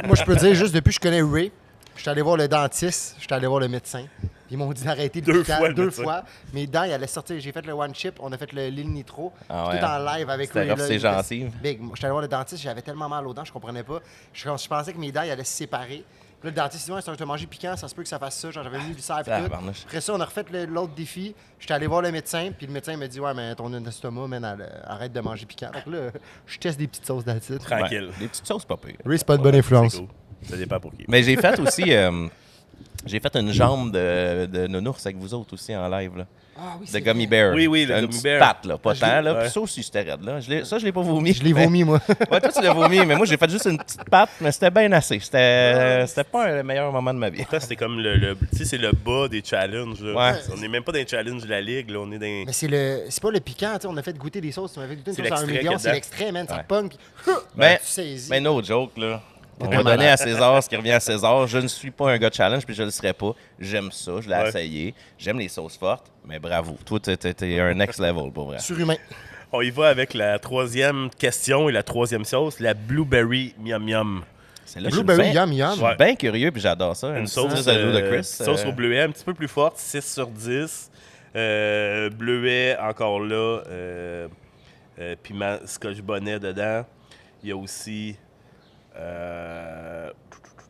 A: Moi, je peux dire, juste depuis que je connais Ray, je suis allé voir le dentiste, je suis allé voir le médecin. Ils m'ont dit d'arrêter
B: Deux fois.
A: Mes dents, ils allaient sortir. J'ai fait le One Chip, on a fait l'île Nitro,
C: Ah
A: tout
C: ouais,
A: en live avec Ray.
C: C'était rough, c'est gentil.
A: Big. Je suis allé voir le dentiste, j'avais tellement mal aux dents, je comprenais pas. Je pensais que mes dents, ils allaient se séparer. Puis là, le dentiste, il dit, ouais, tu as mangé piquant, ça se peut que ça fasse ça. Genre, j'avais mis du sel et tout. Après ça, on a refait l'autre défi. J'étais allé voir le médecin, puis le médecin m'a dit, ouais, mais ton estomac, man, arrête de manger piquant. Donc là, je teste des petites sauces d'acide.
B: Tranquille.
C: Des petites sauces pas pires.
A: Ray, c'est pas de bonne influence.
B: Cool. Ça dépend pour qui.
C: Mais j'ai fait aussi... j'ai fait une jambe de nounours avec vous autres aussi en live, là.
A: Ah oui,
C: De
A: c'est
C: Gummy
A: vrai.
C: Bear.
B: Oui, le
C: une
B: Gummy
C: petite
B: Bear.
C: patte, là. Pas
A: je
C: tant, là.
B: ouais.
C: Puis ça aussi, c'était raide, là. Ça, je l'ai pas vomi.
A: Je l'ai vomi, moi.
C: Ouais, toi, tu l'as vomi, mais moi, j'ai fait juste une petite patte, mais c'était bien assez. C'était pas le meilleur moment de ma vie.
B: Ça, c'était comme tu sais, c'est le bas des challenges. Là.
C: Ouais.
B: On n'est même pas dans les challenges de la ligue, là. On est dans...
A: Mais c'est pas le piquant, tu sais, on a fait goûter des sauces. Tu m'avais goûté une
B: C'est
A: sauce à 1
B: l'extrait
A: million,
B: qu'il y a
A: c'est
B: dedans.
A: l'extrait, man. Ça
C: Ouais.
A: te pogne, puis
C: Ben,
A: tu saisis.
C: mais no joke, là. On
A: T'es
C: va
A: malade.
C: donner à César ce qui revient à César. Je ne suis pas un gars de challenge, puis je le serai pas. J'aime ça, je l'ai
B: Ouais.
C: essayé. J'aime les sauces fortes, mais bravo. Toi, t'es un next level, pour vrai.
A: Surhumain.
B: On y va avec la troisième question et la troisième sauce, la Blueberry Miam Miam.
C: C'est là,
A: Blueberry,
C: je
A: yum, yum.
C: suis
B: Ouais.
C: bien curieux, puis j'adore ça.
B: Une sauce,
C: de Ludacris.
B: sauce au bleuet un petit peu plus forte, 6 sur 10. Bleuet, encore là. Piment scotch bonnet dedans. Il y a aussi...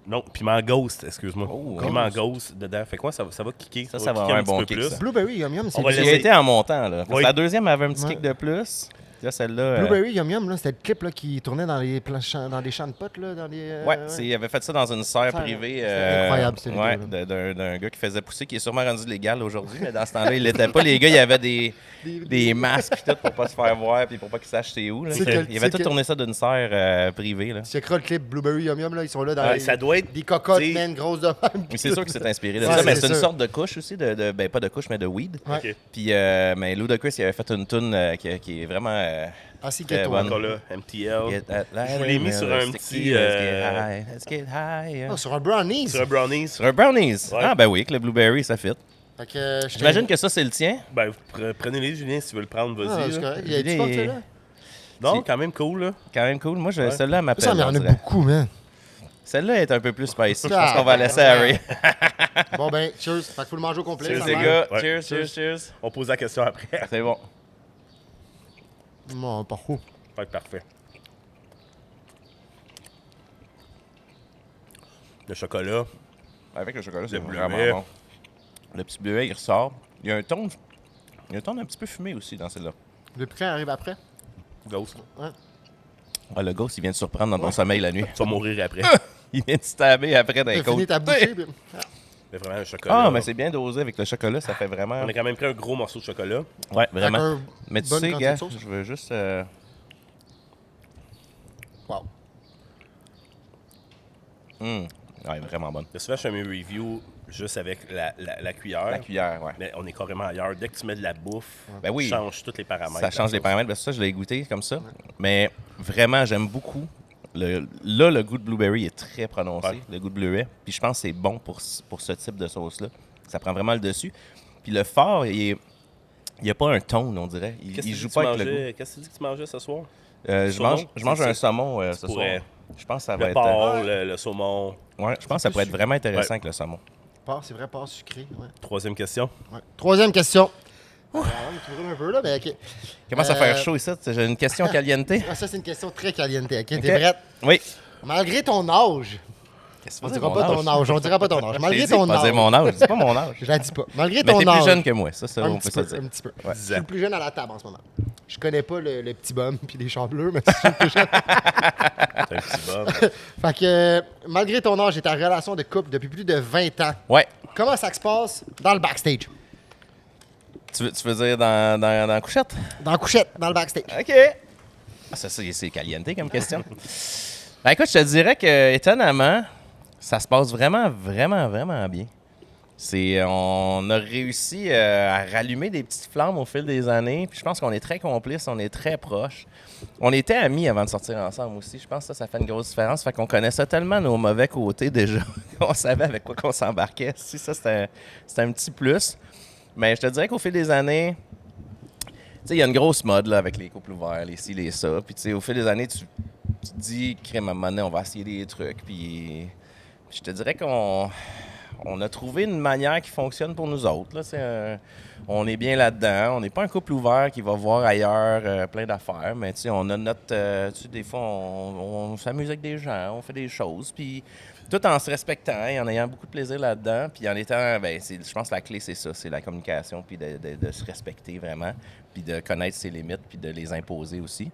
B: non, piment ghost, excuse-moi.
C: Oh,
B: Piment ghost dedans. Fait quoi, ça va kicker.
C: Ça va
B: kicker
C: avoir un
B: petit
C: bon
B: peu
C: kick,
B: plus.
C: ça.
A: Blueberry, yum, yum, c'est
B: On va
C: J'y
B: laisser-
C: ai été en montant, là. Parce que
B: Oui.
C: la deuxième avait un petit
A: Ouais.
C: kick de plus. Là, celle-là...
A: Blueberry Yum Yum, là, c'était le clip là, qui tournait dans les dans des champs de potes. Là, dans les,
C: Ouais, il avait fait ça dans une serre
A: Serre,
C: privée.
A: c'était incroyable, cette
C: ouais,
A: vidéo-là.
C: d'un gars qui faisait pousser, qui est sûrement rendu légal aujourd'hui, mais dans ce temps-là, il l'était pas. Les gars, il y avait des masques pis tout pour pas se faire voir puis pour pas qu'ils sachent c'est où. Là.
A: C'est quel-
C: Il avait
A: c'est
C: tout
A: quel-
C: tourné ça d'une serre privée. Là.
A: Tu checkeras le clip Blueberry Yum Yum, là, ils sont là dans
B: Ouais,
A: les,
B: ça doit être...
A: des cocottes,
B: t'sais-
A: man, grosses de même.
C: Mais c'est sûr que c'est inspiré de
A: Ouais,
C: ça, mais
A: c'est
C: c'est une
A: sûr.
C: sorte de couche aussi, ben pas de couche, mais de weed.
A: Ouais.
B: Ok.
C: Puis, mais Ludacris, il avait fait une tune qui est vraiment...
A: Ah, c'est
C: Très
A: ghetto.
C: bonne.
B: Encore là, MTL.
C: Get that
B: Je vous l'ai mis sur un
C: let's
B: petit,
C: get high, let's get high.
A: Ah, sur un brownies.
B: Sur un brownies.
C: Sur un brownies.
B: Ouais.
C: Ah, ben oui, que le blueberry, ça fit.
A: Fait que,
C: J'imagine que ça, c'est le tien.
B: Ben, prenez-les, Julien, si tu veux le prendre,
A: Ah,
B: vas-y.
A: c'est
B: là.
A: correct. Il y a
C: Il
A: du
C: est-
A: fort, ça, là?
B: Non,
C: Si.
B: quand même cool, là.
C: Quand même cool. Moi,
B: Ouais.
C: celle-là, elle m'appelle.
A: Ça, mais il y en
C: on
A: a
C: dirait.
A: beaucoup, man.
C: Celle-là est un peu plus spicy. Je
A: Ah,
C: pense qu'on va laisser Harry.
A: Bon, ben, cheers. Fait qu'il faut le manger au complet.
B: Cheers,
A: ça
C: Les
A: va.
C: gars,
B: Ouais.
C: cheers, cheers, cheers.
B: On pose la question après.
C: C'est bon.
A: Bon, parcours.
B: Fait que parfait. Le chocolat.
C: Avec le chocolat, c'est
B: Le
C: vraiment
B: bleuet.
C: bon. Le petit bleuet, il ressort. Il y a un ton un petit peu fumé aussi dans celle-là.
A: Le piquant arrive après.
B: Ghost.
C: Ah, le ghost, il vient de surprendre dans ton sommeil la nuit.
B: Tu vas mourir après.
C: Il vient de stabber après dans les
A: T'as fini
C: côtes.
A: ta bouchée. puis-
B: Mais vraiment, un chocolat.
C: Ah, mais c'est bien dosé avec le chocolat, ça fait vraiment...
B: On a quand même pris un gros morceau de chocolat.
C: Ouais, vraiment.
A: Avec un
C: Mais tu
A: bonne
C: sais,
A: quantité
C: gars,
A: de sauce.
C: je veux juste...
A: Wow.
C: Ouais, vraiment bonne.
B: Mais souvent, je fais mes reviews juste avec la cuillère.
C: La cuillère, ouais.
B: Mais on est carrément ailleurs. Dès que tu mets de la bouffe,
C: Ben oui.
B: ça change tous les paramètres.
C: Ça change les paramètres, parce que ça, je l'ai goûté comme ça. Mais vraiment, j'aime beaucoup. Le goût de blueberry est très prononcé,
B: Ouais.
C: le goût de bleuet. Puis je pense que c'est bon pour ce type de sauce-là. Ça prend vraiment le dessus. Puis le fort, il n'y a pas un ton, on dirait.
B: Qu'est-ce
C: Il
B: que
C: joue
B: tu
C: pas avec le
B: mangeais-
C: goût.
B: Qu'est-ce que tu dis que tu mangeais ce soir?
C: Je
B: Saumon?
C: mange un saumon ce soir.
B: pourrais-
C: Je pense que ça va
B: Le
C: être...
B: porc, le saumon.
C: Ouais, je pense que ça pourrait être vraiment intéressant
B: Ouais.
C: avec le saumon.
A: C'est vrai, pas sucré. Ouais.
B: Troisième question.
A: Ouais. Troisième question. On tu brûles un peu là, mais ok.
C: Comment ça faire chaud ici? J'ai une question caliente.
A: Ah, ça, c'est une question très caliente. Ok, t'es
C: Ok.
A: prête?
C: Oui.
A: Malgré ton âge,
C: Qu'est-ce que
A: On
C: tu veux
A: dira
C: dire,
A: pas
C: mon
A: ton âge. On dira pas ton âge. Malgré ton
C: Pas
A: âge.
C: dire mon âge. Dis pas mon âge.
A: Je la dis pas. Malgré
C: Mais
A: ton
C: t'es
A: âge.
C: plus jeune que moi, ça,
A: Un
C: on peut
A: petit
C: se
A: peu,
C: dire.
A: un petit peu.
C: Ouais.
A: Je suis le plus jeune à la table en ce moment. Je connais pas le petit bum puis les chants bleus, mais je suis le plus jeune.
B: C'est un petit bum.
A: Fait que, malgré ton âge et ta relation de couple depuis plus de 20 ans,
C: Ouais.
A: comment ça se passe dans le backstage?
C: Tu veux dire dans la couchette?
A: Dans la couchette, dans le backstage.
C: OK. Ah, ça, c'est caliente comme question. Ben, écoute, je te dirais que, étonnamment, ça se passe vraiment, vraiment, vraiment bien. On a réussi à rallumer des petites flammes au fil des années. Puis je pense qu'on est très complices, on est très proches. On était amis avant de sortir ensemble aussi. Je pense que ça fait une grosse différence. Fait qu'on connaissait tellement nos mauvais côtés déjà qu'on savait avec quoi qu'on s'embarquait. Si ça, c'était un petit plus. Mais je te dirais qu'au fil des années, tu sais, il y a une grosse mode là, avec les couples ouverts, les ci, les ça. Puis tu sais, au fil des années, tu te dis, crème, à un moment donné, on va essayer des trucs. Puis je te dirais qu'on a trouvé une manière qui fonctionne pour nous autres. Là. On est bien là-dedans. On n'est pas un couple ouvert qui va voir ailleurs plein d'affaires. Mais tu sais, on a notre... tu sais, des fois, on s'amuse avec des gens, on fait des choses. Puis tout en se respectant et en ayant beaucoup de plaisir là-dedans. Puis en étant... je pense que la clé, c'est ça. C'est la communication, puis de se respecter vraiment. Puis de connaître ses limites, puis de les imposer aussi.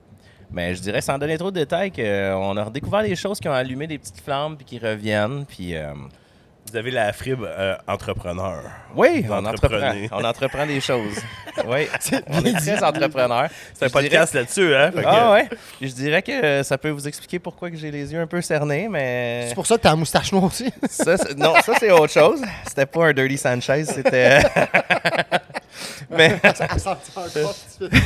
C: Mais je dirais, sans donner trop de détails, qu'on a redécouvert des choses qui ont allumé des petites flammes, puis qui reviennent. Puis...
B: Vous avez la fibre entrepreneur.
C: Oui,
B: Vous
C: on entreprend des choses. Oui, on est très entrepreneur.
B: C'est un podcast là-dessus, hein? Fait que-
C: Ah ouais. Puis je dirais que ça peut vous expliquer pourquoi que j'ai les yeux un peu cernés, mais
A: C'est pour ça que t'as la moustache noire aussi.
C: non, ça c'est autre chose. C'était pas un Dirty Sanchez, c'était. Mais
A: Ça sent encore tout de suite.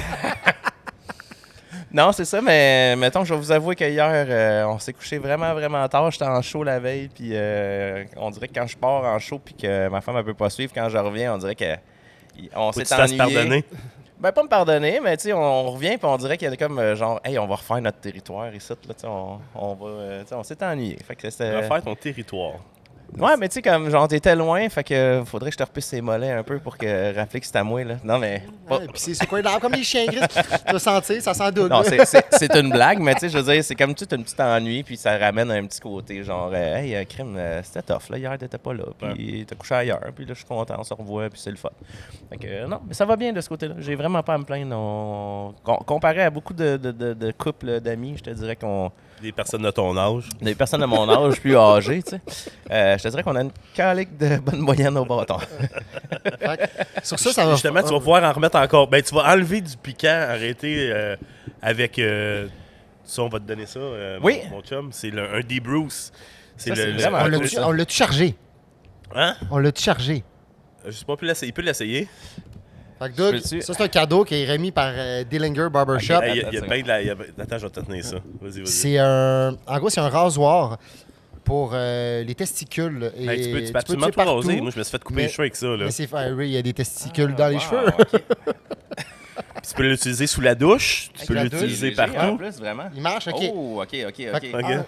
C: non, c'est ça. Mais mettons, je vais vous avouer qu'hier, on s'est couché vraiment, vraiment tard. J'étais en show la veille, puis on dirait que quand je pars en show, puis que ma femme ne peut pas suivre, quand je reviens, on dirait que on
B: Faut que
C: s'est
B: tu te fasses
C: ennuyé.
B: pardonner.
C: Ben, pas me pardonner, mais tu sais, on revient puis on dirait qu'il y a comme genre, hey, on va refaire notre territoire ici, là, tu sais, on va, tu sais, on s'est ennuyé. Fait que c'était...
B: Refaire ton territoire.
C: Ouais, mais tu sais, comme genre, t'étais loin, fait que faudrait que je te repisse ses mollets un peu pour que rappeler que c'est à moi, là. Non, mais. Pas...
A: Ouais, puis c'est quoi l'arbre comme les chiens, Chris? Tu vas sentir, ça sent double.
C: Non, c'est une blague, mais tu sais, je veux dire, c'est comme tu as une petite ennui, puis ça ramène un petit côté, genre, hey, crime, c'était tough, là, hier, t'étais pas là, puis t'as couché ailleurs, puis là, je suis content, on se revoit, puis c'est le fun. Fait que, non, mais ça va bien de ce côté-là. J'ai vraiment pas à me plaindre. Comparé à beaucoup de couples d'amis, je te dirais qu'on.
B: Des personnes de ton âge.
C: Des personnes de mon âge, plus âgées, tu sais. Je te dirais qu'on a une calique de bonne moyenne au bâton.
A: Fait que, sur ça va.
B: Justement, tu vas pouvoir en remettre encore. Ben, tu vas enlever du piquant, arrêter avec. Ça, on va te donner ça,
C: Oui.
B: mon chum. C'est un D-Bruce.
C: Ça, c'est vraiment
A: On l'a-tu chargé?
B: Hein?
A: On l'a-tu chargé?
B: Je sais pas, il peut l'essayer.
A: Fait que Doug,
C: peux-tu-
A: ça c'est un cadeau qui est remis par Dillinger Barbershop.
B: Hey, il y a
C: attends,
B: bien de la. Attends, je vais te tenir ça. Vas-y.
A: C'est en gros, c'est un rasoir pour les testicules. Et
B: Ben, tu peux
A: tuer
B: absolument tout
A: partout,
B: raser. Moi, je me suis fait couper
A: mais-
B: les cheveux avec ça. Là.
A: Mais c'est oui, il y a des testicules dans les
C: Wow,
A: cheveux.
C: OK.
B: Puis tu peux l'utiliser sous la douche. Tu
A: Avec
B: peux
A: la
B: l'utiliser
C: Léger, En
B: partout.
C: plus, vraiment.
A: Il marche, ok.
C: Oh, OK.
A: Fait que-
B: OK.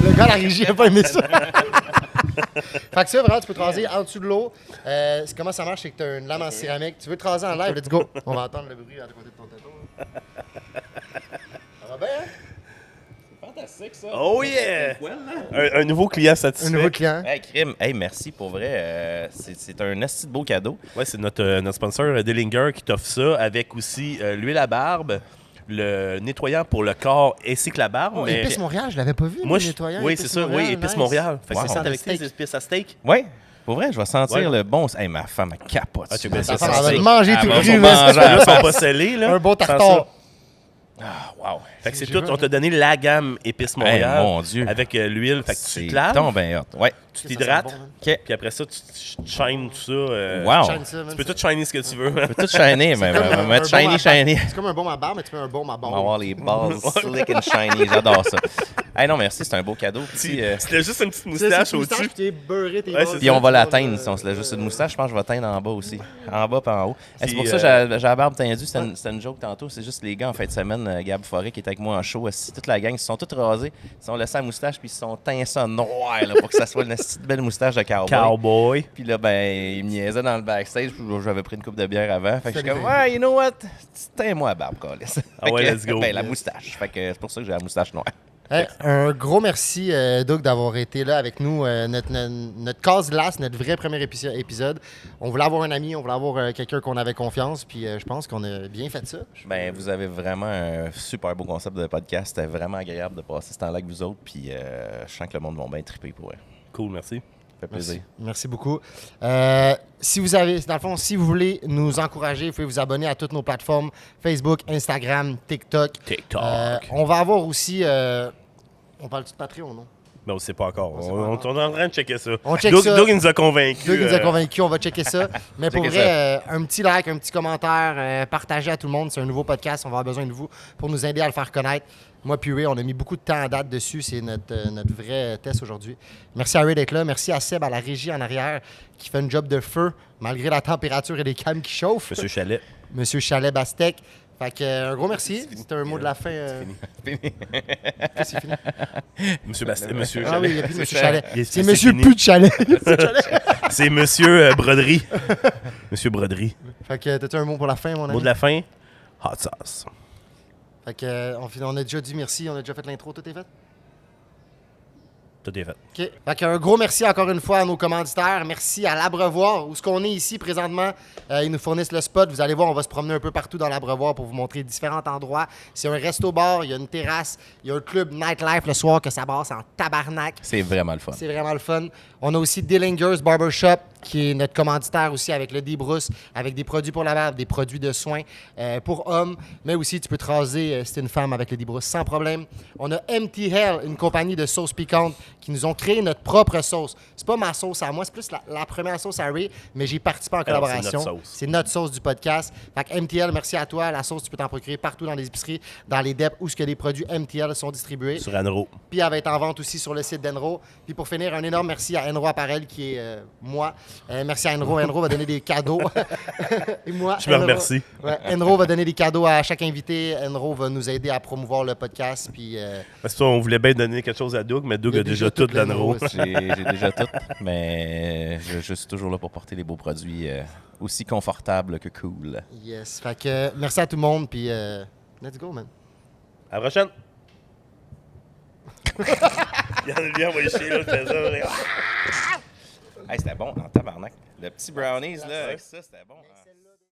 A: Le gars à la régie n'a pas aimé ça. Fait que ça, vraiment, tu peux te raser en dessous de l'eau. Comment ça marche, c'est que tu as une lame en céramique. Tu veux te raser en live, let's go. On va entendre le bruit à côté de ton tatou. Ça va bien, hein?
C: Fantastique, ça.
B: Oh yeah! Un nouveau client satisfait.
A: Un nouveau client.
C: Hey, crime. Hey, merci pour vrai. C'est un asti de beau cadeau.
B: Ouais, c'est notre sponsor Dillinger qui t'offre ça avec aussi l'huile à barbe, le nettoyant pour le corps ainsi que la barbe.
A: Oh,
B: mais
A: Épice Montréal, je l'avais pas vu.
B: moi,
A: le nettoyant.
B: oui, c'est ça. Oui, Épice
A: nice.
B: Montréal. Fait que
C: Wow.
B: c'est ça avec
A: Steak.
B: tes épices à steak.
C: Oui. Pour vrai, je vais sentir
B: Ouais.
C: le bon. Hey, ma femme, elle capote.
B: Ah, tu
C: sur
B: veux
C: ça.
B: ça,
A: Elle va
B: c'est-
A: te manger tout
C: Elle va
A: cru.
C: me
A: là.
C: manger.
B: Là, ils sont pas scellés, là.
A: Un bon
B: Sans
A: tartare.
B: ça.
C: Ah, wow.
B: Fait que c'est
A: J'ai
B: tout.
A: vu,
B: On t'a donné la gamme Épice Montréal.
C: Hey, mon Dieu.
B: Avec l'huile. Fait que tu
C: C'est
B: te laves,
C: donc ben hot. Ouais.
B: tu
A: Ça
B: t'hydrates.
A: sent bon, hein.
C: OK.
B: Puis après ça, tu shines tout ça.
C: Wow.
A: Shine ça, man,
B: Tu peux
A: ça.
B: tout shiner ce que tu veux.
C: On peut tout shiner, mais
A: comme
C: on va
A: un
C: mettre
A: bon à
C: shiny.
A: barbe. C'est comme un bon à barbe, mais tu mets un bon à
C: On
A: barbe.
C: va avoir les balls slick and shiny. J'adore ça. Hey, non, merci, c'est un beau cadeau. Puis,
B: C'était juste une petite
A: C'est
B: moustache
A: une moustache,
B: au-dessus.
A: puis t'es beurré, tes
B: Ouais,
A: balles.
B: c'est
C: puis on va
A: Tu vas
C: l'atteindre
A: le-
C: si on se l'a juste une moustache. Je pense que je vais atteindre en bas aussi. En bas puis en haut. Hey, c'est
B: Puis,
C: pour ça que j'ai la barbe tendue. C'était une joke tantôt. C'est juste les gars en fin de semaine, Gab Forêt qui était avec moi en show. Toute la gang, ils se sont tous rasés. Ils se sont laissés la moustache puis ils se sont teints ça noir là, pour que ça soit une petite belle moustache de cowboy.
B: Cowboy.
C: Puis là, ben, il me niaisait dans le backstage. Puis j'avais pris une coupe de bière avant. Fait que je suis
A: Salut.
C: comme, ouais, you know what? Teins-moi la barbe, câlisse.
B: Ah
C: Fait
B: ouais,
C: que,
B: let's go.
C: Ben, la moustache. Fait que c'est pour ça que j'ai la moustache noire.
A: Hey, un gros merci, Doug, d'avoir été là avec nous. Notre casse-glace, notre vrai premier épisode. On voulait avoir un ami, on voulait avoir quelqu'un qu'on avait confiance, puis je pense qu'on a bien fait ça.
C: Ben, vous avez vraiment un super beau concept de podcast. C'était vraiment agréable de passer ce temps-là avec vous autres. Puis je sens que le monde va bien triper pour eux.
B: Cool, merci.
C: Ça fait plaisir.
A: Merci beaucoup. Si vous avez, dans le fond, si vous voulez nous encourager, vous pouvez vous abonner à toutes nos plateformes Facebook, Instagram, TikTok. On va avoir aussi. On parle-tu de Patreon, non?
B: Ben, on ne sait pas encore.
A: On sait pas
B: On
A: encore.
B: est en train de checker ça.
A: On check
B: Doug,
A: ça.
B: Doug, il nous a convaincus.
A: Doug nous a convaincus, on va checker ça. Mais pour
C: Checker
A: vrai, un petit like, un petit commentaire, partagez à tout le monde. C'est un nouveau podcast, on va avoir besoin de vous pour nous aider à le faire connaître. Moi puis Ray, on a mis beaucoup de temps à date dessus. C'est notre vrai test aujourd'hui. Merci à Ray d'être là. Merci à Seb à la régie en arrière qui fait un job de feu malgré la température et les cams qui chauffent.
B: Monsieur Chalet.
A: Monsieur Chalet-Bastec. Fait que, un gros merci. C'était un mot de la fin. C'est fini.
B: Monsieur Bastien. Monsieur
A: Ah
B: Chalet.
A: oui, il n'y a plus de Monsieur Chalet.
B: Il est-
A: C'est
B: c'est
A: Monsieur
B: fini.
A: plus de Chalet.
B: C'est Monsieur Broderie. Monsieur Broderie.
A: Fait que, t'as-tu un mot pour la fin, mon ami?
B: Mot de la fin, hot sauce.
A: Fait que, on a déjà dit merci, on a déjà fait l'intro, tout est fait?
B: Tout est fait.
A: OK. Fait qu'un gros merci encore une fois à nos commanditaires. Merci à l'Abreuvoir, où ce qu'on est ici présentement. Ils nous fournissent le spot. Vous allez voir, on va se promener un peu partout dans l'Abreuvoir pour vous montrer différents endroits. C'est un resto-bar, il y a une terrasse, il y a un club nightlife le soir que ça brasse en tabarnak.
C: C'est vraiment le fun.
A: C'est vraiment le fun. On a aussi Dillinger's Barbershop, qui est notre commanditaire aussi avec le D-Brousse, avec des produits pour la barbe, des produits de soins pour hommes, mais aussi tu peux te raser si t'es une femme avec le D-Brousse sans problème. On a Empty Hell, une compagnie de sauces piquantes qui nous ont créé notre propre sauce. C'est pas ma sauce à moi, c'est plus la première sauce à Ray, mais j'ai participé en
B: Alors, c'est
A: collaboration.
B: notre sauce.
A: C'est notre sauce du podcast. Fait que MTL, merci à toi. La sauce, tu peux t'en procurer partout dans les épiceries, dans les DEP, où ce que les produits MTL sont distribués.
B: Sur Anro.
A: Puis elle va être en vente aussi sur le site d'Enro. Puis pour finir, un énorme merci à Enro Apparel qui est moi. Merci à Enro. Enro va donner des cadeaux. Et moi,
B: Je me
A: Enro-
B: remercie.
A: Ouais, Enro va donner des cadeaux à chaque invité. Enro va nous aider à promouvoir le podcast. Puis
B: Parce que on voulait bien donner quelque chose à Doug, mais Doug
A: Il y a
B: a déjà
A: déjà
B: tout
A: tout l'Anro
B: l'Anro.
A: aussi.
C: J'ai déjà tout, mais je suis toujours là pour porter les beaux produits aussi confortables que cool.
A: yes. Fait que merci à tout le monde. Puis let's go, man.
B: À la prochaine. Il y en a bien envoyé chier, là, le trésor.
C: Hey, c'était bon en tabarnak. Le petit brownies, là, avec ça, c'était bon. Hein.